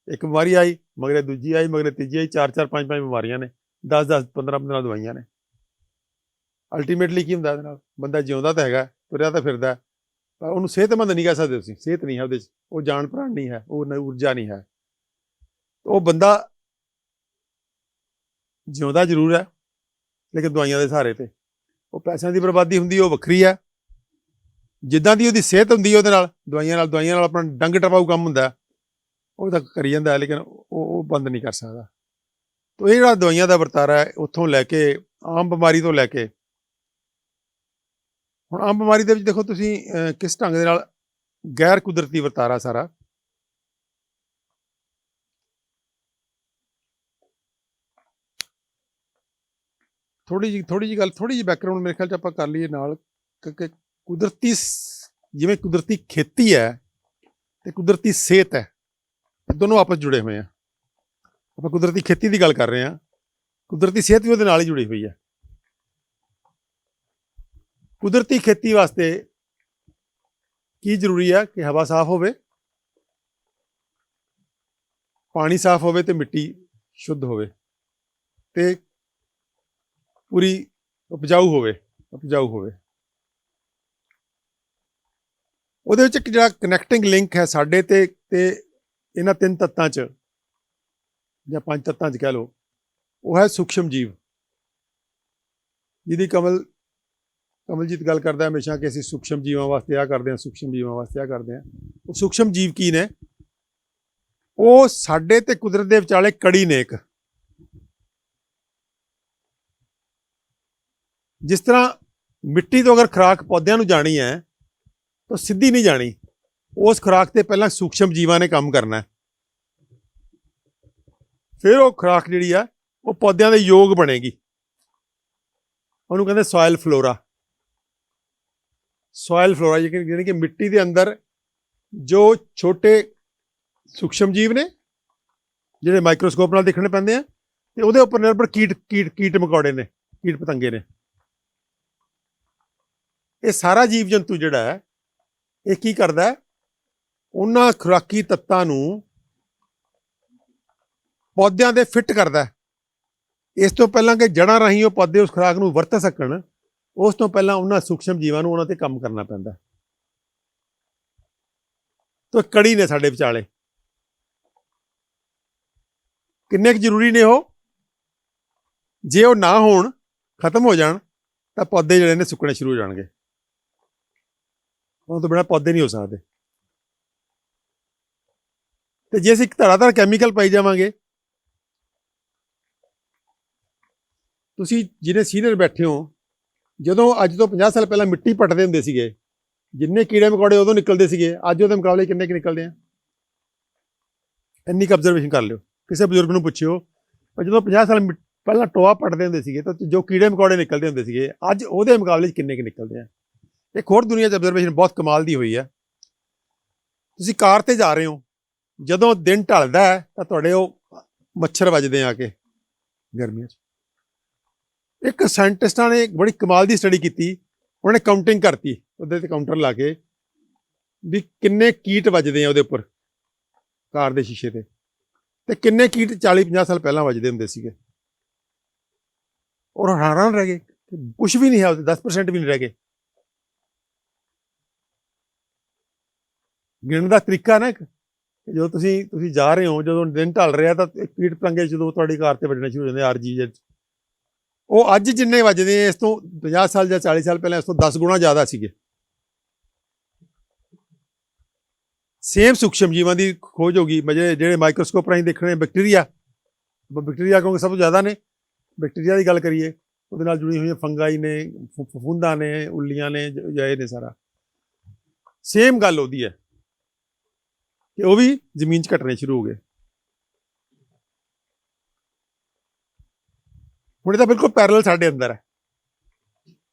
ਇੱਕ ਬਿਮਾਰੀ ਆਈ ਮਗਰੇ ਦੂਜੀ ਆਈ ਮਗਰੇ ਤੀਜੀ ਆਈ, 4-4 5-5 ਬਿਮਾਰੀਆਂ ਨੇ, 10-10 15-15 ਦਵਾਈਆਂ ਨੇ। ਅਲਟੀਮੇਟਲੀ ਕੀ ਹੁੰਦਾ ਇਹਦੇ ਨਾਲ? ਬੰਦਾ ਜਿਉਂਦਾ ਤਾਂ ਹੈਗਾ, ਤੁਰਿਆ ਤਾਂ ਫਿਰਦਾ, ਪਰ ਉਹਨੂੰ ਸਿਹਤਮੰਦ ਨਹੀਂ ਕਹਿ ਸਕਦੇ ਤੁਸੀਂ। ਸਿਹਤ ਨਹੀਂ ਹੈ ਉਹਦੇ 'ਚ, ਉਹ ਜਾਨ ਪ੍ਰਾਣ ਨਹੀਂ ਹੈ, ਉਹ ਊਰਜਾ ਨਹੀਂ ਹੈ। ਉਹ ਬੰਦਾ ਜਿਉਂਦਾ ਜ਼ਰੂਰ ਹੈ ਲੇਕਿਨ ਦਵਾਈਆਂ ਦੇ ਸਹਾਰੇ ਤੇ। ਉਹ ਪੈਸਿਆਂ ਦੀ ਬਰਬਾਦੀ ਹੁੰਦੀ, ਉਹ ਵੱਖਰੀ ਹੈ। ਜਿੱਦਾਂ ਦੀ ਉਹਦੀ ਸਿਹਤ ਹੁੰਦੀ ਉਹਦੇ ਨਾਲ ਦਵਾਈਆਂ ਨਾਲ ਆਪਣਾ ਡੰਗ ਟਪਾਊ ਕੰਮ ਹੁੰਦਾ, ਉਹ ਤਾਂ ਕਰੀ ਜਾਂਦਾ, ਲੇਕਿਨ ਉਹ ਬੰਦ ਨਹੀਂ ਕਰ ਸਕਦਾ। ਤਾਂ ਇਹ ਜਿਹੜਾ ਦਵਾਈਆਂ ਦਾ ਵਰਤਾਰਾ ਹੈ, ਉੱਥੋਂ ਲੈ ਕੇ ਆਮ ਬਿਮਾਰੀ ਤੋਂ ਲੈ ਕੇ ਹੁਣ ਆਮ ਬਿਮਾਰੀ ਦੇ ਵਿੱਚ ਦੇਖੋ ਤੁਸੀਂ ਕਿਸ ਢੰਗ ਦੇ ਨਾਲ ਗੈਰ ਕੁਦਰਤੀ ਵਰਤਾਰਾ ਸਾਰਾ। ਥੋੜੀ ਜਿਹੀ ਗੱਲ, ਥੋੜੀ ਜਿਹੀ ਬੈਕਗਰਾਉਂਡ ਮੇਰੇ ਖਿਆਲ 'ਚ ਆਪਾਂ ਕਰ ਲਈਏ ਨਾਲ, ਕਿਉਂਕਿ ਕੁਦਰਤੀ ਜਿਵੇਂ ਕੁਦਰਤੀ ਖੇਤੀ ਹੈ ਤੇ ਕੁਦਰਤੀ ਸਿਹਤ ਹੈ, ਦੋਨੋਂ ਆਪਸ ਜੁੜੇ ਹੋਏ ਆ। ਆਪਾਂ ਕੁਦਰਤੀ ਖੇਤੀ ਦੀ ਗੱਲ ਕਰ ਰਹੇ ਹਾਂ, ਕੁਦਰਤੀ ਸਿਹਤ ਵੀ ਉਹਦੇ ਨਾਲ ਹੀ ਜੁੜੀ ਹੋਈ ਹੈ। ਕੁਦਰਤੀ ਖੇਤੀ ਵਾਸਤੇ ਕੀ ਜ਼ਰੂਰੀ ਹੈ ਕਿ ਹਵਾ ਸਾਫ਼ ਹੋਵੇ, ਪਾਣੀ ਸਾਫ਼ ਹੋਵੇ ਤੇ ਮਿੱਟੀ ਸ਼ੁੱਧ ਹੋਵੇ ਤੇ ਪੂਰੀ ਉਪਜਾਊ ਹੋਵੇ। ਉਹਦੇ ਵਿੱਚ ਇੱਕ ਜਿਹੜਾ ਕਨੈਕਟਿੰਗ ਲਿੰਕ ਹੈ ਸਾਡੇ ਤੇ ਇਹਨਾਂ 3 ਤੱਤਾਂ 'ਚ ਜਾਂ 5 ਤੱਤਾਂ 'ਚ ਕਹਿ ਲਓ, ਉਹ ਹੈ ਸੂਖਸ਼ਮ ਜੀਵ, ਜਿਹਦੀ ਕਮਲਜੀਤ ਗੱਲ ਕਰਦਾ ਹਮੇਸ਼ਾ ਕਿ ਅਸੀਂ ਸੂਖਸ਼ਮ ਜੀਵਾਂ ਵਾਸਤੇ ਆ ਕਰਦੇ ਹਾਂ, ਸੂਖਸ਼ਮ ਜੀਵਾਂ ਵਾਸਤੇ ਆ ਕਰਦੇ ਹਾਂ। ਉਹ ਸੂਖਸ਼ਮ ਜੀਵ ਕੀ ਨੇ? ਉਹ ਸਾਡੇ ਤੇ ਕੁਦਰਤ ਦੇ ਵਿਚਾਲੇ ਕੜੀ ਨੇ ਇੱਕ। ਜਿਸ ਤਰ੍ਹਾਂ ਮਿੱਟੀ ਤੋਂ ਅਗਰ ਖੁਰਾਕ ਪੌਦਿਆਂ ਨੂੰ ਜਾਣੀ ਹੈ ਤਾਂ ਸਿੱਧੀ ਨਹੀਂ ਜਾਣੀ, ਉਸ ਖੁਰਾਕ ਤੇ ਪਹਿਲਾਂ ਸੂਖਸ਼ਮ ਜੀਵਾਂ ਨੇ ਕੰਮ ਕਰਨਾ, ਫਿਰ ਉਹ ਖੁਰਾਕ ਜਿਹੜੀ ਆ ਉਹ ਪੌਦਿਆਂ ਦੇ ਯੋਗ ਬਣੇਗੀ। ਉਹਨੂੰ ਕਹਿੰਦੇ ਸੋਇਲ ਫਲੋਰਾ ਯਾਨੀ ਕਿ ਮਿੱਟੀ ਦੇ ਅੰਦਰ ਜੋ ਛੋਟੇ ਸੂਖਸ਼ਮ ਜੀਵ ਨੇ ਜਿਹੜੇ ਮਾਈਕਰੋਸਕੋਪ ਨਾਲ ਦੇਖਣੇ ਪੈਂਦੇ ਆ, ਤੇ ਉਹਦੇ ਉੱਪਰ ਨਿਰਭਰ ਕੀਟ ਮਕੌੜੇ ਨੇ, ਕੀਟ ਪਤੰਗੇ ਨੇ। ਇਹ ਸਾਰਾ ਜੀਵ ਜੰਤੂ ਜਿਹੜਾ ਹੈ ਇਹ ਕੀ ਕਰਦਾ ਹੈ? ਉਹਨਾਂ ਖੁਰਾਕੀ ਤੱਤਾਂ ਨੂੰ ਪੌਦਿਆਂ ਦੇ ਫਿੱਟ ਕਰਦਾ ਹੈ। ਇਸ ਤੋਂ ਪਹਿਲਾਂ ਕਿ ਜੜ੍ਹਾਂ ਰਾਹੀਂ ਉਹ ਪੌਦੇ ਉਸ ਖੁਰਾਕ ਨੂੰ ਵਰਤ ਸਕਣ, ਉਸ ਤੋਂ ਪਹਿਲਾਂ ਉਹਨਾਂ ਸੂਖਸ਼ਮ ਜੀਵਾਂ ਨੂੰ ਉਹਨਾਂ ਤੇ ਕੰਮ ਕਰਨਾ ਪੈਂਦਾ। ਤਾਂ ਕੜੀ ਨੇ ਸਾਡੇ ਵਿਚਾਲੇ, ਕਿੰਨੇ ਕੁ ਜ਼ਰੂਰੀ ਨੇ ਉਹ? ਜੇ ਉਹ ਨਾ ਹੋਣ, ਖਤਮ ਹੋ ਜਾਣ, ਤਾਂ ਪੌਦੇ ਜਿਹੜੇ ਨੇ ਸੁੱਕਣੇ ਸ਼ੁਰੂ ਹੋ ਜਾਣਗੇ। ਉਹਨਾਂ ਤੋਂ ਬਿਨਾਂ ਪੌਦੇ ਨਹੀਂ ਹੋ ਸਕਦੇ। ਤੇ ਜੇ ਅਸੀਂ ਧੜਾਧੜ ਕੈਮੀਕਲ ਪਾਈ ਜਾਵਾਂਗੇ, ਤੁਸੀਂ ਜਿਹੜੇ ਸੀਨੀਅਰ ਬੈਠੇ ਹੋ, ਜਦੋਂ ਅੱਜ ਤੋਂ 50 ਸਾਲ ਪਹਿਲਾਂ ਮਿੱਟੀ ਪੱਟਦੇ ਹੁੰਦੇ ਸੀਗੇ, ਜਿੰਨੇ ਕੀੜੇ ਮਕੌੜੇ ਉਦੋਂ ਨਿਕਲਦੇ ਸੀਗੇ, ਅੱਜ ਉਹਦੇ ਮੁਕਾਬਲੇ ਕਿੰਨੇ ਕੁ ਨਿਕਲਦੇ ਆ? ਇੰਨੀ ਕੁ ਅਬਜ਼ਰਵੇਸ਼ਨ ਕਰ ਲਿਓ, ਕਿਸੇ ਬਜ਼ੁਰਗ ਨੂੰ ਪੁੱਛਿਓ। ਪਰ ਜਦੋਂ 50 ਸਾਲ ਪਹਿਲਾਂ ਟੋਆ ਪੱਟਦੇ ਹੁੰਦੇ ਸੀਗੇ ਤਾਂ ਜੋ ਕੀੜੇ ਮਕੌੜੇ ਨਿਕਲਦੇ ਹੁੰਦੇ ਸੀਗੇ, ਅੱਜ ਉਹਦੇ ਮੁਕਾਬਲੇ 'ਚ ਕਿੰਨੇ ਕੁ ਨਿਕਲਦੇ ਆ? ਇੱਕ ਹੋਰ ਦੁਨੀਆ 'ਚ ਅਬਜ਼ਰਵੇਸ਼ਨ ਬਹੁਤ ਕਮਾਲ ਦੀ ਹੋਈ ਹੈ। ਤੁਸੀਂ ਕਾਰ ਤੇ ਜਾ ਰਹੇ ਹੋ, ਜਦੋਂ ਦਿਨ ਢਲਦਾ ਹੈ ਤਾਂ ਤੁਹਾਡੇ ਉਹ ਮੱਛਰ ਵੱਜਦੇ ਆ ਕੇ ਗਰਮੀਆਂ 'ਚ। ਇੱਕ ਸਾਇੰਟਿਸਟਾਂ ਨੇ ਬੜੀ ਕਮਾਲ ਦੀ ਸਟੱਡੀ ਕੀਤੀ, ਉਹਨਾਂ ਨੇ ਕਾਊਂਟਿੰਗ ਕਰਤੀ ਉਹਦੇ ਤੇ ਕਾਊਂਟਰ ਲਾ ਕੇ ਵੀ ਕਿੰਨੇ ਕੀਟ ਵੱਜਦੇ ਆ ਉਹਦੇ ਉੱਪਰ ਕਾਰ ਦੇ ਸ਼ੀਸ਼ੇ ਤੇ ਕਿੰਨੇ ਕੀਟ 40-50 ਸਾਲ ਪਹਿਲਾਂ ਵੱਜਦੇ ਹੁੰਦੇ ਸੀਗੇ। ਔਰ ਹੈਰਾਨ ਰਹਿ ਗਏ, ਕੁਛ ਵੀ ਨਹੀਂ ਹੈ ਉਹਦੇ, 10% ਵੀ ਨਹੀਂ ਰਹਿ ਗਏ। ਗਿਣਨ ਦਾ ਤਰੀਕਾ ਨਾ, ਜਦੋਂ ਤੁਸੀਂ ਜਾ ਰਹੇ ਹੋ, ਜਦੋਂ ਦਿਨ ਢਲ ਰਿਹਾ ਤਾਂ ਕੀਟ ਪਤੰਗੇ ਜਦੋਂ ਤੁਹਾਡੀ ਕਾਰ ਤੇ ਵੱਜਣੇ ਸ਼ੁਰੂ ਹੋ ਜਾਂਦੇ RG, ਉਹ ਅੱਜ ਜਿੰਨੇ ਵੱਜਦੇ ਆ ਇਸ ਤੋਂ 50 ਸਾਲ ਜਾਂ 40 ਸਾਲ ਪਹਿਲਾਂ ਇਸ ਤੋਂ 10 ਗੁਣਾ ਜ਼ਿਆਦਾ ਸੀਗੇ। ਸੇਮ ਸੂਖਸ਼ਮ ਜੀਵਾਂ ਦੀ ਖੋਜ ਹੋ ਗਈ, ਜਿਹੜੇ ਮਾਈਕਰੋਸਕੋਪ ਰਾਹੀਂ ਦੇਖਣੇ। ਬੈਕਟੀਰੀਆ ਕਿਉਂਕਿ ਸਭ ਤੋਂ ਜ਼ਿਆਦਾ ਨੇ। ਬੈਕਟੀਰੀਆ ਦੀ ਗੱਲ ਕਰੀਏ, ਉਹਦੇ ਨਾਲ ਜੁੜੀ ਹੋਈਆਂ ਫੰਗਾਈ ਨੇ, ਫਫੂੰਦਾਂ ਨੇ, ਉੱਲੀਆਂ ਨੇ, ਇਹ ਨੇ ਸਾਰਾ। ਸੇਮ ਗੱਲ ਉਹਦੀ ਹੈ ਕਿ ਉਹ ਵੀ ਜ਼ਮੀਨ 'ਚ ਘਟਣੇ ਸ਼ੁਰੂ ਹੋ ਗਏ। ਹੁਣ ਇਹ ਤਾਂ ਬਿਲਕੁਲ ਪੈਰਲਲ ਸਾਡੇ ਅੰਦਰ ਹੈ।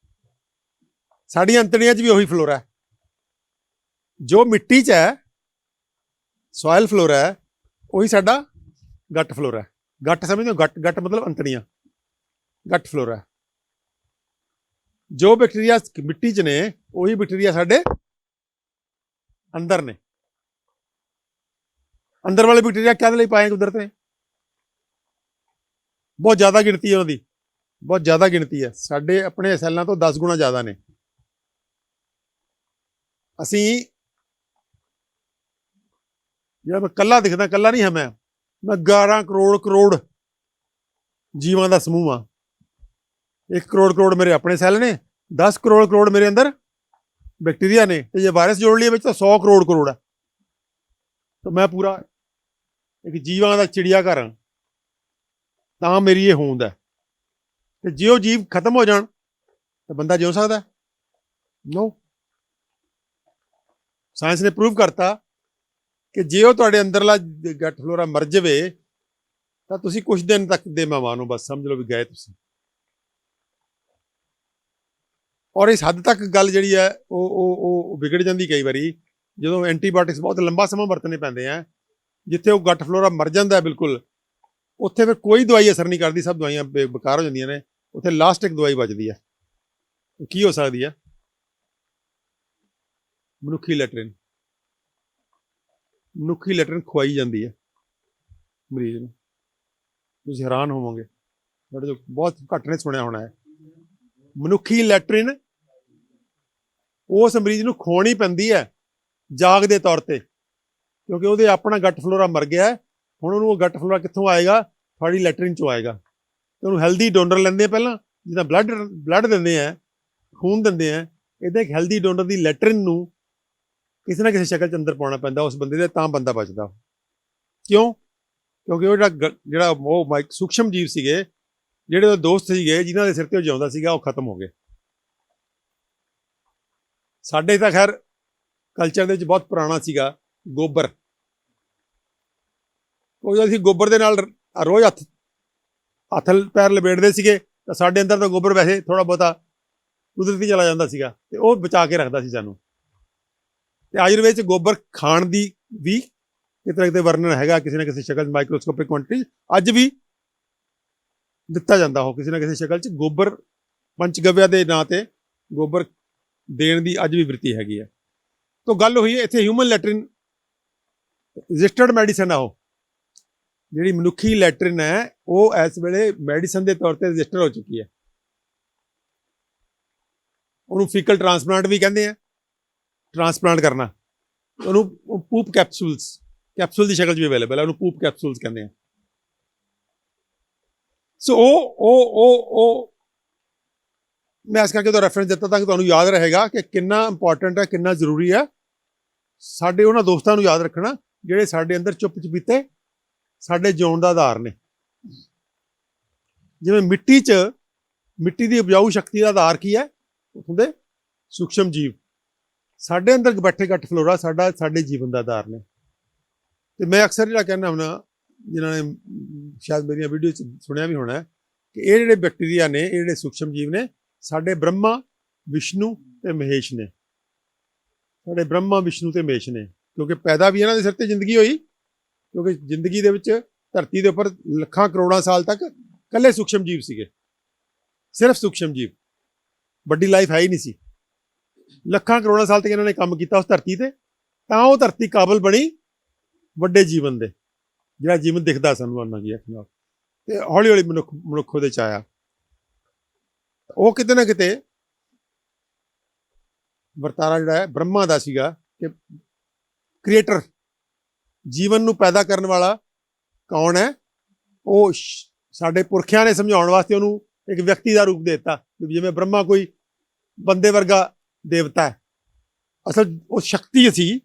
ਸਾਡੀਆਂ ਅੰਤੜੀਆਂ 'ਚ ਵੀ ਉਹੀ ਫਲੋਰਾ ਹੈ ਜੋ ਮਿੱਟੀ 'ਚ ਹੈ, ਸੋਇਲ ਫਲੋਰਾ ਹੈ, ਉਹੀ ਸਾਡਾ ਗੱਟ ਫਲੋਰਾ ਹੈ। ਗੱਟ ਸਮਝਦੇ ਹੋ? ਗੱਟ ਮਤਲਬ ਅੰਤੜੀਆਂ। ਗੱਟ ਫਲੋਰਾ। ਜੋ ਬੈਕਟੀਰੀਆ ਮਿੱਟੀ 'ਚ ਨੇ ਉਹੀ ਬੈਕਟੀਰੀਆ ਸਾਡੇ ਅੰਦਰ ਨੇ। ਅੰਦਰ ਵਾਲੇ ਬੈਕਟੀਰੀਆ ਕਾਹਦੇ ਲਈ ਪਾਏ ਕੁਦਰਤ ਨੇ? ਬਹੁਤ ਜ਼ਿਆਦਾ ਗਿਣਤੀ ਹੈ ਉਹਨਾਂ ਦੀ, ਬਹੁਤ ਜ਼ਿਆਦਾ ਗਿਣਤੀ ਹੈ। ਸਾਡੇ ਆਪਣੇ ਸੈੱਲਾਂ ਤੋਂ 10 ਗੁਣਾ ਜ਼ਿਆਦਾ ਨੇ। ਅਸੀਂ ਜਿਹੜਾ ਮੈਂ ਕੱਲਾ ਦਿਖਦਾ, ਕੱਲਾ ਨਹੀਂ ਹਾਂ ਮੈਂ 11 ਕਰੋੜ ਜੀਵਾਂ ਦਾ ਸਮੂਹ ਆ। 1 ਕਰੋੜ ਮੇਰੇ ਆਪਣੇ ਸੈੱਲ ਨੇ, 10 ਕਰੋੜ ਮੇਰੇ ਅੰਦਰ ਬੈਕਟੀਰੀਆ ਨੇ, ਤੇ ਜੇ ਵਾਇਰਸ ਜੋੜ ਲਈਏ ਵਿੱਚ ਤਾਂ 100 ਕਰੋੜ ਹੈ। ਤਾਂ ਮੈਂ ਪੂਰਾ ਇੱਕ ਜੀਵਾਂ ਦਾ ਚਿੜੀਆ ਘਰ ਹਾਂ। ਤਾਂ ਮੇਰੀ ਇਹ ਹੋਂਦ ਹੈ। ਤੇ ਜੇ ਉਹ ਜੀਵ ਖਤਮ ਹੋ ਜਾਣ ਤਾਂ ਬੰਦਾ ਜਿਉ ਸਕਦਾ? ਨੋ। ਸਾਇੰਸ ਨੇ ਪ੍ਰੂਵ ਕਰਤਾ ਕਿ ਜੇ ਉਹ ਤੁਹਾਡੇ ਅੰਦਰਲਾ ਗੱਟ ਫਲੋਰਾ ਮਰ ਜਾਵੇ ਤਾਂ ਤੁਸੀਂ ਕੁਝ ਦਿਨ ਤੱਕ ਦੇ ਮਹਿਮਾਨ ਹੋ, ਬਸ ਸਮਝ ਲਓ ਵੀ ਗਏ ਤੁਸੀਂ। ਔਰ ਇਸ ਹੱਦ ਤੱਕ ਗੱਲ ਜਿਹੜੀ ਹੈ ਉਹ ਵਿਗੜ ਜਾਂਦੀ ਕਈ ਵਾਰੀ ਜਦੋਂ ਐਂਟੀਬਾਇਓਟਿਕਸ ਬਹੁਤ ਲੰਬਾ ਸਮਾਂ ਵਰਤਣੇ ਪੈਂਦੇ ਆ। ਜਿੱਥੇ ਉਹ ਗੱਟ ਫਲੋਰਾ ਮਰ ਜਾਂਦਾ ਬਿਲਕੁਲ, ਉੱਥੇ ਫਿਰ ਕੋਈ ਦਵਾਈ ਅਸਰ ਨਹੀਂ ਕਰਦੀ, ਸਭ ਦਵਾਈਆਂ ਬੇਕਾਰ ਹੋ ਜਾਂਦੀਆਂ ਨੇ। ਉੱਥੇ ਲਾਸਟ ਇੱਕ ਦਵਾਈ ਬਚਦੀ ਹੈ, ਉਹ ਕੀ ਹੋ ਸਕਦੀ ਹੈ? ਮਨੁੱਖੀ ਲੈਟਰਿਨ। ਮਨੁੱਖੀ ਲੈਟਰਿਨ ਖਵਾਈ ਜਾਂਦੀ ਹੈ ਮਰੀਜ਼ ਨੂੰ। ਤੁਸੀਂ ਹੈਰਾਨ ਹੋਵੋਗੇ, ਤੁਹਾਡੇ ਜੋ ਬਹੁਤ ਘੱਟ ਨੇ ਸੁਣਿਆ ਹੋਣਾ ਹੈ। ਮਨੁੱਖੀ ਲੈਟਰਿਨ ਉਸ ਮਰੀਜ਼ ਨੂੰ ਖਵਾਉਣੀ ਪੈਂਦੀ ਹੈ ਜਾਗ ਦੇ ਤੌਰ ਤੇ, ਕਿਉਂਕਿ ਉਹਦੇ ਆਪਣਾ ਗੱਟ ਫਲੋਰਾ ਮਰ ਗਿਆ। ਹੁਣ ਉਹਨੂੰ ਉਹ ਗੱਟ ਫਲੋਰਾ ਕਿੱਥੋਂ ਆਏਗਾ? ਤੁਹਾਡੀ ਲੈਟਰਿਨ ਚੋਂ ਆਏਗਾ। ਤੇ ਉਹਨੂੰ ਹੈਲਦੀ ਡੋਨਰ ਲੈਂਦੇ ਆ ਪਹਿਲਾਂ, ਜਿੱਦਾਂ ਬਲੱਡ ਦਿੰਦੇ ਆ, ਖੂਨ ਦਿੰਦੇ ਆ। ਇਹਦੇ ਇੱਕ ਹੈਲਦੀ ਡੋਨਰ ਦੀ ਲੈਟਰਿਨ ਨੂੰ ਕਿਸੇ ਨਾ ਕਿਸੇ ਸ਼ਕਲ 'ਚ ਅੰਦਰ ਪਾਉਣਾ ਪੈਂਦਾ ਉਸ ਬੰਦੇ ਦੇ, ਤਾਂ ਬੰਦਾ ਬਚਦਾ। ਕਿਉਂ? ਕਿਉਂਕਿ ਉਹ ਜਿਹੜਾ ਉਹ ਸੂਖਸ਼ਮ ਜੀਵ ਸੀਗੇ, ਜਿਹੜੇ ਉਹ ਦੋਸਤ ਸੀਗੇ ਜਿਨ੍ਹਾਂ ਦੇ ਸਿਰ ਤੇ ਉਹ ਜਿਉਂਦਾ ਸੀਗਾ, ਉਹ ਖਤਮ ਹੋ ਗਏ। ਸਾਡੇ ਤਾਂ ਖੈਰ ਕਲਚਰ ਦੇ ਵਿੱਚ ਬਹੁਤ ਪੁਰਾਣਾ ਸੀਗਾ ਗੋਬਰ। ਉਹ ਅਸੀਂ ਗੋਬਰ ਦੇ ਨਾਲ ਰੋਜ਼ ਹੱਥ ਪੈਰ ਲਪੇਟਦੇ ਸੀਗੇ, ਤਾਂ ਸਾਡੇ ਅੰਦਰ ਤਾਂ ਗੋਬਰ ਵੈਸੇ ਥੋੜਾ ਬਹੁਤਾ ਕੁਦਰਤੀ ਚਲਾ ਜਾਂਦਾ ਸੀਗਾ, ਤੇ ਉਹ ਬਚਾ ਕੇ ਰੱਖਦਾ ਸੀ ਸਾਨੂੰ। ਤੇ ਆਯੁਰਵੇਦ 'ਚ ਗੋਬਰ ਖਾਣ ਦੀ ਵੀ ਕਿਤੇ ਨਾ ਕਿਤੇ ਵਰਣਨ ਹੈਗਾ, ਕਿਸੇ ਨਾ ਕਿਸੇ ਸ਼ਕਲ 'ਚ ਮਾਈਕਰੋਸਕੋਪਿਕ ਕੁਆਂਟਿਟੀ ਅੱਜ ਵੀ ਦਿੱਤਾ ਜਾਂਦਾ। ਉਹ ਕਿਸੇ ਨਾ ਕਿਸੇ ਸ਼ਕਲ 'ਚ ਗੋਬਰ ਪੰਚਗਵਿਆ ਦੇ ਨਾਂ ਤੇ ਗੋਬਰ ਦੇਣ ਦੀ ਅੱਜ ਵੀ ਵਰਤੀ ਹੈਗੀ ਹੈ। ਤਾਂ ਗੱਲ ਹੋਈ ਇੱਥੇ ਹਿਊਮਨ ਲੈਟਰਿਨ ਰਜਿਸਟਰਡ ਮੈਡੀਸਨ ਆ। ਉਹ ਜਿਹੜੀ ਮਨੁੱਖੀ ਲੈਟਰਿਨ ਹੈ ਉਹ ਇਸ ਵੇਲੇ ਮੈਡੀਸਨ ਦੇ ਤੌਰ ਤੇ ਰਜਿਸਟਰ ਹੋ ਚੁੱਕੀ ਹੈ। ਉਹਨੂੰ ਫੀਕਲ ਟ੍ਰਾਂਸਪਲਾਂਟ ਵੀ ਕਹਿੰਦੇ ਆ, ਟ੍ਰਾਂਸਪਲਾਂਟ ਕਰਨਾ। ਉਹਨੂੰ ਪੂਪ ਕੈਪਸੂਲ ਦੀ ਸ਼ਕਲ 'ਚ ਵੀ ਅਵੇਲੇਬਲ ਹੈ, ਉਹਨੂੰ ਪੂਪ ਕੈਪਸੂਲਸ ਕਹਿੰਦੇ ਆ। ਸੋ ਉਹ ਮੈਂ ਇਸ ਕਰਕੇ ਉਹਦਾ ਰੈਫਰੈਂਸ ਦਿੱਤਾ ਤਾਂ ਕਿ ਤੁਹਾਨੂੰ ਯਾਦ ਰਹੇਗਾ ਕਿ ਕਿੰਨਾ ਇੰਪੋਰਟੈਂਟ ਹੈ, ਕਿੰਨਾ ਜ਼ਰੂਰੀ ਹੈ ਸਾਡੇ ਉਹਨਾਂ ਦੋਸਤਾਂ ਨੂੰ ਯਾਦ ਰੱਖਣਾ ਜਿਹੜੇ ਸਾਡੇ ਅੰਦਰ ਚੁੱਪ ਚਪੀਤੇ ਸਾਡੇ ਜਿਉਣ ਦਾ ਆਧਾਰ ਨੇ। ਜਿਵੇਂ ਮਿੱਟੀ ਦੀ ਉਪਜਾਊ ਸ਼ਕਤੀ ਦਾ ਆਧਾਰ ਕੀ ਹੈ? ਉੱਥੋਂ ਦੇ ਸੂਖਸ਼ਮ ਜੀਵ। ਸਾਡੇ ਅੰਦਰ ਬੈਠੇ ਗੱਟ ਫਲੋਰਾ ਸਾਡੇ ਜੀਵਨ ਦਾ ਆਧਾਰ ਨੇ। ਤੇ ਮੈਂ ਅਕਸਰ ਜਿਹੜਾ ਕਹਿੰਦਾ ਹੁੰਦਾ, ਜਿਨ੍ਹਾਂ ਨੇ ਸ਼ਾਇਦ ਮੇਰੀਆਂ ਵੀਡੀਓ 'ਚ ਸੁਣਿਆ ਵੀ ਹੋਣਾ, ਕਿ ਇਹ ਜਿਹੜੇ ਬੈਕਟੀਰੀਆ ਨੇ, ਇਹ ਜਿਹੜੇ ਸੂਖਸ਼ਮ ਜੀਵ ਨੇ, ਸਾਡੇ ਬ੍ਰਹਮਾ ਵਿਸ਼ਨੂੰ ਤੇ ਮਹੇਸ਼ ਨੇ। ਸਾਡੇ ਬ੍ਰਹਮਾ ਵਿਸ਼ਨੂੰ ਤੇ ਮਹੇਸ਼ ਨੇ, ਕਿਉਂਕਿ ਪੈਦਾ ਵੀ ਇਹਨਾਂ ਦੇ ਸਿਰ ਤੇ ਜ਼ਿੰਦਗੀ ਹੋਈ। ਕਿਉਂਕਿ ਜ਼ਿੰਦਗੀ ਦੇ ਵਿੱਚ ਧਰਤੀ ਦੇ ਉੱਪਰ ਲੱਖਾਂ ਕਰੋੜਾਂ ਸਾਲ ਤੱਕ ਇਕੱਲੇ ਸੂਖਸ਼ਮ ਜੀਵ ਸੀਗੇ, ਸਿਰਫ ਸੂਖਸ਼ਮ ਜੀਵ। ਵੱਡੀ ਲਾਈਫ ਹੈ ਹੀ ਨਹੀਂ ਸੀ। ਲੱਖਾਂ ਕਰੋੜਾਂ ਸਾਲ ਤੱਕ ਇਹਨਾਂ ਨੇ ਕੰਮ ਕੀਤਾ ਉਸ ਧਰਤੀ ਤੇ, ਤਾਂ ਉਹ ਧਰਤੀ ਕਾਬਲ ਬਣੀ ਵੱਡੇ ਜੀਵਨ ਦੇ, ਜਿਹੜਾ ਜੀਵਨ ਦਿਖਦਾ ਸਾਨੂੰ ਉਹਨਾਂ ਦੀ ਅੱਖ ਨਾਲ। ਤੇ ਹੌਲੀ ਹੌਲੀ ਮਨੁੱਖ ਉਹਦੇ 'ਚ ਆਇਆ। ਉਹ ਕਿਤੇ ਨਾ ਕਿਤੇ ਵਰਤਾਰਾ ਜਿਹੜਾ ਹੈ ਬ੍ਰਹਮਾ ਦਾ ਸੀਗਾ, ਕਿ ਕ੍ਰੀਏਟਰ, ਜੀਵਨ ਨੂੰ ਪੈਦਾ ਕਰਨ ਵਾਲਾ ਕੌਣ ਹੈ? ਉਹ ਸਾਡੇ ਪੁਰਖਿਆਂ ਨੇ ਸਮਝਾਉਣ ਵਾਸਤੇ ਉਹਨੂੰ ਇੱਕ ਵਿਅਕਤੀ ਦਾ ਰੂਪ ਦੇ ਦਿੱਤਾ, ਜਿਵੇਂ ਬ੍ਰਹਮਾ ਕੋਈ ਬੰਦੇ ਵਰਗਾ ਦੇਵਤਾ ਹੈ। ਅਸਲ ਉਹ ਸ਼ਕਤੀ ਸੀ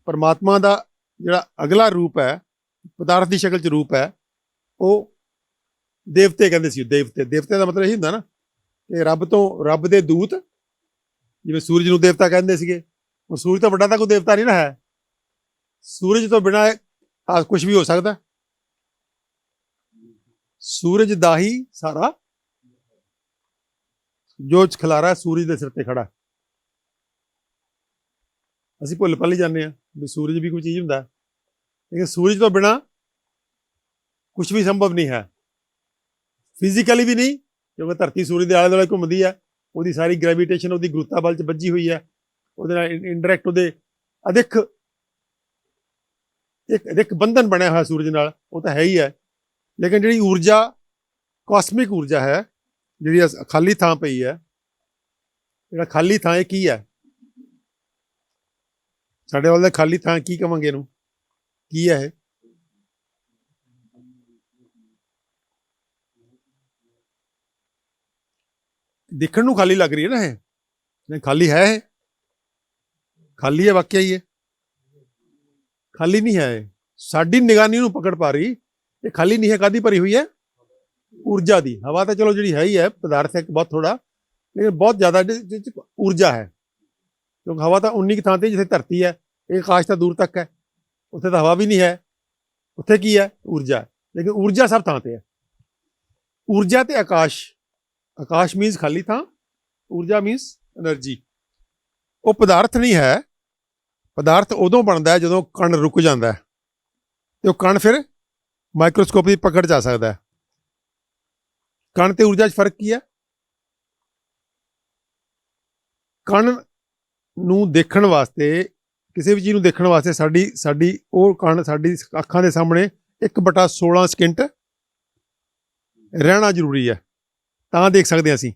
ਪਰਮਾਤਮਾ ਦਾ ਜਿਹੜਾ ਅਗਲਾ ਰੂਪ ਹੈ, ਪਦਾਰਥ ਦੀ ਸ਼ਕਲ 'ਚ ਰੂਪ ਹੈ, ਉਹ ਦੇਵਤੇ ਕਹਿੰਦੇ ਸੀ। ਦੇਵਤੇ ਦਾ ਮਤਲਬ ਇਹ ਹੁੰਦਾ ਨਾ ਕਿ ਰੱਬ ਦੇ ਦੂਤ। ਜਿਵੇਂ ਸੂਰਜ ਨੂੰ ਦੇਵਤਾ ਕਹਿੰਦੇ ਸੀਗੇ, ਉਹ ਸੂਰਜ ਤੋਂ ਵੱਡਾ ਤਾਂ ਕੋਈ ਦੇਵਤਾ ਨਹੀਂ ਨਾ ਹੈ। ਸੂਰਜ ਤੋਂ ਬਿਨਾਂ ਕੁਝ ਵੀ ਹੋ ਸਕਦਾ। ਸੂਰਜ ਦਾ ਹੀ ਸਾਰਾ ਜੋ ਖਿਲਾਰਾ ਸੂਰਜ ਦੇ ਸਿਰ ਤੇ ਖੜਾ। ਅਸੀਂ ਭੁੱਲ ਭੱਲ ਜਾਂਦੇ ਹਾਂ ਵੀ ਸੂਰਜ ਵੀ ਕੋਈ ਚੀਜ਼ ਹੁੰਦਾ, ਲੇਕਿਨ ਸੂਰਜ ਤੋਂ ਬਿਨਾਂ ਕੁਝ ਵੀ ਸੰਭਵ ਨਹੀਂ ਹੈ। ਫਿਜ਼ੀਕਲੀ ਵੀ ਨਹੀਂ, ਕਿਉਂਕਿ ਧਰਤੀ ਸੂਰਜ ਦੇ ਆਲੇ ਦੁਆਲੇ ਘੁੰਮਦੀ ਹੈ, ਉਹਦੀ ਸਾਰੀ ਗ੍ਰੈਵੀਟੇਸ਼ਨ ਉਹਦੀ ਗੁਰੂਤਾ ਬਲ 'ਚ ਵੱਜੀ ਹੋਈ ਹੈ, ਉਹਦੇ ਨਾਲ ਇੰਡਾਇਰੈਕਟ ਉਹਦੇ ਅਦਿੱਖ ਇੱਕ ਬੰਧਨ ਬਣਿਆ ਹੋਇਆ ਸੂਰਜ ਨਾਲ, ਉਹ ਤਾਂ ਹੈ ਹੀ ਹੈ। ਲੇਕਿਨ ਜਿਹੜੀ ਊਰਜਾ ਕਾਸਮਿਕ ਊਰਜਾ ਹੈ, ਜਿਹੜੀ ਖਾਲੀ ਥਾਂ ਪਈ ਹੈ, ਜਿਹੜਾ ਖਾਲੀ ਥਾਂ ਇਹ ਕੀ ਹੈ? ਸਾਡੇ ਵੱਲ ਦਾ ਖਾਲੀ ਥਾਂ ਕੀ ਕਵਾਂਗੇ ਇਹਨੂੰ? ਕੀ ਹੈ ਇਹ? ਦੇਖਣ ਨੂੰ ਖਾਲੀ ਲੱਗ ਰਹੀ ਹੈ ਨਾ ਇਹ, ਨਹੀਂ ਖਾਲੀ ਹੈ ਇਹ? ਖਾਲੀ ਹੈ ਵਾਕਿਆ ਹੀ ਇਹ? ਖਾਲੀ ਨਹੀਂ ਹੈ ਇਹ, ਸਾਡੀ ਨਿਗਾਹ ਨਹੀਂ ਉਹਨੂੰ ਪਕੜ ਪਾ ਰਹੀ। ਇਹ ਖਾਲੀ ਨਹੀਂ ਹੈ, ਕਾਹਦੀ ਭਰੀ ਹੋਈ ਹੈ? ਊਰਜਾ ਦੀ। ਹਵਾ ਤਾਂ ਚਲੋ ਜਿਹੜੀ ਹੈ ਹੀ ਹੈ, ਪਦਾਰਥ ਹੈ ਬਹੁਤ ਥੋੜਾ, ਲੇਕਿਨ ਬਹੁਤ ਜ਼ਿਆਦਾ ਇਹਦੇ 'ਚ ਊਰਜਾ ਹੈ। ਕਿਉਂਕਿ ਹਵਾ ਤਾਂ ਉਨੀ ਕੁ ਥਾਂ ਤੇ ਜਿੱਥੇ ਧਰਤੀ ਹੈ, ਇਹ ਆਕਾਸ਼ ਤਾਂ ਦੂਰ ਤੱਕ ਹੈ, ਉੱਥੇ ਤਾਂ ਹਵਾ ਵੀ ਨਹੀਂ ਹੈ, ਉੱਥੇ ਕੀ ਹੈ? ਊਰਜਾ। ਲੇਕਿਨ ਊਰਜਾ ਸਭ ਥਾਂ ਤੇ ਹੈ। ਊਰਜਾ ਤੇ ਆਕਾਸ਼, ਆਕਾਸ਼ ਮੀਨਸ ਖਾਲੀ ਥਾਂ, ਊਰਜਾ ਮੀਨਸ એનર્ਜੀ। ਉਹ ਪਦਾਰਥ ਨਹੀਂ ਹੈ। ਪਦਾਰਥ ਉਦੋਂ ਬਣਦਾ ਹੈ ਜਦੋਂ ਕਣ ਰੁਕ ਜਾਂਦਾ ਹੈ, ਤੇ ਉਹ ਕਣ ਫਿਰ ਮਾਈਕਰੋਸਕੋਪ ਦੀ ਪਕੜ 'ਚ ਆ ਸਕਦਾ ਹੈ। ਕਣ ਤੇ ਊਰਜਾ 'ਚ ਫਰਕ ਕੀ ਹੈ? ਕਣ ਨੂੰ ਦੇਖਣ ਵਾਸਤੇ, ਕਿਸੇ ਵੀ ਚੀਜ਼ ਨੂੰ ਦੇਖਣ ਵਾਸਤੇ ਸਾਡੀ ਉਹ ਕਣ ਸਾਡੀ ਅੱਖਾਂ ਦੇ ਸਾਹਮਣੇ 1/16 ਸਕਿੰਟ ਰਹਿਣਾ ਜ਼ਰੂਰੀ ਹੈ, ਤਾਂ ਦੇਖ ਸਕਦੇ ਹਾਂ ਅਸੀਂ।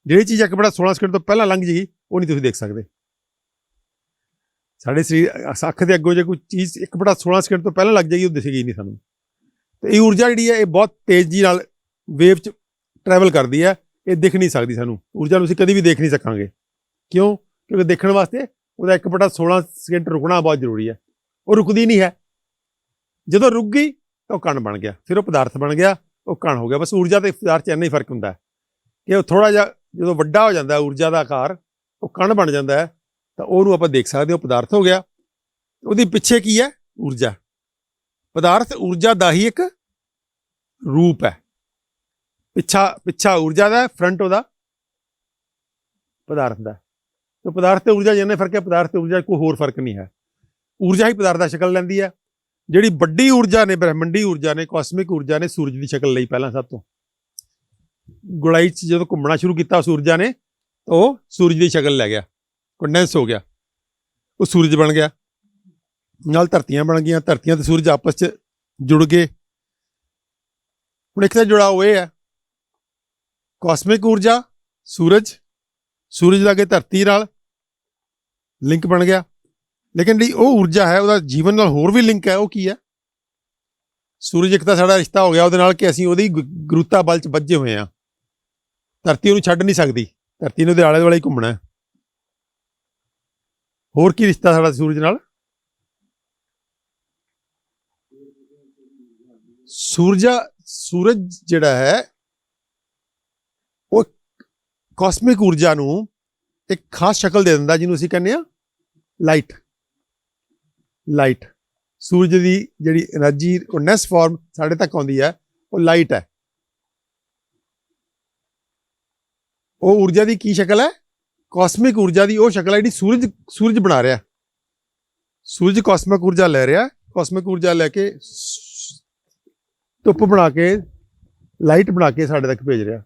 ਜਿਹੜੀ ਚੀਜ਼ 1/16 ਸਕਿੰਟ ਤੋਂ ਪਹਿਲਾਂ ਲੰਘ ਜੇਗੀ, ਉਹ ਨਹੀਂ ਤੁਸੀਂ ਦੇਖ ਸਕਦੇ। ਸਾਡੇ ਸਰੀਰ ਅੱਖ ਦੇ ਅੱਗੋਂ ਜੇ ਕੋਈ ਚੀਜ਼ 1/16 ਸਕਿੰਟ ਤੋਂ ਪਹਿਲਾਂ ਲੱਗ ਜਾਏਗੀ, ਉਹ ਦਿਖੇਗੀ ਨਹੀਂ ਸਾਨੂੰ। ਤੇ ਇਹ ਊਰਜਾ ਜਿਹੜੀ ਹੈ, ਇਹ ਬਹੁਤ ਤੇਜ਼ੀ ਨਾਲ ਵੇਵ 'ਚ ਟਰੈਵਲ ਕਰਦੀ ਹੈ, ਇਹ ਦਿਖ ਨਹੀਂ ਸਕਦੀ ਸਾਨੂੰ। ਊਰਜਾ ਨੂੰ ਅਸੀਂ ਕਦੀ ਵੀ ਦੇਖ ਨਹੀਂ ਸਕਾਂਗੇ। ਕਿਉਂ? ਕਿਉਂਕਿ ਦੇਖਣ ਵਾਸਤੇ ਉਹਦਾ 1/16 ਸਕਿੰਟ ਰੁਕਣਾ ਬਹੁਤ ਜ਼ਰੂਰੀ ਹੈ। ਉਹ ਰੁਕਦੀ ਨਹੀਂ ਹੈ। ਜਦੋਂ ਰੁਕ ਗਈ ਤਾਂ ਉਹ ਕਣ ਬਣ ਗਿਆ, ਫਿਰ ਉਹ ਪਦਾਰਥ ਬਣ ਗਿਆ, ਉਹ ਕਣ ਹੋ ਗਿਆ। ਬਸ ਊਰਜਾ ਤੇ ਪਦਾਰਥ 'ਚ ਇੰਨਾ ਹੀ ਫਰਕ ਹੁੰਦਾ ਹੈ ਕਿ ਉਹ ਥੋੜ੍ਹਾ ਜਿਹਾ ਜਦੋਂ ਵੱਡਾ ਹੋ ਜਾਂਦਾ ਊਰਜਾ ਦਾ ਆਕਾਰ, ਉਹ ਕਣ ਬਣ ਜਾਂਦਾ ਹੈ, ਤਾਂ ਉਹਨੂੰ ਆਪਾਂ ਦੇਖ ਸਕਦੇ, ਉਹ ਪਦਾਰਥ ਹੋ ਗਿਆ। ਉਹਦੇ ਪਿੱਛੇ ਕੀ ਹੈ? ਊਰਜਾ। ਪਦਾਰਥ ਊਰਜਾ ਦਾ ਹੀ ਇੱਕ ਰੂਪ ਹੈ। ਪਿੱਛਾ ਊਰਜਾ ਦਾ, ਫਰੰਟ ਉਹਦਾ ਪਦਾਰਥ ਦਾ। ਤੇ ਪਦਾਰਥ ਤੇ ਊਰਜਾ ਜਿੰਨੇ ਫਰਕ ਹੈ, ਪਦਾਰਥ ਤੇ ਊਰਜਾ ਕੋਈ ਹੋਰ ਫਰਕ ਨਹੀਂ ਹੈ। ਊਰਜਾ ਹੀ ਪਦਾਰਥ ਦਾ ਸ਼ਕਲ ਲੈਂਦੀ ਹੈ। ਜਿਹੜੀ ਵੱਡੀ ਊਰਜਾ ਨੇ, ਬ੍ਰਹਿਮੰਡੀ ਊਰਜਾ ਨੇ, ਕਾਸਮਿਕ ਊਰਜਾ ਨੇ ਸੂਰਜ ਦੀ ਸ਼ਕਲ ਲਈ ਪਹਿਲਾਂ ਸਭ ਤੋਂ। ਗੁਲਾਈ 'ਚ ਜਦੋਂ ਘੁੰਮਣਾ ਸ਼ੁਰੂ ਕੀਤਾ ਉਸ ਊਰਜਾ ਨੇ, ਉਹ ਸੂਰਜ ਦੀ ਸ਼ਕਲ ਲੈ ਗਿਆ, ਕੰਡੈਂਸ ਹੋ ਗਿਆ, ਉਹ ਸੂਰਜ ਬਣ ਗਿਆ। ਨਾਲ ਧਰਤੀਆਂ ਬਣ ਗਈਆਂ, ਧਰਤੀਆਂ ਤੇ ਸੂਰਜ ਆਪਸ 'ਚ ਜੁੜ ਗਏ। ਹੁਣ ਇੱਕ ਤਾਂ ਜੁੜਾਓ ਇਹ ਹੈ, ਕਾਸਮਿਕ ਊਰਜਾ ਸੂਰਜ, ਸੂਰਜ ਦਾ ਅੱਗੇ ਧਰਤੀ ਨਾਲ ਲਿੰਕ ਬਣ ਗਿਆ। ਲੇਕਿਨ ਜਿਹੜੀ ਉਹ ਊਰਜਾ ਹੈ, ਉਹਦਾ ਜੀਵਨ ਨਾਲ ਹੋਰ ਵੀ ਲਿੰਕ ਹੈ। ਉਹ ਕੀ ਹੈ? ਸੂਰਜ ਇੱਕ ਤਾਂ ਸਾਡਾ ਰਿਸ਼ਤਾ ਹੋ ਗਿਆ ਉਹਦੇ ਨਾਲ ਕਿ ਅਸੀਂ ਉਹਦੀ ਗੁਰੂਤਾ ਬਲ 'ਚ ਬੱਝੇ ਹੋਏ ਹਾਂ। ਧਰਤੀ ਉਹਨੂੰ ਛੱਡ ਨਹੀਂ ਸਕਦੀ, ਧਰਤੀ ਨੇ ਉਹਦੇ ਆਲੇ ਦੁਆਲੇ ਹੀ ਘੁੰਮਣਾ। ਹੋਰ ਕੀ ਰਿਸ਼ਤਾ ਸਾਡਾ ਸੂਰਜ ਨਾਲ? ਸੂਰਜ ਜਿਹੜਾ ਹੈ, ਉਹ ਕਾਸਮਿਕ ਊਰਜਾ ਨੂੰ ਇੱਕ ਖਾਸ ਸ਼ਕਲ ਦੇ ਦਿੰਦਾ, ਜਿਹਨੂੰ ਅਸੀਂ ਕਹਿੰਦੇ ਹਾਂ ਲਾਈਟ। ਸੂਰਜ ਦੀ ਜਿਹੜੀ એનર્ਜੀ ਕੰਡੈਂਸ ਫਾਰਮ ਸਾਡੇ ਤੱਕ ਆਉਂਦੀ ਹੈ, ਉਹ ਲਾਈਟ ਹੈ। ਉਹ ਊਰਜਾ ਦੀ ਕੀ ਸ਼ਕਲ ਹੈ? ਕਾਸਮਿਕ ਊਰਜਾ ਦੀ ਉਹ ਸ਼ਕਲ ਹੈ ਜਿਹੜੀ ਸੂਰਜ ਬਣਾ ਰਿਹਾ। ਸੂਰਜ ਕਾਸਮਿਕ ਊਰਜਾ ਲੈ ਰਿਹਾ, ਕਾਸਮਿਕ ਊਰਜਾ ਲੈ ਕੇ ਧੁੱਪ ਬਣਾ ਕੇ, ਲਾਈਟ ਬਣਾ ਕੇ ਸਾਡੇ ਤੱਕ ਭੇਜ ਰਿਹਾ।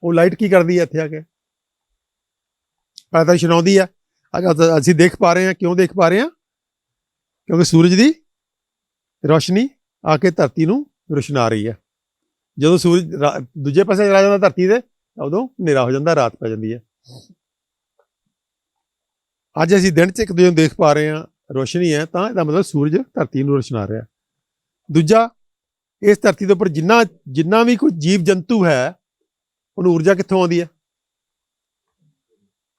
ਉਹ ਲਾਈਟ ਕੀ ਕਰਦੀ ਹੈ ਇੱਥੇ ਆ ਕੇ? ਪਹਿਲਾਂ ਤਾਂ ਛਣਾਉਂਦੀ ਹੈ। ਅਸੀਂ ਦੇਖ ਪਾ ਰਹੇ ਹਾਂ। ਕਿਉਂ ਦੇਖ ਪਾ ਰਹੇ ਹਾਂ? ਕਿਉਂਕਿ ਸੂਰਜ ਦੀ ਰੋਸ਼ਨੀ ਆ ਕੇ ਧਰਤੀ ਨੂੰ ਰੋਸ਼ਨਾ ਰਹੀ ਹੈ। ਜਦੋਂ ਸੂਰਜ ਦੂਜੇ ਪਾਸੇ ਚਲਾ ਜਾਂਦਾ ਧਰਤੀ ਦੇ, ਉਦੋਂ ਹਨੇਰਾ ਹੋ ਜਾਂਦਾ, ਰਾਤ ਪੈ ਜਾਂਦੀ ਹੈ। ਅੱਜ ਅਸੀਂ ਦਿਨ 'ਚ ਇੱਕ ਦੂਜੇ ਨੂੰ ਦੇਖ ਪਾ ਰਹੇ ਹਾਂ, ਰੋਸ਼ਨੀ ਹੈ, ਤਾਂ ਇਹਦਾ ਮਤਲਬ ਸੂਰਜ ਧਰਤੀ ਨੂੰ ਰੋਸ਼ਨਾ ਰਿਹਾ। ਦੂਜਾ, ਇਸ ਧਰਤੀ ਦੇ ਉੱਪਰ ਜਿੰਨਾ ਵੀ ਕੋਈ ਜੀਵ ਜੰਤੂ ਹੈ, ਉਹਨੂੰ ਊਰਜਾ ਕਿੱਥੋਂ ਆਉਂਦੀ ਹੈ?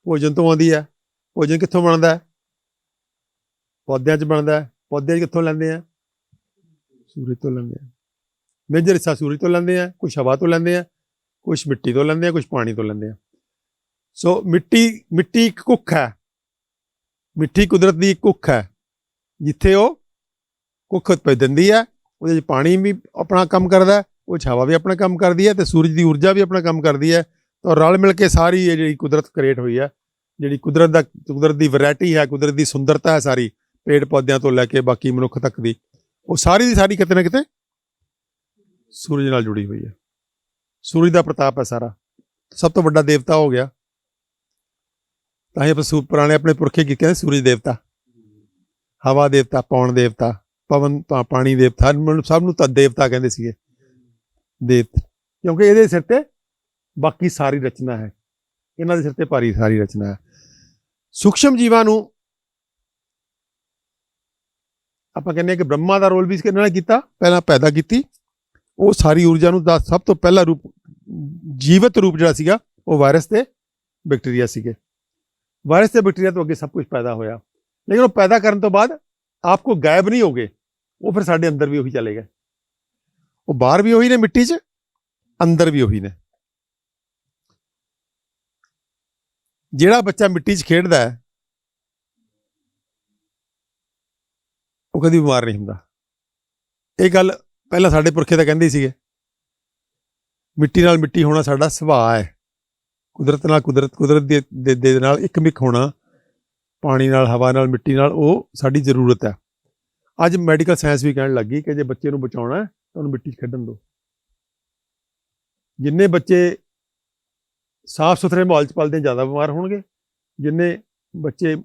ਭੋਜਨ ਤੋਂ ਆਉਂਦੀ ਹੈ। ਭੋਜਨ ਕਿੱਥੋਂ ਬਣਦਾ ਹੈ? ਪੌਦਿਆਂ 'ਚ ਬਣਦਾ ਹੈ। ਪੌਦੇ ਕਿੱਥੋਂ ਲੈਂਦੇ ਆ? ਸੂਰਜ ਤੋਂ ਲੈਂਦੇ ਆ। ਮੇਜਰ ਹਿੱਸਾ ਸੂਰਜ ਤੋਂ ਲੈਂਦੇ ਆ, ਕੁਛ ਹਵਾ ਤੋਂ ਲੈਂਦੇ ਆ, ਕੁਛ ਮਿੱਟੀ ਤੋਂ ਲੈਂਦੇ ਆ, ਕੁਛ ਪਾਣੀ ਤੋਂ ਲੈਂਦੇ ਆ। ਸੋ ਮਿੱਟੀ ਇੱਕ ਕੁੱਖ ਹੈ। ਮਿੱਟੀ ਕੁਦਰਤ ਦੀ ਇੱਕ ਕੁੱਖ ਹੈ, ਜਿੱਥੇ ਉਹ ਕੁੱਖ ਉਤਪਾਦ ਦਿੰਦੀ ਹੈ। ਉਹਦੇ 'ਚ ਪਾਣੀ ਵੀ ਆਪਣਾ ਕੰਮ ਕਰਦਾ, ਉਹ 'ਚ ਹਵਾ ਵੀ ਆਪਣਾ ਕੰਮ ਕਰਦੀ ਹੈ, ਤੇ ਸੂਰਜ ਦੀ ਊਰਜਾ ਵੀ ਆਪਣਾ ਕੰਮ ਕਰਦੀ ਹੈ। ਤਾਂ ਰਲ ਮਿਲ ਕੇ ਸਾਰੀ ਇਹ ਜਿਹੜੀ ਕੁਦਰਤ ਕ੍ਰੀਏਟ ਹੋਈ ਹੈ, ਜਿਹੜੀ ਕੁਦਰਤ ਦੀ ਵੈਰਾਇਟੀ ਹੈ, ਕੁਦਰਤ ਦੀ ਸੁੰਦਰਤਾ ਹੈ, ਸਾਰੀ ਪੇੜ ਪੌਦਿਆਂ ਤੋਂ ਲੈ ਕੇ ਬਾਕੀ ਮਨੁੱਖ ਤੱਕ ਦੀ, ਉਹ ਸਾਰੀ ਦੀ ਸਾਰੀ ਕਿਤੇ ਨਾ ਕਿਤੇ ਸੂਰਜ ਨਾਲ ਜੁੜੀ ਹੋਈ ਹੈ। ਸੂਰਜ ਦਾ ਪ੍ਰਤਾਪ ਹੈ ਸਾਰਾ। ਸਭ ਤੋਂ ਵੱਡਾ ਦੇਵਤਾ ਹੋ ਗਿਆ। ਤਾਂ ਹੀ ਆਪਾਂ ਪੁਰਾਣੇ ਆਪਣੇ ਪੁਰਖੇ ਕੀ ਕਹਿੰਦੇ, ਸੂਰਜ ਦੇਵਤਾ, ਹਵਾ ਦੇਵਤਾ, ਪੌਣ ਦੇਵਤਾ, ਪਵਨ ਪਾਣੀ ਦੇਵਤਾ, ਸਭ ਨੂੰ ਤਾਂ ਦੇਵਤਾ ਕਹਿੰਦੇ ਸੀਗੇ ਕਿਉਂਕਿ ਇਹਦੇ ਸਿਰ ਤੇ ਬਾਕੀ ਸਾਰੀ ਰਚਨਾ ਹੈ, ਇਹਨਾਂ ਦੇ ਸਿਰ ਤੇ ਭਾਰੀ ਸਾਰੀ ਰਚਨਾ ਹੈ। ਸੂਖਸ਼ਮ ਜੀਵਾਂ ਨੂੰ ਆਪਾਂ ਕਹਿੰਦੇ ਹਾਂ ਕਿ ਬ੍ਰਹਮਾ ਦਾ ਰੋਲ ਵੀ ਇਹਨਾਂ ਨੇ ਕੀਤਾ, ਪਹਿਲਾਂ ਪੈਦਾ ਕੀਤੀ। ਉਹ ਸਾਰੀ ਊਰਜਾ ਨੂੰ ਦਾ ਸਭ ਤੋਂ ਪਹਿਲਾ ਰੂਪ, ਜੀਵਤ ਰੂਪ ਜਿਹੜਾ ਸੀਗਾ, ਉਹ ਵਾਇਰਸ ਤੇ ਬੈਕਟੀਰੀਆ ਸੀਗੇ। ਵਾਇਰਸ ਤੇ ਬੈਕਟੀਰੀਆ ਤੋਂ ਅੱਗੇ ਸਭ ਕੁਝ ਪੈਦਾ ਹੋਇਆ, ਲੇਕਿਨ ਉਹ ਪੈਦਾ ਕਰਨ ਤੋਂ ਬਾਅਦ ਆਪ ਕੋ ਗਾਇਬ ਨਹੀਂ ਹੋ ਗਏ, ਉਹ ਫਿਰ ਸਾਡੇ ਅੰਦਰ ਵੀ ਉਹੀ ਚਲੇ ਗਏ। ਉਹ ਬਾਹਰ ਵੀ ਉਹੀ ਨੇ ਮਿੱਟੀ 'ਚ, ਅੰਦਰ ਵੀ ਉਹੀ ਨੇ। ਜਿਹੜਾ ਬੱਚਾ ਮਿੱਟੀ 'ਚ ਖੇਡਦਾ ਹੈ ਉਹ ਕਦੀ ਬਿਮਾਰ ਨਹੀਂ ਹੁੰਦਾ। ਇਹ ਗੱਲ ਪਹਿਲਾਂ ਸਾਡੇ ਪੁਰਖੇ ਤਾਂ ਕਹਿੰਦੇ ਸੀਗੇ। ਮਿੱਟੀ ਨਾਲ ਮਿੱਟੀ ਹੋਣਾ ਸਾਡਾ ਸੁਭਾਅ ਹੈ, ਕੁਦਰਤ ਨਾਲ ਕੁਦਰਤ ਦੇ ਨਾਲ ਇੱਕ ਮਿਕ ਹੋਣਾ, ਪਾਣੀ ਨਾਲ, ਹਵਾ ਨਾਲ, ਮਿੱਟੀ ਨਾਲ, ਉਹ ਸਾਡੀ ਜ਼ਰੂਰਤ ਹੈ। ਅੱਜ ਮੈਡੀਕਲ ਸਾਇੰਸ ਵੀ ਕਹਿਣ ਲੱਗੀ ਕਿ ਜੇ ਬੱਚੇ ਨੂੰ ਬਚਾਉਣਾ ਹੈ ਤਾਂ ਉਹਨੂੰ ਮਿੱਟੀ 'ਚ ਖੇਡਣ ਦਿਓ। ਜਿੰਨੇ ਬੱਚੇ ਸਾਫ਼ ਸੁਥਰੇ ਮਾਹੌਲ 'ਚ ਪਲਦੇ ਜ਼ਿਆਦਾ ਬਿਮਾਰ ਹੋਣਗੇ, ਜਿੰਨੇ ਬੱਚੇ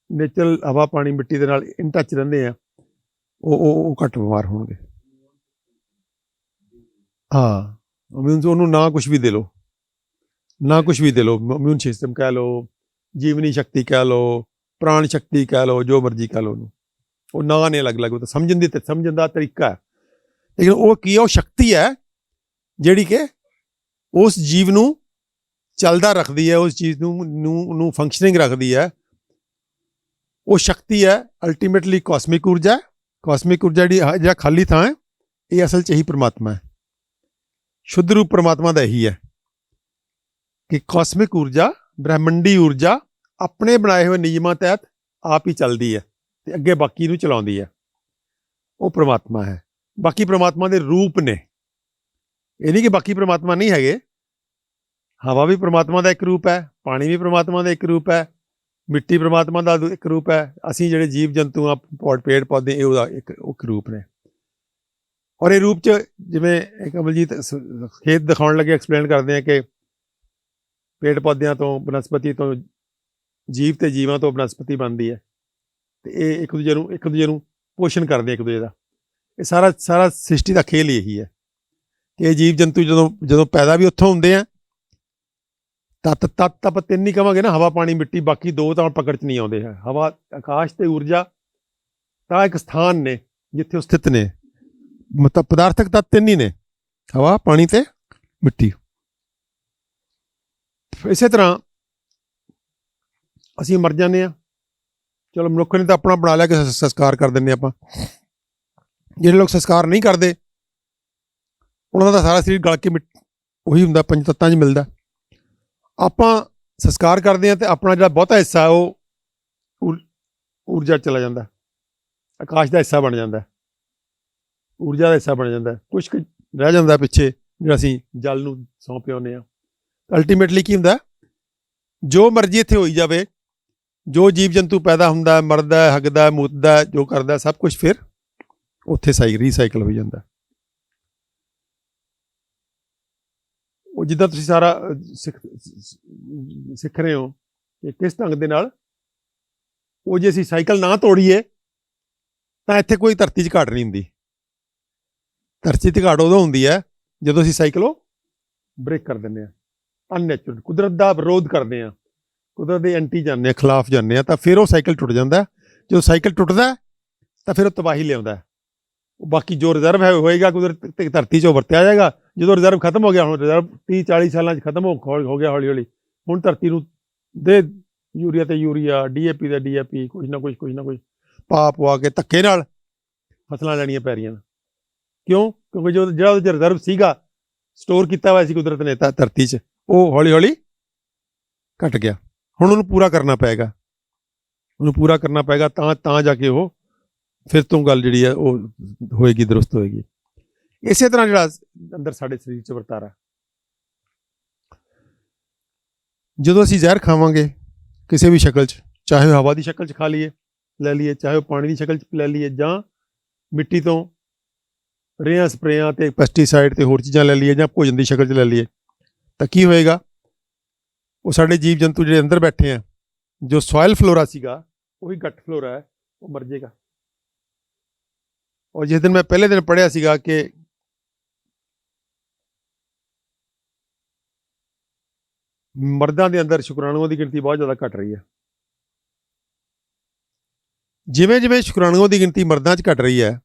ਨੇਚਰਲ ਹਵਾ, ਪਾਣੀ, ਮਿੱਟੀ ਦੇ ਨਾਲ ਇਨ ਟੱਚ ਰਹਿੰਦੇ ਆ, ਉਹ ਘੱਟ ਬਿਮਾਰ ਹੋਣਗੇ। ਹਾਂ, ਮੀਨਸ ਉਹਨੂੰ ਨਾ ਕੁਝ ਵੀ ਦੇ ਲਓ, ਨਾ ਕੁਝ ਵੀ ਦੇ ਲਓ, ਇਮਿਊਨ ਸਿਸਟਮ ਕਹਿ ਲਓ, ਜੀਵਨੀ ਸ਼ਕਤੀ ਕਹਿ ਲਓ, ਪ੍ਰਾਣ ਸ਼ਕਤੀ ਕਹਿ ਲਓ, ਜੋ ਮਰਜ਼ੀ ਕਹਿ ਲਓ ਉਹਨੂੰ, ਉਹ ਨਾਂ ਨੇ ਅਲੱਗ-ਅਲੱਗ, ਉਹ ਤਾਂ ਸਮਝਣ ਦਾ ਤਰੀਕਾ ਹੈ। ਲੇਕਿਨ ਉਹ ਕੀ ਹੈ, ਉਹ ਸ਼ਕਤੀ ਹੈ ਜਿਹੜੀ ਕਿ ਉਸ ਜੀਵ ਨੂੰ ਚੱਲਦਾ ਰੱਖਦੀ ਹੈ, ਉਸ ਚੀਜ਼ ਨੂੰ ਫੰਕਸ਼ਨਿੰਗ ਰੱਖਦੀ ਹੈ। ਉਹ ਸ਼ਕਤੀ ਹੈ ਅਲਟੀਮੇਟਲੀ ਕਾਸਮਿਕ ਊਰਜਾ। ਕਾਸਮਿਕ ਊਰਜਾ ਜਿਹੜਾ ਖਾਲੀ ਥਾਂ ਹੈ, ਇਹ ਅਸਲ 'ਚ ਇਹੀ ਪਰਮਾਤਮਾ ਹੈ। ਸ਼ੁੱਧ ਰੂਪ ਪਰਮਾਤਮਾ ਦਾ ਇਹੀ ਹੈ ਕਿ ਕਾਸਮਿਕ ਊਰਜਾ, ਬ੍ਰਹਿਮੰਡੀ ਊਰਜਾ ਆਪਣੇ ਬਣਾਏ ਹੋਏ ਨਿਯਮਾਂ ਤਹਿਤ ਆਪ ਹੀ ਚੱਲਦੀ ਹੈ ਤੇ ਅੱਗੇ ਬਾਕੀ ਨੂੰ ਚਲਾਉਂਦੀ ਹੈ। ਉਹ ਪਰਮਾਤਮਾ ਹੈ। ਬਾਕੀ ਪਰਮਾਤਮਾ ਦੇ ਰੂਪ ਨੇ, ਇਹ ਨਹੀਂ ਕਿ ਬਾਕੀ ਪਰਮਾਤਮਾ ਨਹੀਂ ਹੈਗੇ। ਹਵਾ ਵੀ ਪਰਮਾਤਮਾ ਦਾ ਇੱਕ ਰੂਪ ਹੈ, ਪਾਣੀ ਵੀ ਪਰਮਾਤਮਾ ਦਾ ਇੱਕ ਰੂਪ ਹੈ, ਮਿੱਟੀ ਪਰਮਾਤਮਾ ਦਾ ਇੱਕ ਰੂਪ ਹੈ, ਅਸੀਂ ਜਿਹੜੇ ਜੀਵ ਜੰਤੂ ਆ, ਪੇੜ ਪੌਦੇ, ਇਹ ਉਹਦਾ ਇੱਕ ਰੂਪ ਨੇ। ਔਰ ਇਹ ਰੂਪ 'ਚ ਜਿਵੇਂ ਕਮਲਜੀਤ ਖੇਤ ਦਿਖਾਉਣ ਲੱਗੇ ਐਕਸਪਲੇਨ ਕਰਦੇ ਆ ਕਿ ਪੇੜ ਪੌਦਿਆਂ ਤੋਂ, ਬਨਸਪਤੀ ਤੋਂ, ਜੀਵ ਤੇ ਜੀਵਾਂ ਤੋਂ ਬਨਸਪਤੀ ਬਣਦੀ ਹੈ, ਤੇ ਇਹ ਇੱਕ ਦੂਜੇ ਨੂੰ ਪੋਸ਼ਣ ਕਰਦੇ ਇੱਕ ਦੂਜੇ ਦਾ। ਇਹ ਸਾਰਾ ਸ੍ਰਿਸ਼ਟੀ ਦਾ ਖੇਲ ਹੀ ਇਹੀ ਹੈ ਕਿ ਇਹ ਜੀਵ ਜੰਤੂ ਜਦੋਂ ਪੈਦਾ ਵੀ ਉੱਥੋਂ ਹੁੰਦੇ ਆ, ਤੱਤ ਆਪਾਂ ਤਿੰਨ ਨਹੀਂ ਕਹਾਂਗੇ ਨਾ, ਹਵਾ, ਪਾਣੀ, ਮਿੱਟੀ, ਬਾਕੀ ਦੋ ਤਾਂ ਪਕੜ 'ਚ ਨਹੀਂ ਆਉਂਦੇ ਹੈ। ਹਵਾ, ਆਕਾਸ਼ ਤੇ ਊਰਜਾ ਤਾਂ ਇੱਕ ਸਥਾਨ ਨੇ ਜਿੱਥੇ ਉਹ ਸਥਿਤ ਨੇ, ਮਤਲਬ ਪਦਾਰਥਕ ਤੱਤ ਤਿੰਨ ਹੀ ਨੇ, ਹਵਾ, ਪਾਣੀ ਤੇ ਮਿੱਟੀ। ਇਸੇ ਤਰ੍ਹਾਂ ਅਸੀਂ ਮਰ ਜਾਂਦੇ ਹਾਂ, ਚਲੋ ਮਨੁੱਖ ਨੇ ਤਾਂ ਆਪਣਾ ਬਣਾ ਲਿਆ ਕਿ ਸੰਸਕਾਰ ਕਰ ਦਿੰਦੇ ਆਪਾਂ। ਜਿਹੜੇ ਲੋਕ ਸੰਸਕਾਰ ਨਹੀਂ ਕਰਦੇ, ਉਹਨਾਂ ਦਾ ਸਾਰਾ ਸਰੀਰ ਗਲ ਕੇ ਉਹੀ ਹੁੰਦਾ, ਪੰਜ ਤੱਤਾਂ 'ਚ ਮਿਲਦਾ। ਆਪਾਂ ਸੰਸਕਾਰ ਕਰਦੇ ਹਾਂ ਤੇ ਆਪਣਾ ਜਿਹੜਾ ਬਹੁਤਾ ਹਿੱਸਾ ਉਹ ਊਰਜਾ ਚਲਾ ਜਾਂਦਾ, ਆਕਾਸ਼ ਦਾ ਹਿੱਸਾ ਬਣ ਜਾਂਦਾ, ਊਰਜਾ ਦਾ ਹਿੱਸਾ ਬਣ ਜਾਂਦਾ। ਕੁਛ ਕੁ ਰਹਿ ਜਾਂਦਾ ਪਿੱਛੇ ਜਿਹੜਾ ਅਸੀਂ ਜਲ ਨੂੰ ਸੌਂਪ ਆਉਂਦੇ ਹਾਂ। ਅਲਟੀਮੇਟਲੀ ਕੀ ਹੁੰਦਾ, ਜੋ ਮਰਜ਼ੀ ਇੱਥੇ ਹੋਈ ਜਾਵੇ, ਜੋ ਜੀਵ ਜੰਤੂ ਪੈਦਾ ਹੁੰਦਾ, ਮਰਦਾ, ਹੱਗਦਾ, ਮੂਤਦਾ, ਜੋ ਕਰਦਾ, ਸਭ ਕੁਝ ਫਿਰ ਉੱਥੇ ਰੀਸਾਈਕਲ ਹੋ ਜਾਂਦਾ। ਉਹ ਜਿੱਦਾਂ ਤੁਸੀਂ ਸਾਰਾ ਸਿੱਖ ਰਹੇ ਹੋ ਕਿ ਕਿਸ ਢੰਗ ਦੇ ਨਾਲ ਉਹ, ਜੇ ਅਸੀਂ ਸਾਈਕਲ ਨਾ ਤੋੜੀਏ ਤਾਂ ਇੱਥੇ ਕੋਈ ਧਰਤੀ 'ਚ ਘਾਟ ਨਹੀਂ ਹੁੰਦੀ। ਧਰਤੀ 'ਤੇ ਘਾਟ ਉਦੋਂ ਹੁੰਦੀ ਹੈ ਜਦੋਂ ਅਸੀਂ ਸਾਈਕਲ ਉਹ ਬ੍ਰੇਕ ਕਰ ਦਿੰਦੇ ਹਾਂ, ਅਨਨੈਚੁਰਲ, ਕੁਦਰਤ ਦਾ ਵਿਰੋਧ ਕਰਦੇ ਹਾਂ, ਕੁਦਰਤ ਦੇ ਐਂਟੀ ਜਾਂਦੇ ਹਾਂ, ਖਿਲਾਫ ਜਾਂਦੇ ਹਾਂ, ਤਾਂ ਫਿਰ ਉਹ ਸਾਈਕਲ ਟੁੱਟ ਜਾਂਦਾ। ਜਦੋਂ ਸਾਈਕਲ ਟੁੱਟਦਾ ਤਾਂ ਫਿਰ ਉਹ ਤਬਾਹੀ ਲਿਆਉਂਦਾ। ਬਾਕੀ ਜੋ ਰਿਜ਼ਰਵ ਹੋਏਗਾ ਕੁਦਰਤ ਤੇ ਧਰਤੀ 'ਚ, ਉਹ ਵਰਤਿਆ ਜਾਏਗਾ। ਜਦੋਂ ਰਿਜ਼ਰਵ ਖਤਮ ਹੋ ਗਿਆ, ਹੁਣ ਰਿਜ਼ਰਵ 30-40 ਸਾਲਾਂ 'ਚ ਖਤਮ ਹੋ ਗਿਆ ਹੌਲੀ ਹੌਲੀ, ਹੁਣ ਧਰਤੀ ਨੂੰ ਦੇ ਯੂਰੀਆ ਤੇ ਯੂਰੀਆ, DAP ਦਾ DAP, ਕੁਝ ਨਾ ਕੁਝ ਪਾ ਕੇ ਧੱਕੇ ਨਾਲ ਫਸਲਾਂ ਲੈਣੀਆਂ ਪੈ ਰਹੀਆਂ। ਕਿਉਂ? ਕਿਉਂਕਿ ਜਿਹੜਾ ਉਹਦੇ 'ਚ ਰਿਜ਼ਰਵ ਸੀਗਾ, ਸਟੋਰ ਕੀਤਾ ਹੋਇਆ ਸੀ ਕੁਦਰਤ ਨੇ ਧਰਤੀ 'ਚ, ਉਹ ਹੌਲੀ ਹੌਲੀ ਘਟ ਗਿਆ। ਹੁਣ ਉਹਨੂੰ ਪੂਰਾ ਕਰਨਾ ਪਏਗਾ, ਤਾਂ ਜਾ ਕੇ ਉਹ ਫਿਰ ਤੋਂ ਗੱਲ ਜਿਹੜੀ ਹੈ ਉਹ ਹੋਏਗੀ, ਦਰੁਸਤ ਹੋਏਗੀ। ਇਸੇ ਤਰ੍ਹਾਂ ਜਿਹੜਾ ਅੰਦਰ ਸਾਡੇ ਸਰੀਰ 'ਚ ਵਰਤਾਰਾ, ਜਦੋਂ ਅਸੀਂ ਜ਼ਹਿਰ ਖਾਵਾਂਗੇ ਕਿਸੇ ਵੀ ਸ਼ਕਲ 'ਚ, ਚਾਹੇ ਉਹ ਹਵਾ ਦੀ ਸ਼ਕਲ 'ਚ ਲੈ ਲਈਏ, ਚਾਹੇ ਉਹ ਪਾਣੀ ਦੀ ਸ਼ਕਲ 'ਚ ਲੈ ਲਈਏ, ਜਾਂ ਮਿੱਟੀ ਤੋਂ ਰੇਹਾਂ ਸਪਰੇਆਂ ਤੇ ਪੈਸਟੀਸਾਈਡ ਤੇ ਹੋਰ ਚੀਜ਼ਾਂ ਲੈ ਲਈਏ, ਜਾਂ ਭੋਜਨ ਦੀ ਸ਼ਕਲ 'ਚ ਲੈ ਲਈਏ, ਤਾਂ ਕੀ ਹੋਏਗਾ? ਉਹ ਸਾਡੇ ਜੀਵ ਜੰਤੂ ਜਿਹੜੇ ਅੰਦਰ ਬੈਠੇ ਆ, ਜੋ ਸੋਇਲ ਫਲੋਰਾ ਸੀਗਾ ਉਹੀ ਗਟ ਫਲੋਰਾ ਹੈ, ਉਹ ਮਰ ਜਾਏਗਾ। ਔਰ ਜਿਸ ਦਿਨ ਮੈਂ ਪਹਿਲੇ ਦਿਨ ਪੜ੍ਹਿਆ ਸੀਗਾ ਕਿ ਮਰਦਾਂ ਦੇ ਅੰਦਰ ਸ਼ੁਕਰਾਣੂਆਂ ਦੀ ਗਿਣਤੀ ਬਹੁਤ ਜ਼ਿਆਦਾ ਘਟ ਰਹੀ ਹੈ। ਜਿਵੇਂ ਜਿਵੇਂ ਸ਼ੁਕਰਾਣੂਆਂ ਦੀ ਗਿਣਤੀ ਮਰਦਾਂ 'ਚ ਘਟ ਰਹੀ ਹੈ,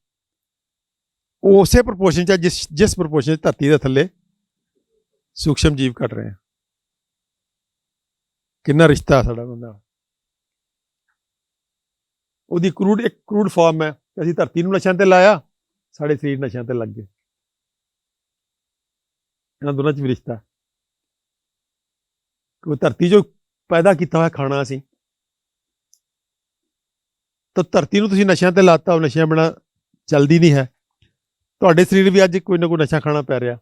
ਉਹ ਉਸੇ ਪ੍ਰਪੋਰਸ਼ਨ 'ਚ ਜਿਸ ਪ੍ਰਪੋਰਸ਼ਨ 'ਚ ਧਰਤੀ ਦੇ ਥੱਲੇ ਸੂਖਸ਼ਮ ਜੀਵ ਘਟ ਰਹੇ ਆ। ਕਿੰਨਾ ਰਿਸ਼ਤਾ ਸਾਡਾ ਬੰਦਾ, ਉਹਦੀ ਇੱਕ ਕਰੂਡ ਫਾਰਮ ਹੈ। ਅਸੀਂ ਧਰਤੀ ਨੂੰ ਨਸ਼ਿਆਂ ਤੇ ਲਾਇਆ, ਸਾਡੇ ਸਰੀਰ ਨਸ਼ਿਆਂ ਤੇ ਲੱਗ ਗਏ। ਇਹਨਾਂ ਦੋਨਾਂ 'ਚ ਵੀ ਰਿਸ਼ਤਾ। ਕਿ ਧਰਤੀ ਜੋ ਪੈਦਾ ਕੀਤਾ ਹੋਇਆ ਖਾਣਾ ਅਸੀਂ, ਤਾਂ ਧਰਤੀ ਨੂੰ ਤੁਸੀਂ ਨਸ਼ਿਆਂ ਤੇ ਲਾਤਾ, ਉਹ ਨਸ਼ਿਆਂ ਬਿਨਾਂ ਚੱਲਦੀ ਨਹੀਂ ਹੈ। ਤੁਹਾਡੇ ਸਰੀਰ ਵੀ ਅੱਜ ਕੋਈ ਨਾ ਕੋਈ ਨਸ਼ਾ ਖਾਣਾ ਪੈ ਰਿਹਾ।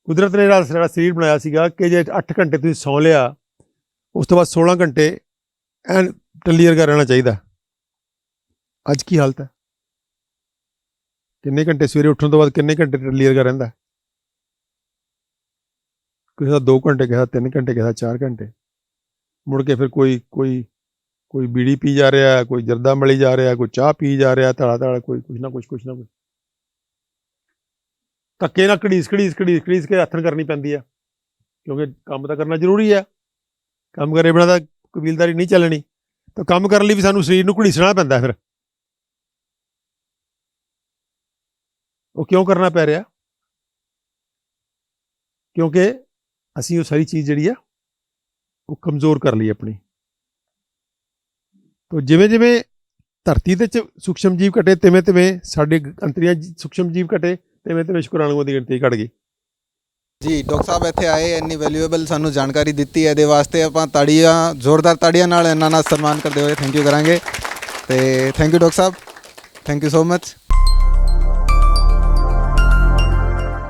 ਕੁਦਰਤ ਨੇ ਜਿਹੜਾ ਸਰੀਰ ਬਣਾਇਆ ਸੀਗਾ ਕਿ ਜੇ 8 ਘੰਟੇ ਤੁਸੀਂ ਸੌਂ ਲਿਆ, ਉਸ ਤੋਂ ਬਾਅਦ 16 ਘੰਟੇ ਐਨ ਟੱਲੀ ਵਰਗਾ ਰਹਿਣਾ ਚਾਹੀਦਾ। ਅੱਜ ਕੀ ਹਾਲਤ ਹੈ? ਕਿੰਨੇ ਘੰਟੇ ਸਵੇਰੇ ਉੱਠਣ ਤੋਂ ਬਾਅਦ ਕਿੰਨੇ ਘੰਟੇ ਟੱਲੀ ਵਰਗਾ ਰਹਿੰਦਾ? ਕਿਸੇ ਦਾ 2 ਘੰਟੇ, ਕਿਸੇ ਦਾ 3 ਘੰਟੇ, ਕਿਸੇ ਦਾ 4 ਘੰਟੇ। ਮੁੜ ਕੇ ਫਿਰ ਕੋਈ ਬੀੜੀ ਪੀ ਜਾ ਰਿਹਾ, ਕੋਈ ਜਰਦਾ ਮਲੀ ਜਾ ਰਿਹਾ, ਕੋਈ ਚਾਹ ਪੀ ਜਾ ਰਿਹਾ, ਧੜਾ ਕੋਈ ਕੁਛ ਨਾ ਕੁਛ ਧੱਕੇ ਨਾਲ ਘੜੀਸ ਕੇ ਆਥਣ ਕਰਨੀ ਪੈਂਦੀ ਆ, ਕਿਉਂਕਿ ਕੰਮ ਤਾਂ ਕਰਨਾ ਜ਼ਰੂਰੀ ਹੈ। ਕੰਮ ਕਰੇ ਬਿਨਾਂ ਤਾਂ ਕਬੀਲਦਾਰੀ ਨਹੀਂ ਚੱਲਣੀ। ਤਾਂ ਕੰਮ ਕਰਨ ਲਈ ਵੀ ਸਾਨੂੰ ਸਰੀਰ ਨੂੰ ਘੜੀਸਣਾ ਪੈਂਦਾ। ਫਿਰ ਉਹ ਕਿਉਂ ਕਰਨਾ ਪੈ ਰਿਹਾ? ਕਿਉਂਕਿ ਅਸੀਂ ਉਹ ਸਾਰੀ ਚੀਜ਼ ਜਿਹੜੀ ਆ ਉਹ ਕਮਜ਼ੋਰ ਕਰ ਲਈ ਆਪਣੀ। ਤਾਂ ਜਿਵੇਂ ਜਿਵੇਂ ਧਰਤੀ ਦੇ 'ਚ ਸੂਖਸ਼ਮ ਜੀਵ ਘਟੇ, ਤਿਵੇਂ ਸਾਡੇ ਅੰਤਰੀਆਂ ਸੂਖਸ਼ਮ ਜੀਵ ਘਟੇ, ਤਿਵੇਂ ਸ਼ੁਕਰਾਣੂਆਂ ਦੀ ਗਿਣਤੀ ਘਟ ਗਈ। ਜੀ ਡਾਕਟਰ ਸਾਹਿਬ ਇੱਥੇ ਆਏ, ਇੰਨੀ ਵੈਲਿਊਏਬਲ ਸਾਨੂੰ ਜਾਣਕਾਰੀ ਦਿੱਤੀ। ਇਹਦੇ ਵਾਸਤੇ ਆਪਾਂ ਤਾੜੀਆਂ, ਜ਼ੋਰਦਾਰ ਤਾੜੀਆਂ ਨਾਲ ਇਹਨਾਂ ਦਾ ਸਨਮਾਨ ਕਰਦੇ ਹੋਏ ਥੈਂਕ ਯੂ ਕਰਾਂਗੇ। ਤੇ thank you doctor Sahib, thank you so much.